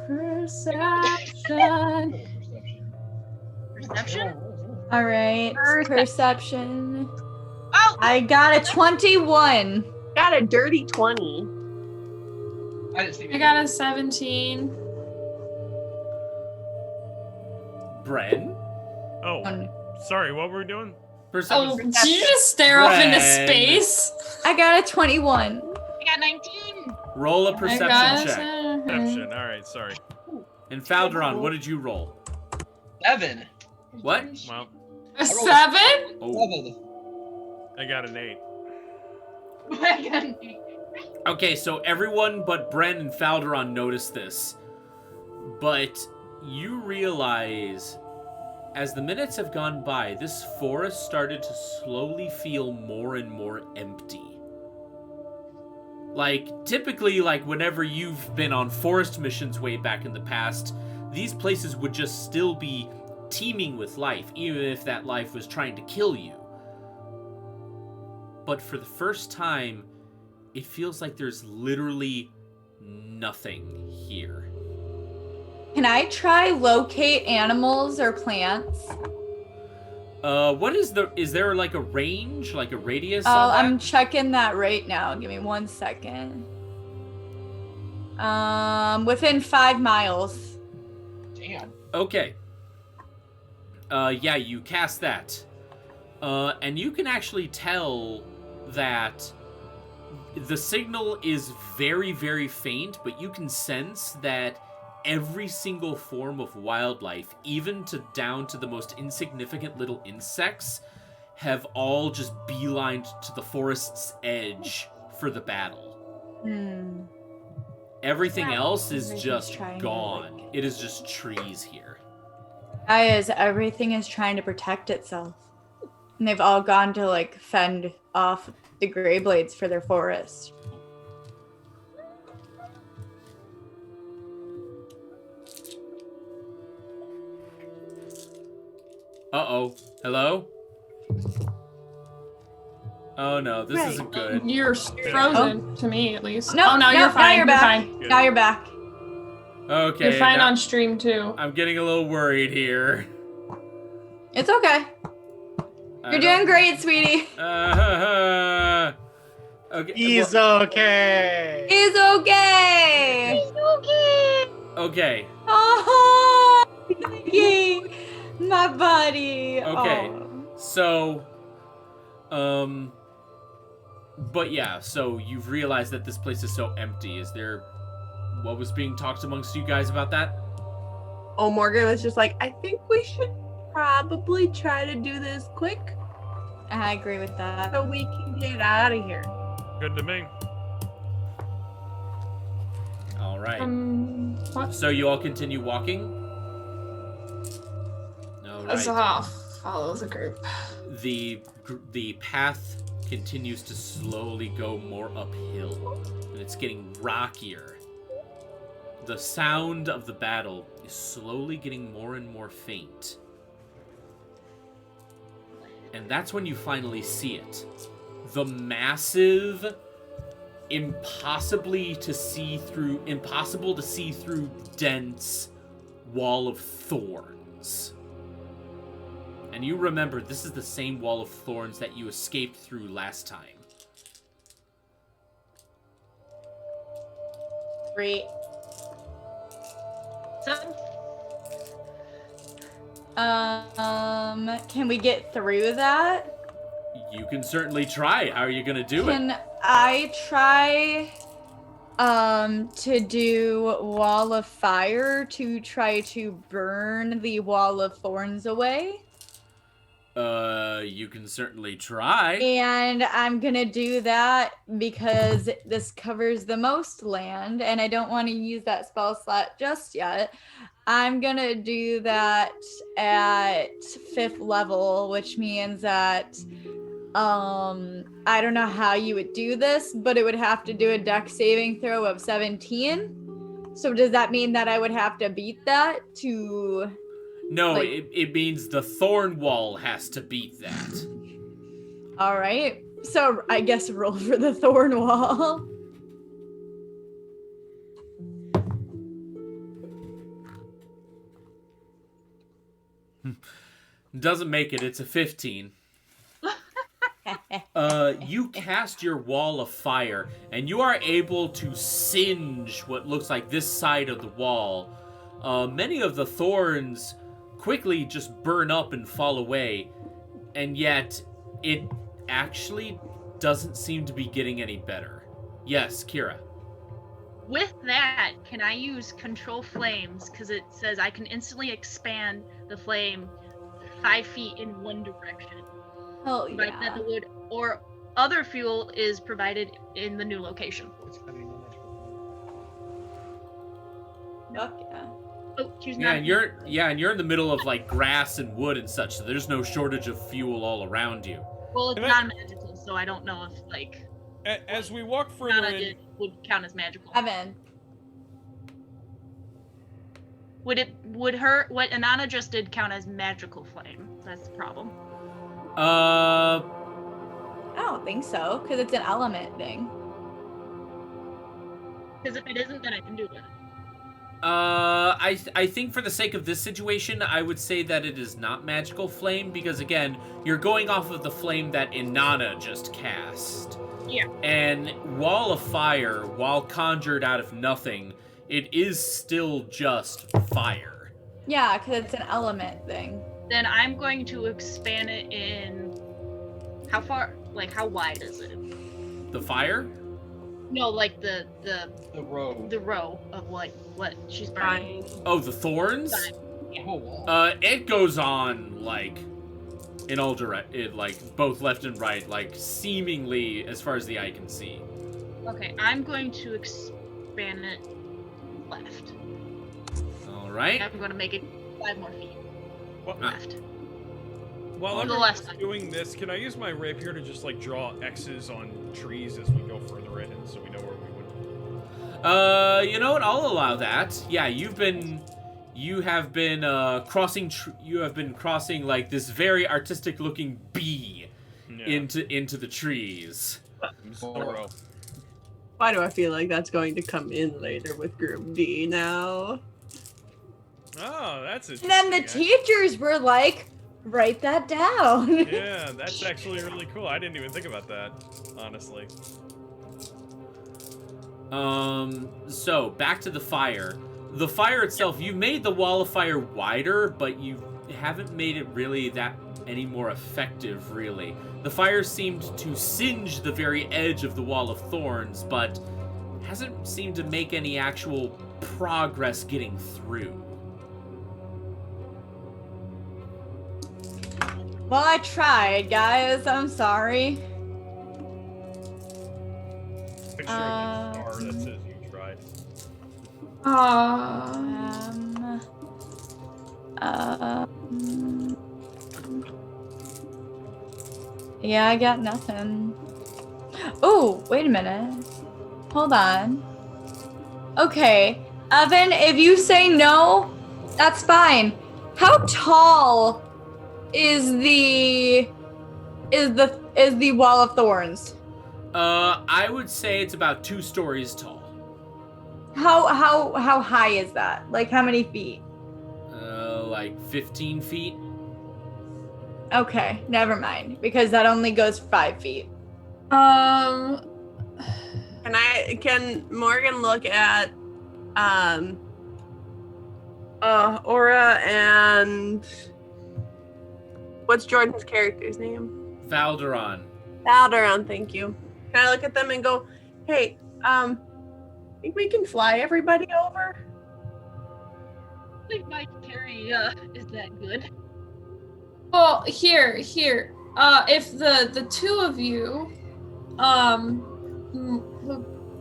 Perception. Perception? All right. Perception. Oh! I got a 21. Got a dirty 20. I didn't see I got a 17. Bren? Oh, sorry. What were we doing? Oh, did you just stare off into space? I got a 21. I got 19. Roll a perception check. Perception. All right, sorry. And Falderon, what did you roll? 7. What? Well, A 7? I got an 8. I got an 8. Okay, so everyone but Bren and Falderon noticed this. But you realize, as the minutes have gone by, this forest started to slowly feel more and more empty. Like, typically, like, whenever you've been on forest missions way back in the past, these places would just still be teeming with life, even if that life was trying to kill you. But for the first time, it feels like there's literally nothing here. Can I try locate animals or plants? Is there like a range, like a radius? Oh, on that? I'm checking that right now. Give me 1 second. Within 5 miles. Damn. Okay. Yeah, you cast that. And you can actually tell that the signal is very, very faint, but you can sense that every single form of wildlife, even down to the most insignificant little insects, have all just beelined to the forest's edge for the battle. Everything else is just gone. It is just trees here. Guys, everything is trying to protect itself. And they've all gone to, like, fend off the Greyblades for their forest. Uh-oh. Hello? Oh no, this isn't good. You're frozen, to me at least. No, oh, no, no, you're fine. Now you're back. Fine. Now you're back. Okay. You're fine now- on stream, too. I'm getting a little worried here. It's okay. You're doing great, sweetie. Okay. He's okay. He's okay. He's okay. Okay. Oh, yay, my buddy. Okay. Oh. So, but yeah, so you've realized that this place is so empty. Is there, what was being talked amongst you guys about that? Oh, Morgan was just like, I think we should probably try to do this quick I agree with that. so we can get out of here. Good to me. All right. What? So you all continue walking? All right. Follow the group. The path continues to slowly go more uphill, and it's getting rockier. The sound of the battle is slowly getting more and more faint. And that's when you finally see it. The massive, impossible to see through dense wall of thorns. And you remember, this is the same wall of thorns that you escaped through last time. Great. Can we get through that? You can certainly try. How are you gonna do it? Can I try to do wall of fire to try to burn the wall of thorns away? You can certainly try. And I'm gonna do that because this covers the most land and I don't want to use that spell slot just yet. I'm gonna do that at 5th level, which means that I don't know how you would do this, but it would have to do a dex saving throw of 17. So does that mean that I would have to beat that to... No, it means the thorn wall has to beat that. All right. So I guess roll for the thorn wall. Doesn't make it. It's a 15. You cast your wall of fire, and you are able to singe what looks like this side of the wall. Many of the thorns quickly just burn up and fall away, and yet it actually doesn't seem to be getting any better. Yes, Kira. With that, can I use control flames? Because it says I can instantly expand the flame 5 feet in one direction. Oh Like that the wood or other fuel is provided in the new location. Fuck yeah. Oh, choose Yeah, not. and you're in the middle of like grass and wood and such, so there's no shortage of fuel all around you. Well, it's And non-magical, so I don't know if like As we walk further Nana in, would count as magical. Evan. Would what Anana just did count as magical flame? That's the problem. I don't think so, because it's an element thing. Because if it isn't, then I can do it. I think for the sake of this situation, I would say that it is not magical flame because again, you're going off of the flame that Inanna just cast. Yeah. And Wall of Fire, while conjured out of nothing, it is still just fire. Yeah, because it's an element thing. Then I'm going to expand it in. How far? Like how wide is it? The fire? No, like the row. The row of what she's burning. Oh, the thorns? Yeah. It goes on like in all like both left and right, like seemingly as far as the eye can see. Okay, I'm going to expand it left. All right. I'm going to make it 5 more feet left. while On the everyone's left. doing this, can I use my rapier to just like draw X's on trees as we go further in, so we know where we would? You know what? I'll allow that. Yeah, you have been crossing like this very artistic-looking bee into the trees. Zorro. Why do I feel like that's going to come in later with Group D now? Oh, that's And then the teachers were like, write that down. Yeah, that's actually really cool. I didn't even think about that, honestly. So back to the fire. The fire itself, you made the wall of fire wider, but you haven't made it really that any more effective, really. The fire seemed to singe the very edge of the wall of thorns, but hasn't seemed to make any actual progress getting through. Well, I tried, guys. I'm sorry. Picture of the star that says you tried. Yeah, I got nothing. Oh, wait a minute. Hold on. Okay, Evan, if you say no, that's fine. How tall is the wall of thorns? I would say it's about 2 stories tall. How high is that? Like how many feet? Like 15 feet. Okay, never mind, because that only goes 5 feet. Can Morgan look at Aura and what's Jordan's character's name? Valderon. Valderon, thank you. Can I look at them and go, hey, think we can fly everybody over? I think my carry is that good. Well, here. If the two of you,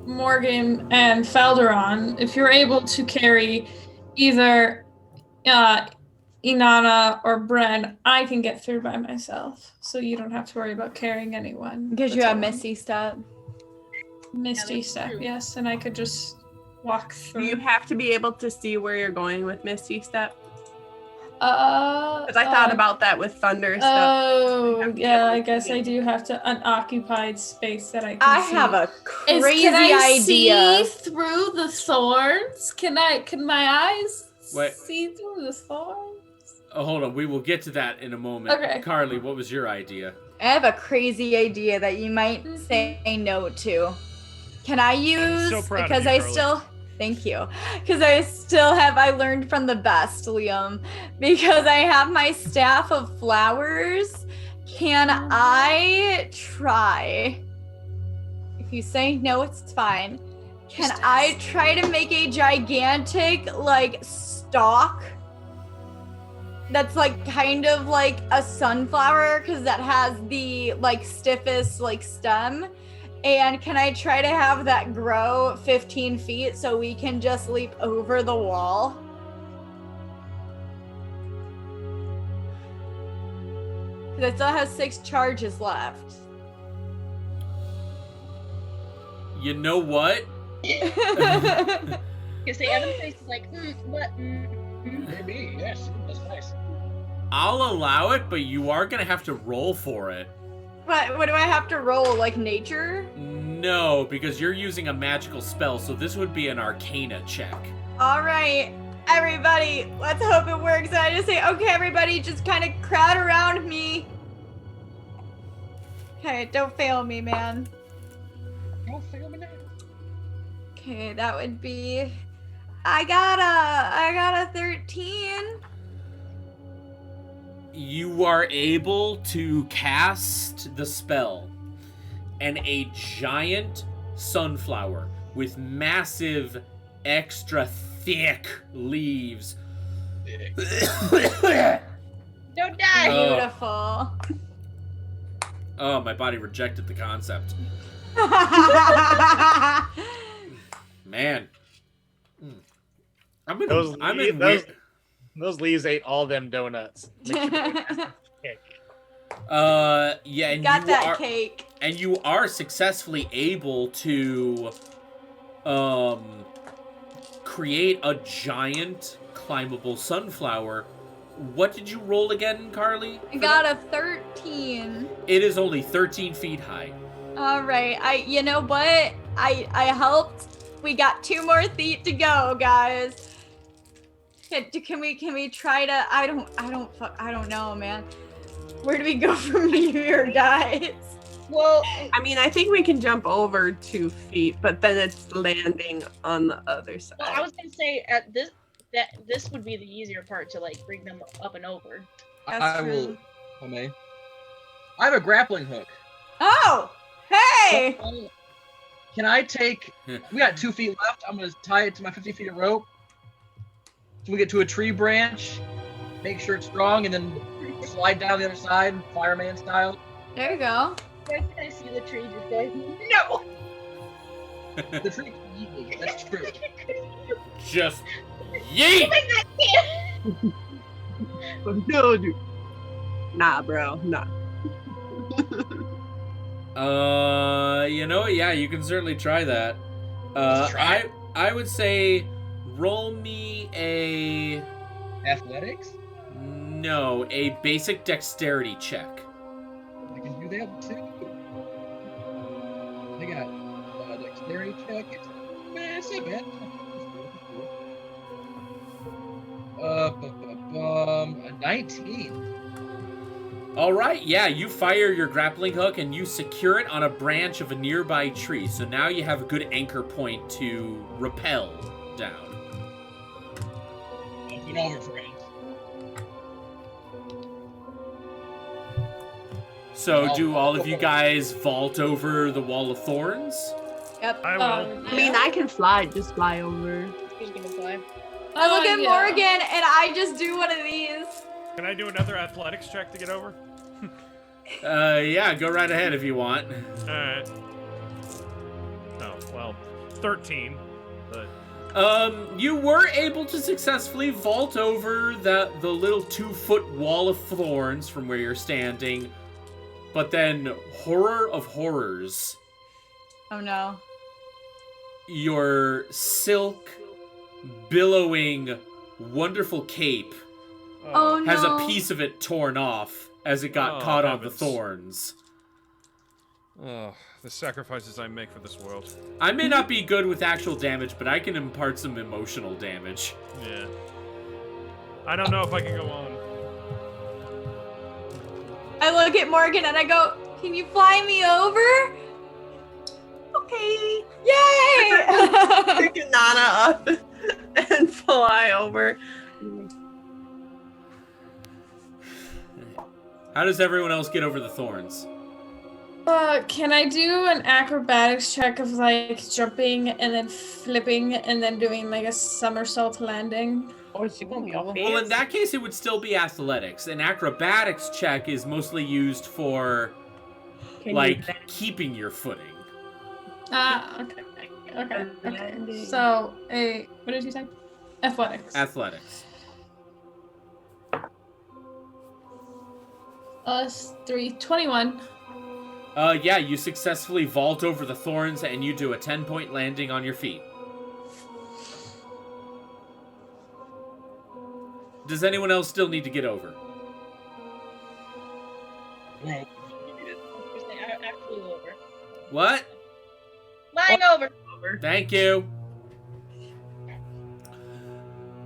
Morgan and Falderon, if you're able to carry either Inanna or Bren, I can get through by myself, so you don't have to worry about carrying anyone. Because you have Misty Step. Misty Step, yes, and I could just walk through. You have to be able to see where you're going with Misty Step. Because I thought about that with Thunder stuff. Oh, yeah, I guess I do have to unoccupied space that I can see. have a crazy Can I idea. see through the thorns? Can my eyes Wait. see through the thorns? Oh, hold on. We will get to that in a moment. Okay. Carly, what was your idea? I have a crazy idea that you might say no to. Can I use, so proud of because you, I Carly. still, thank you, because I learned from the best, Liam, because I have my staff of flowers. Can I try If you say no, it's fine. Can I try to make a gigantic, like, stalk that's, like, kind of like a sunflower, because that has the, like, stiffest, like, stem? And can I try to have that grow 15 feet so we can just leap over the wall? Because I still have 6 charges left. You know what? Because the other face is like, what? Maybe, yes, that's nice. I'll allow it, but you are gonna have to roll for it. What do I have to roll? Like nature? No, because you're using a magical spell, so this would be an Arcana check. All right, everybody, let's hope it works. And I just say, okay, everybody, just kind of crowd around me. Okay, don't fail me, man. Don't fail me now. Okay, that would be. I got a 13. You are able to cast the spell, and a giant sunflower with massive, extra thick leaves. Don't die! Beautiful. Oh, my body rejected the concept. Man. Those leaves ate all them donuts. Yeah, and Got you that are, cake. and you are successfully able to create a giant climbable sunflower. What did you roll again, Carly? I got a 13. It is only 13 feet high. All right. You know what? I helped. We got 2 more feet to go, guys. Can we try to? I don't know, man. Where do we go from here, guys? Well, I mean, I think we can jump over 2 feet, but then it's landing on the other side. Well, I was gonna say this would be the easier part to like bring them up and over. I will. I may. I have a grappling hook. Oh, hey! Can I take? We got 2 feet left. I'm gonna tie it to my 50 feet of rope. So we get to a tree branch, make sure it's strong, and then slide down the other side, fireman style. There you go. Where can I see the tree just going? No. The tree. That's true. Just yeet. No, dude. Nah, bro. Nah. You know, yeah, you can certainly try that. I would say roll me a athletics? No, a basic dexterity check. I can do that too. I got a dexterity check. It's not bad. A 19. All right, yeah, you fire your grappling hook and you secure it on a branch of a nearby tree. So now you have a good anchor point to rappel down. Get over, friends. So do all of you guys vault over the wall of thorns? Yep. I will. I mean, I can fly. Just fly over. He's gonna fly. I look at Morgan and I just do one of these. Can I do another athletics check to get over? Yeah, go right ahead if you want. Alright. Oh, well, 13, but... You were able to successfully vault over the little 2-foot wall of thorns from where you're standing, but then, horror of horrors, Oh no. your silk, billowing, wonderful cape Oh has no. a piece of it torn off as it got Oh, caught on the heavens. thorns. Oh, the sacrifices I make for this world. I may not be good with actual damage, but I can impart some emotional damage. Yeah. I don't know if I can go on. I look at Morgan and I go, "Can you fly me over?" Okay. Yay! Pick Nana up and fly over. How does everyone else get over the thorns? Can I do an acrobatics check of like jumping and then flipping and then doing like a somersault landing? Or is she gonna be off Well, in that case, it would still be athletics. An acrobatics check is mostly used for, keeping your footing. Okay. So, what did you say? Athletics. Athletics. +3, 21. Yeah, you successfully vault over the thorns and you do a 10-point landing on your feet. Does anyone else still need to get over? I flew over. What? Flying over. Thank you.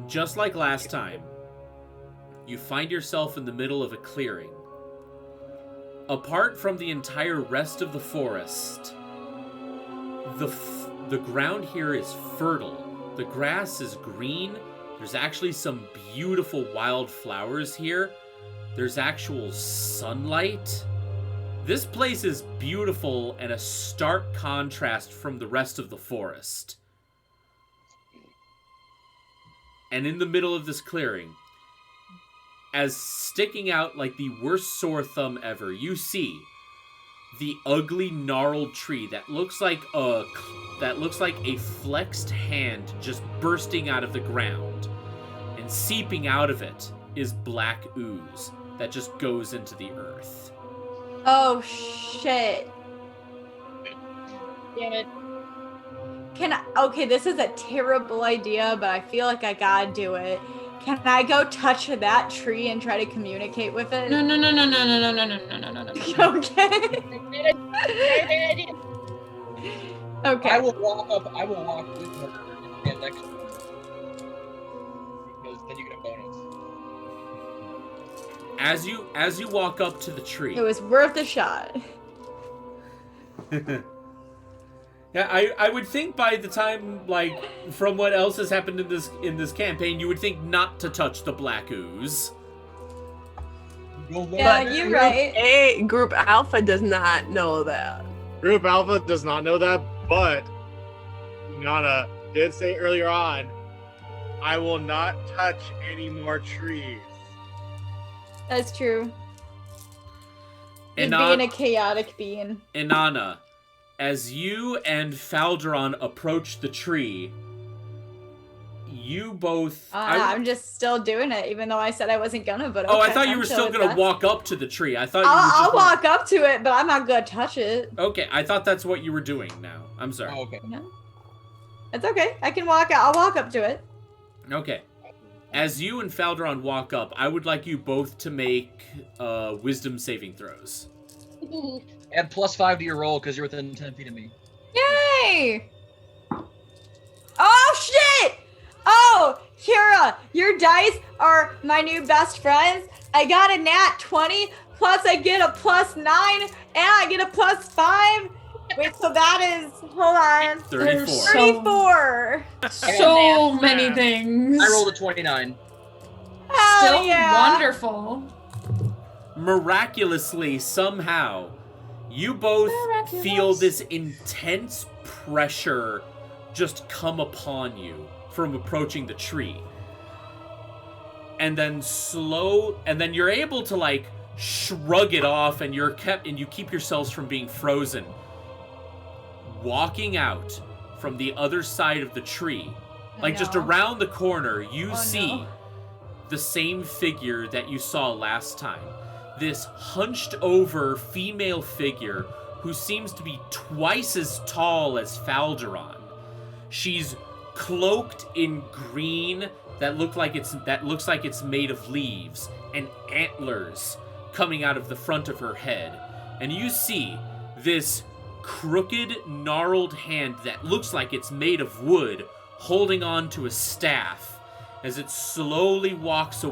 Just like last time, you find yourself in the middle of a clearing. Apart from the entire rest of the forest, the ground here is fertile. The grass is green. There's actually some beautiful wildflowers here. There's actual sunlight. This place is beautiful and a stark contrast from the rest of the forest. And in the middle of this clearing, as sticking out like the worst sore thumb ever, you see the ugly gnarled tree that looks like a flexed hand just bursting out of the ground, and seeping out of it is black ooze that just goes into the earth. Oh shit. Damn it. Okay, this is a terrible idea, but I feel like I gotta do it. Can I go touch that tree and try to communicate with it? No. Okay. Okay. I will walk with her and stand next to her. Because then you get a bonus. As you walk up to the tree. It was worth a shot. Yeah, I would think by the time, from what else has happened in this campaign, you would think not to touch the black ooze. Yeah, you're right. Group Alpha does not know that. Group Alpha does not know that, but Nana did say earlier on, I will not touch any more trees. That's true. You're Inanna, being a chaotic being. Inanna, as you and Falderon approach the tree, you both... I'm just still doing it, even though I said I wasn't gonna, but Oh, okay, I thought you I'm were chill still with gonna that. walk up to the tree. I thought I'll walk up to it, but I'm not gonna touch it. Okay, I thought that's what you were doing now. I'm sorry. Oh, okay. No. It's okay. I can walk. I'll walk up to it. Okay. As you and Falderon walk up, I would like you both to make wisdom saving throws. Add +5 to your roll because you're within 10 feet of me. Yay! Oh shit! Oh, Kira, your dice are my new best friends. I got a nat 20, plus I get a +9, and I get a +5. Wait, so that is, hold on. 34. 34. So many things. I rolled a 29. Still yeah. wonderful. Miraculously, somehow, you both feel this intense pressure just come upon you from approaching the tree. And then you're able to shrug it off, and you keep yourselves from being frozen. Walking out from the other side of the tree, just around the corner, you see the same figure that you saw last time. This hunched over female figure who seems to be twice as tall as Falderon. She's cloaked in green that looks like it's made of leaves, and antlers coming out of the front of her head. And you see this crooked, gnarled hand that looks like it's made of wood holding on to a staff as it slowly walks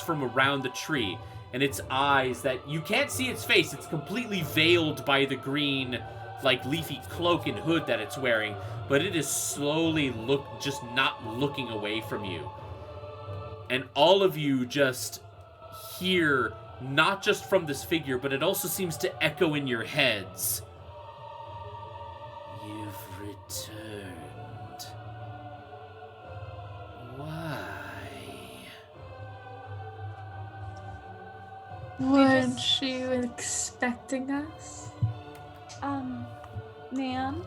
from around the tree, and its eyes, that you can't see its face, it's completely veiled by the green leafy cloak and hood that it's wearing, but it is slowly just not looking away from you. And all of you just hear not just from this figure, but it also seems to echo in your heads. You've returned. Why? Weren't you expecting us? Ma'am?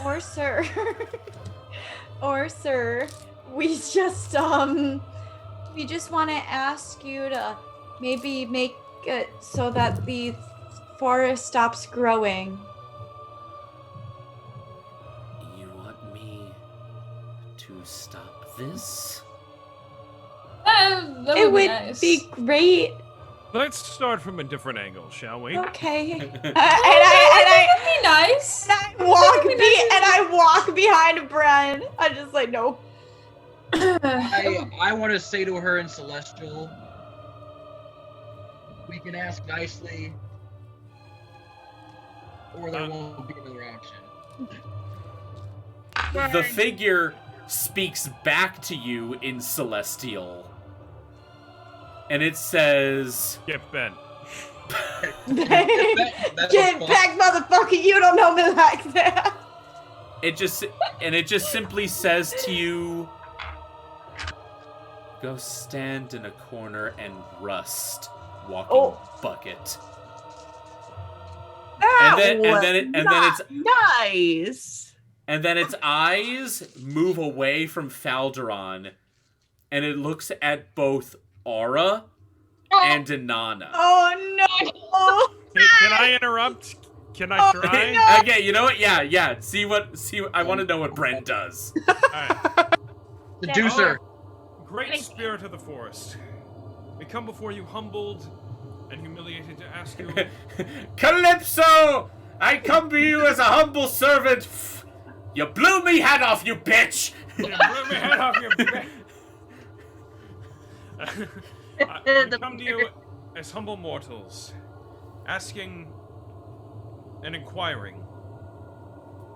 Or sir? Or sir, we just want to ask you to maybe make it so that the forest stops growing. You want me to stop this? That It would be would nice. be great. Let's start from a different angle, shall we? Okay. and That'd I be nice. I walk behind Bren. I'm just like, nope. I want to say to her in Celestial, we can ask nicely, or there won't be another option. The figure speaks back to you in Celestial. And it says... Get bent. Get back, motherfucker! You don't know me like that. It just simply says to you, go stand in a corner and rust, walking bucket. Nice. And then its eyes move away from Falderon, and it looks at both Aura and Inanna. Oh no! Can I interrupt? Can I try? Okay, you know what? Yeah. See what I want to know what Brent does. Seducer. Great spirit of the forest. We come before you humbled and humiliated to ask you. Calypso! I come to you as a humble servant. You blew me head off, you bitch! You blew me head off, you bitch! We come to you as humble mortals, asking and inquiring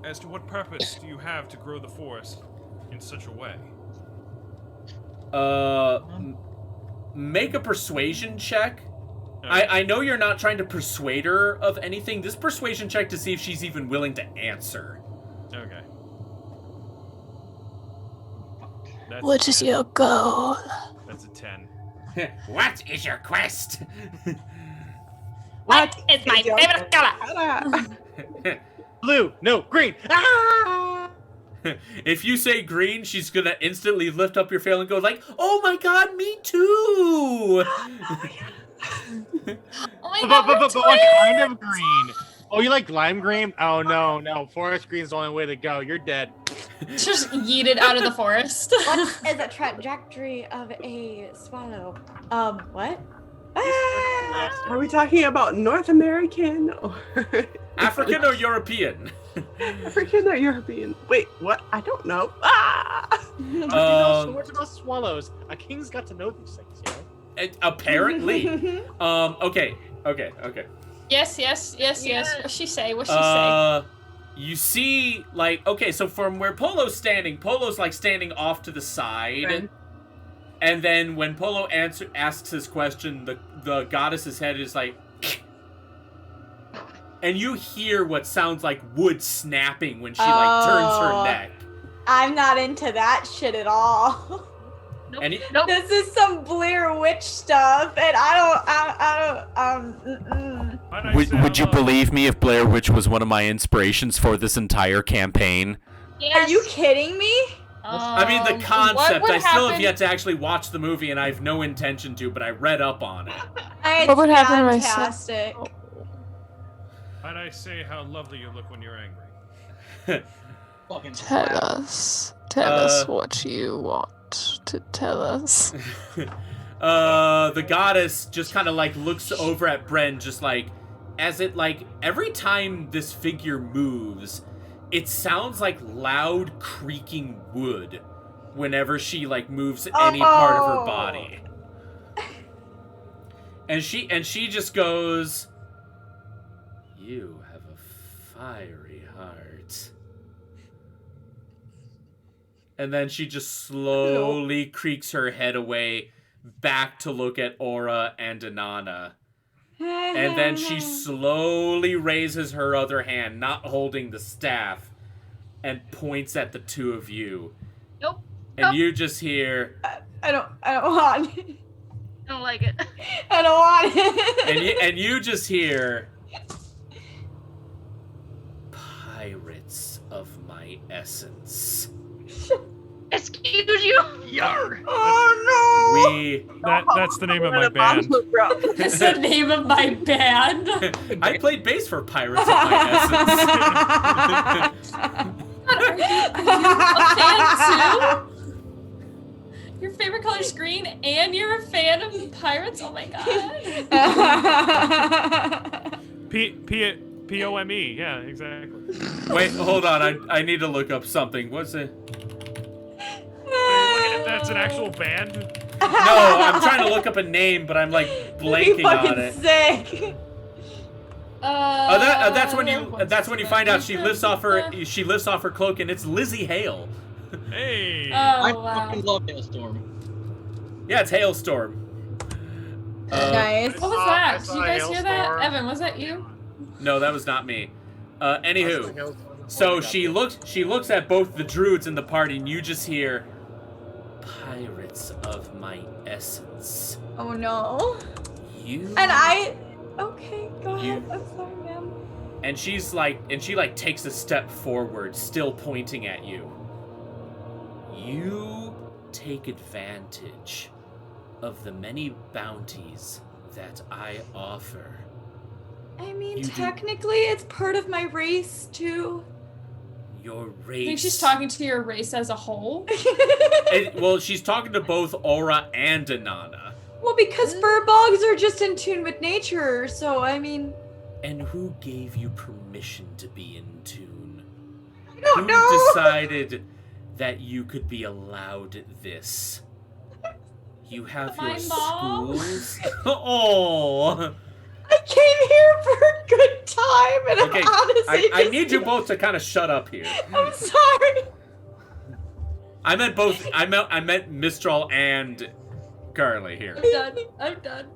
as to what purpose do you have to grow the forest in such a way? Make a persuasion check. I know you're not trying to persuade her of anything. This persuasion check to see if she's even willing to answer. Okay. What is your goal? That's a 10. What is your quest? What is my favorite color? Blue, no, green. Ah! If you say green, she's gonna instantly lift up your veil and go like, "Oh my god, me too!" But what kind of green? Oh, you like lime green? Oh no, forest green's the only way to go. You're dead. Just yeeted out of the forest. What is the trajectory of a swallow? What? Are we talking about North American or African or European? African or European? Wait, what? I don't know. Swords about swallows. A king's got to know these things, you know? Apparently. Okay. Yes. What's she say? You see, like, okay, so from where Polo's standing, Polo's like standing off to the side. Okay. And then when Polo asks his question, the goddess's head is like, and you hear what sounds like wood snapping when she like turns her neck. I'm not into that shit at all. Nope. This is some Blair Witch stuff, and I don't. Would you believe me if Blair Witch was one of my inspirations for this entire campaign? Are you kidding me? I mean, the concept, I still have yet to actually watch the movie, and I have no intention to, but I read up on it. What would happen if I Fantastic. Might I say how lovely you look when you're angry? Tell us what you want to tell us. The goddess just kind of like looks over at Bren, just like, as it like, every time this figure moves, it sounds like loud creaking wood whenever she like moves any part of her body. And she just goes, "You have a fiery heart." And then she just slowly creaks her head away, back to look at Aura and Inanna. And then she slowly raises her other hand, not holding the staff, and points at the two of you. Nope. And you just hear... I don't want it. I don't like it. I don't want it. And you just hear... Pirates of my essence. Excuse you? Yar. Oh no! That's the name of my band. That's the name of my band. I played bass for Pirates of my essence. Are you a fan too? Your favorite color is green, and you're a fan of pirates? Oh my god. P-O-M-E, yeah, exactly. Wait, hold on. I need to look up something. What's it? That's an actual band? No, I'm trying to look up a name, but I'm like blanking on it. Sick. That's when you find out she lifts off her cloak and it's Lizzie Hale. Hey. I fucking love Hailstorm. Yeah, it's Hailstorm. Nice. What was that? Did you guys hear that? Evan, was that you? No, that was not me. Anywho, so she looks at both the druids in the party, and you just hear, "Pirates of my essence." Oh no. You. And I. Okay, go ahead. I'm sorry, ma'am. And she takes a step forward, still pointing at you. You take advantage of the many bounties that I offer. I mean, technically, it's part of my race, too. Your I race. think she's talking to your race as a whole. Well, she's talking to both Aura and Inanna. Well, because furbolgs are just in tune with nature, so I mean... And who gave you permission to be in tune? I don't know! Who decided that you could be allowed this? You have your schools? Oh! I came here for a good time, and Okay, I'm honestly I need you both to kind of shut up here. I'm sorry. I meant both. I meant Mistral and Carly here. I'm done.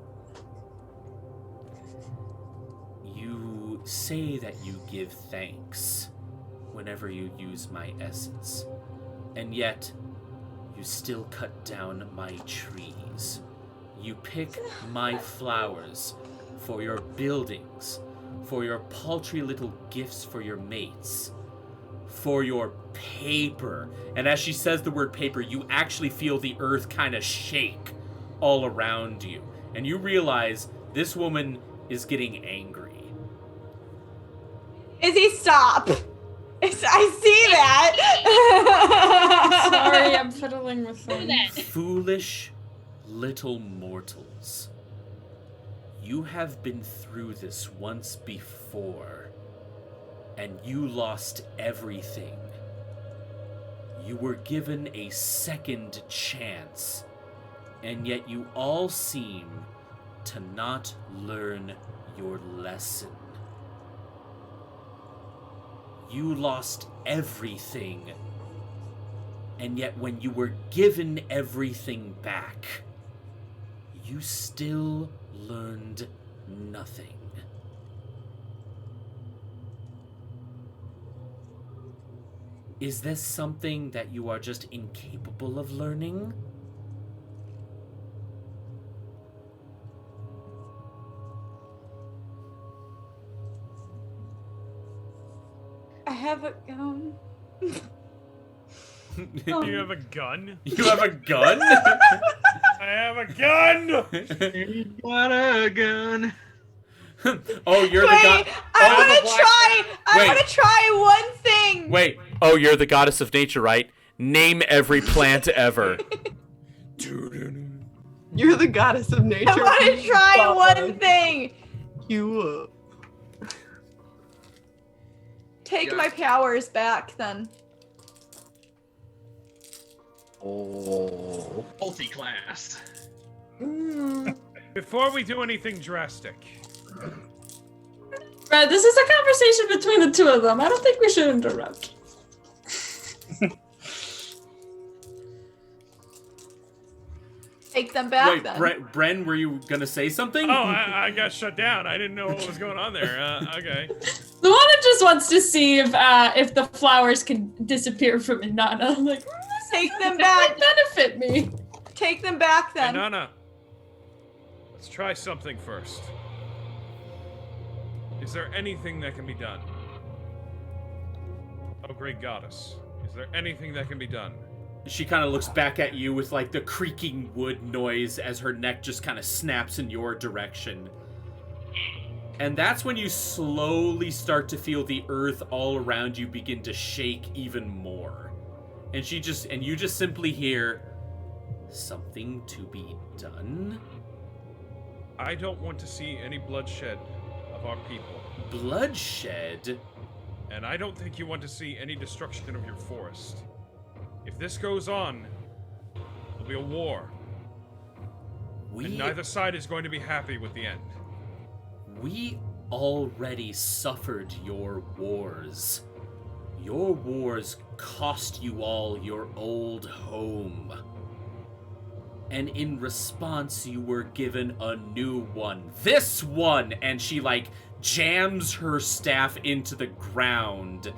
You say that you give thanks whenever you use my essence, and yet you still cut down my trees. You pick my flowers for your buildings, for your paltry little gifts for your mates, for your paper. And as she says the word paper, you actually feel the earth kind of shake all around you. And you realize this woman is getting angry. Izzy, stop. I see that. Sorry, I'm fiddling with them. Foolish little mortals. You have been through this once before, and you lost everything. You were given a second chance, and yet you all seem to not learn your lesson. You lost everything, and yet when you were given everything back, you still learned nothing. Is this something that you are just incapable of learning? I have a gun. You have a gun? You have a gun? I have a gun! What a gun. Oh, you're the god. I want to try one thing. Wait. Oh, you're the goddess of nature, right? Name every plant ever. You're the goddess of nature. I want to try one thing. You Take my powers back, then. Oh, multi-class. Before we do anything drastic. Right, this is a conversation between the two of them. I don't think we should interrupt. Take them back. Wait, then. Bren, were you gonna say something? Oh, I got shut down. I didn't know what was going on there. Okay. Luana just wants to see if the flowers can disappear from Inanna. Like, take them back. Benefit me. Take them back then. Inanna, let's try something first. Is there anything that can be done? Oh, great goddess. Is there anything that can be done? She kind of looks back at you with like the creaking wood noise as her neck just kind of snaps in your direction. And that's when you slowly start to feel the earth all around you begin to shake even more. And you just simply hear, something to be done? I don't want to see any bloodshed of our people. Bloodshed? And I don't think you want to see any destruction of your forest. If this goes on, there'll be a war. And neither side is going to be happy with the end. We already suffered your wars. Your wars cost you all your old home. And in response, you were given a new one. This one! And she, like, jams her staff into the ground.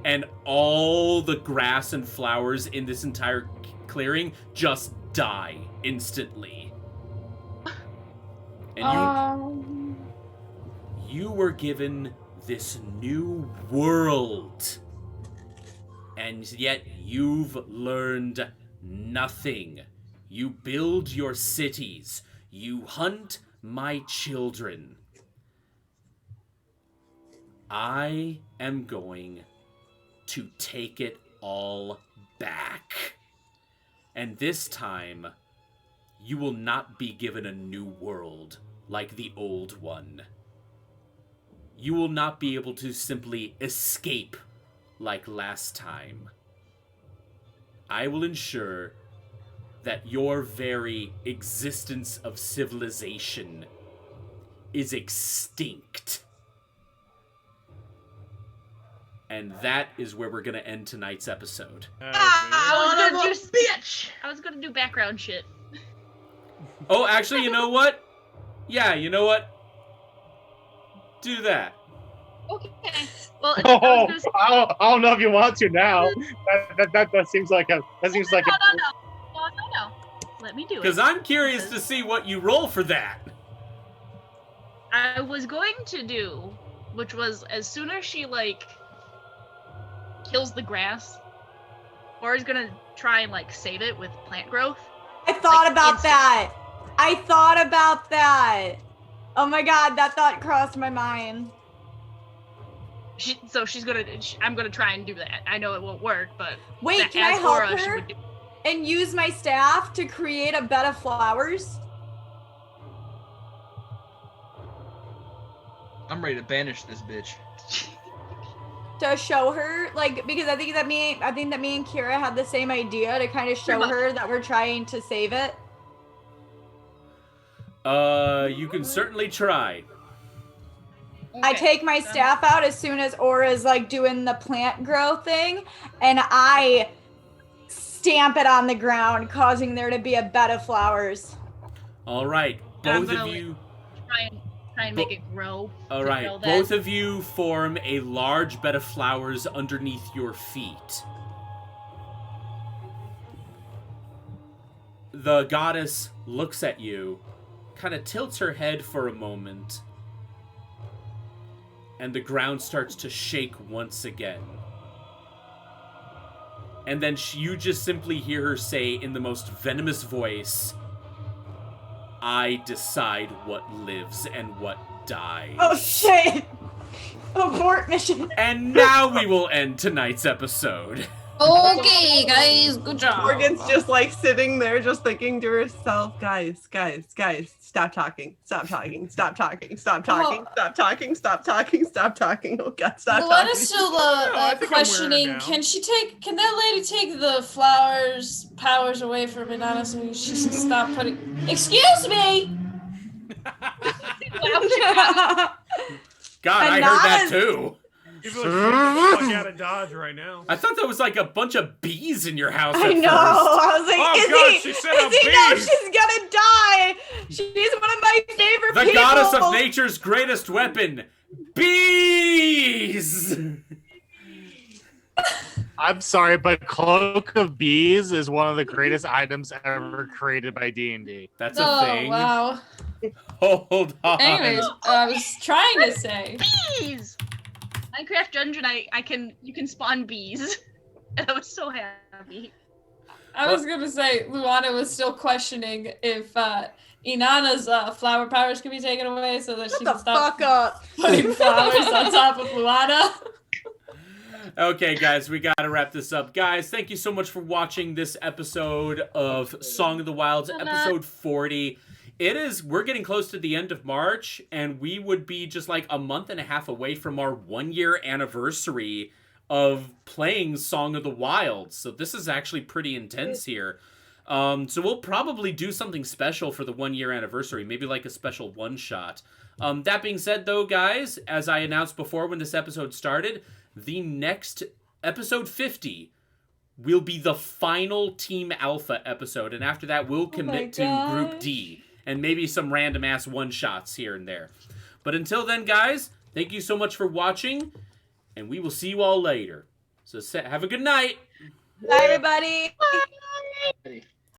And all the grass and flowers in this entire clearing just die instantly. And you were given this new world. And yet you've learned nothing. You build your cities. You hunt my children. I am going to take it all back. And this time, you will not be given a new world like the old one. You will not be able to simply escape like last time. I will ensure that your very existence of civilization is extinct. And that is where we're gonna end tonight's episode. I was gonna do background shit. Oh, actually, you know what? Yeah, you know what? Do that. Okay. Well, Oh, I don't know if you want to now. That seems like a. That seems like a. No. Let me do it. Because I'm curious to see what you roll for that. I was going to do, which was as soon as she like kills the grass, or is gonna try and like save it with plant growth. I thought about that. I thought about that. Oh my god, that thought crossed my mind. I'm gonna try and do that. I know it won't work, but wait, can I help her and use my staff to create a bed of flowers? I'm ready to banish this bitch. To show her, like, because I think that me and Kira had the same idea to kind of show her that we're trying to save it. You can certainly try. I take my staff out as soon as Aura's like doing the plant grow thing, and I stamp it on the ground, causing there to be a bed of flowers. All right, both of you. Try and make it grow. All right, both of you form a large bed of flowers underneath your feet. The goddess looks at you, kind of tilts her head for a moment, and the ground starts to shake once again. And then you just simply hear her say in the most venomous voice, I decide what lives and what dies. Oh shit! Abort mission. And now we will end tonight's episode. Okay, guys, good job. Morgan's just like sitting there, just thinking to herself, guys, stop talking. Oh God, stop talking. Luana's still questioning. Can that lady take the flowers powers away from Inanna so she can stop putting? Excuse me. God, I heard that too. You feel like shooting the fuck out of Dodge right now. I thought that was like a bunch of bees in your house. I at know. first. I was like, Oh, is God, he? she said Is a he? No, bees. she's gonna die. She's one of my favorite The people. goddess of nature's greatest weapon, bees. I'm sorry, but Cloak of Bees is one of the greatest items ever created by D&D. That's a thing. Wow. Hold on. Anyways, I was trying to say. Bees. Minecraft Dungeon, you can spawn bees, and I was so happy. I was gonna say Luana was still questioning if Inanna's flower powers can be taken away so that she can stop putting flowers on top of Luana. Okay, guys, we gotta wrap this up. Guys, thank you so much for watching this episode of Song of the Wilds, episode 40. We're getting close to the end of March, and we would be just like a month and a half away from our 1-year anniversary of playing Song of the Wilds. So this is actually pretty intense here. So we'll probably do something special for the 1-year anniversary, maybe like a special one-shot. That being said, though, guys, as I announced before when this episode started, the next episode 50 will be the final Team Alpha episode, and after that we'll commit to Group D and maybe some random ass one-shots here and there. But until then, guys, thank you so much for watching, and we will see you all later. So have a good night. Bye, everybody. Bye.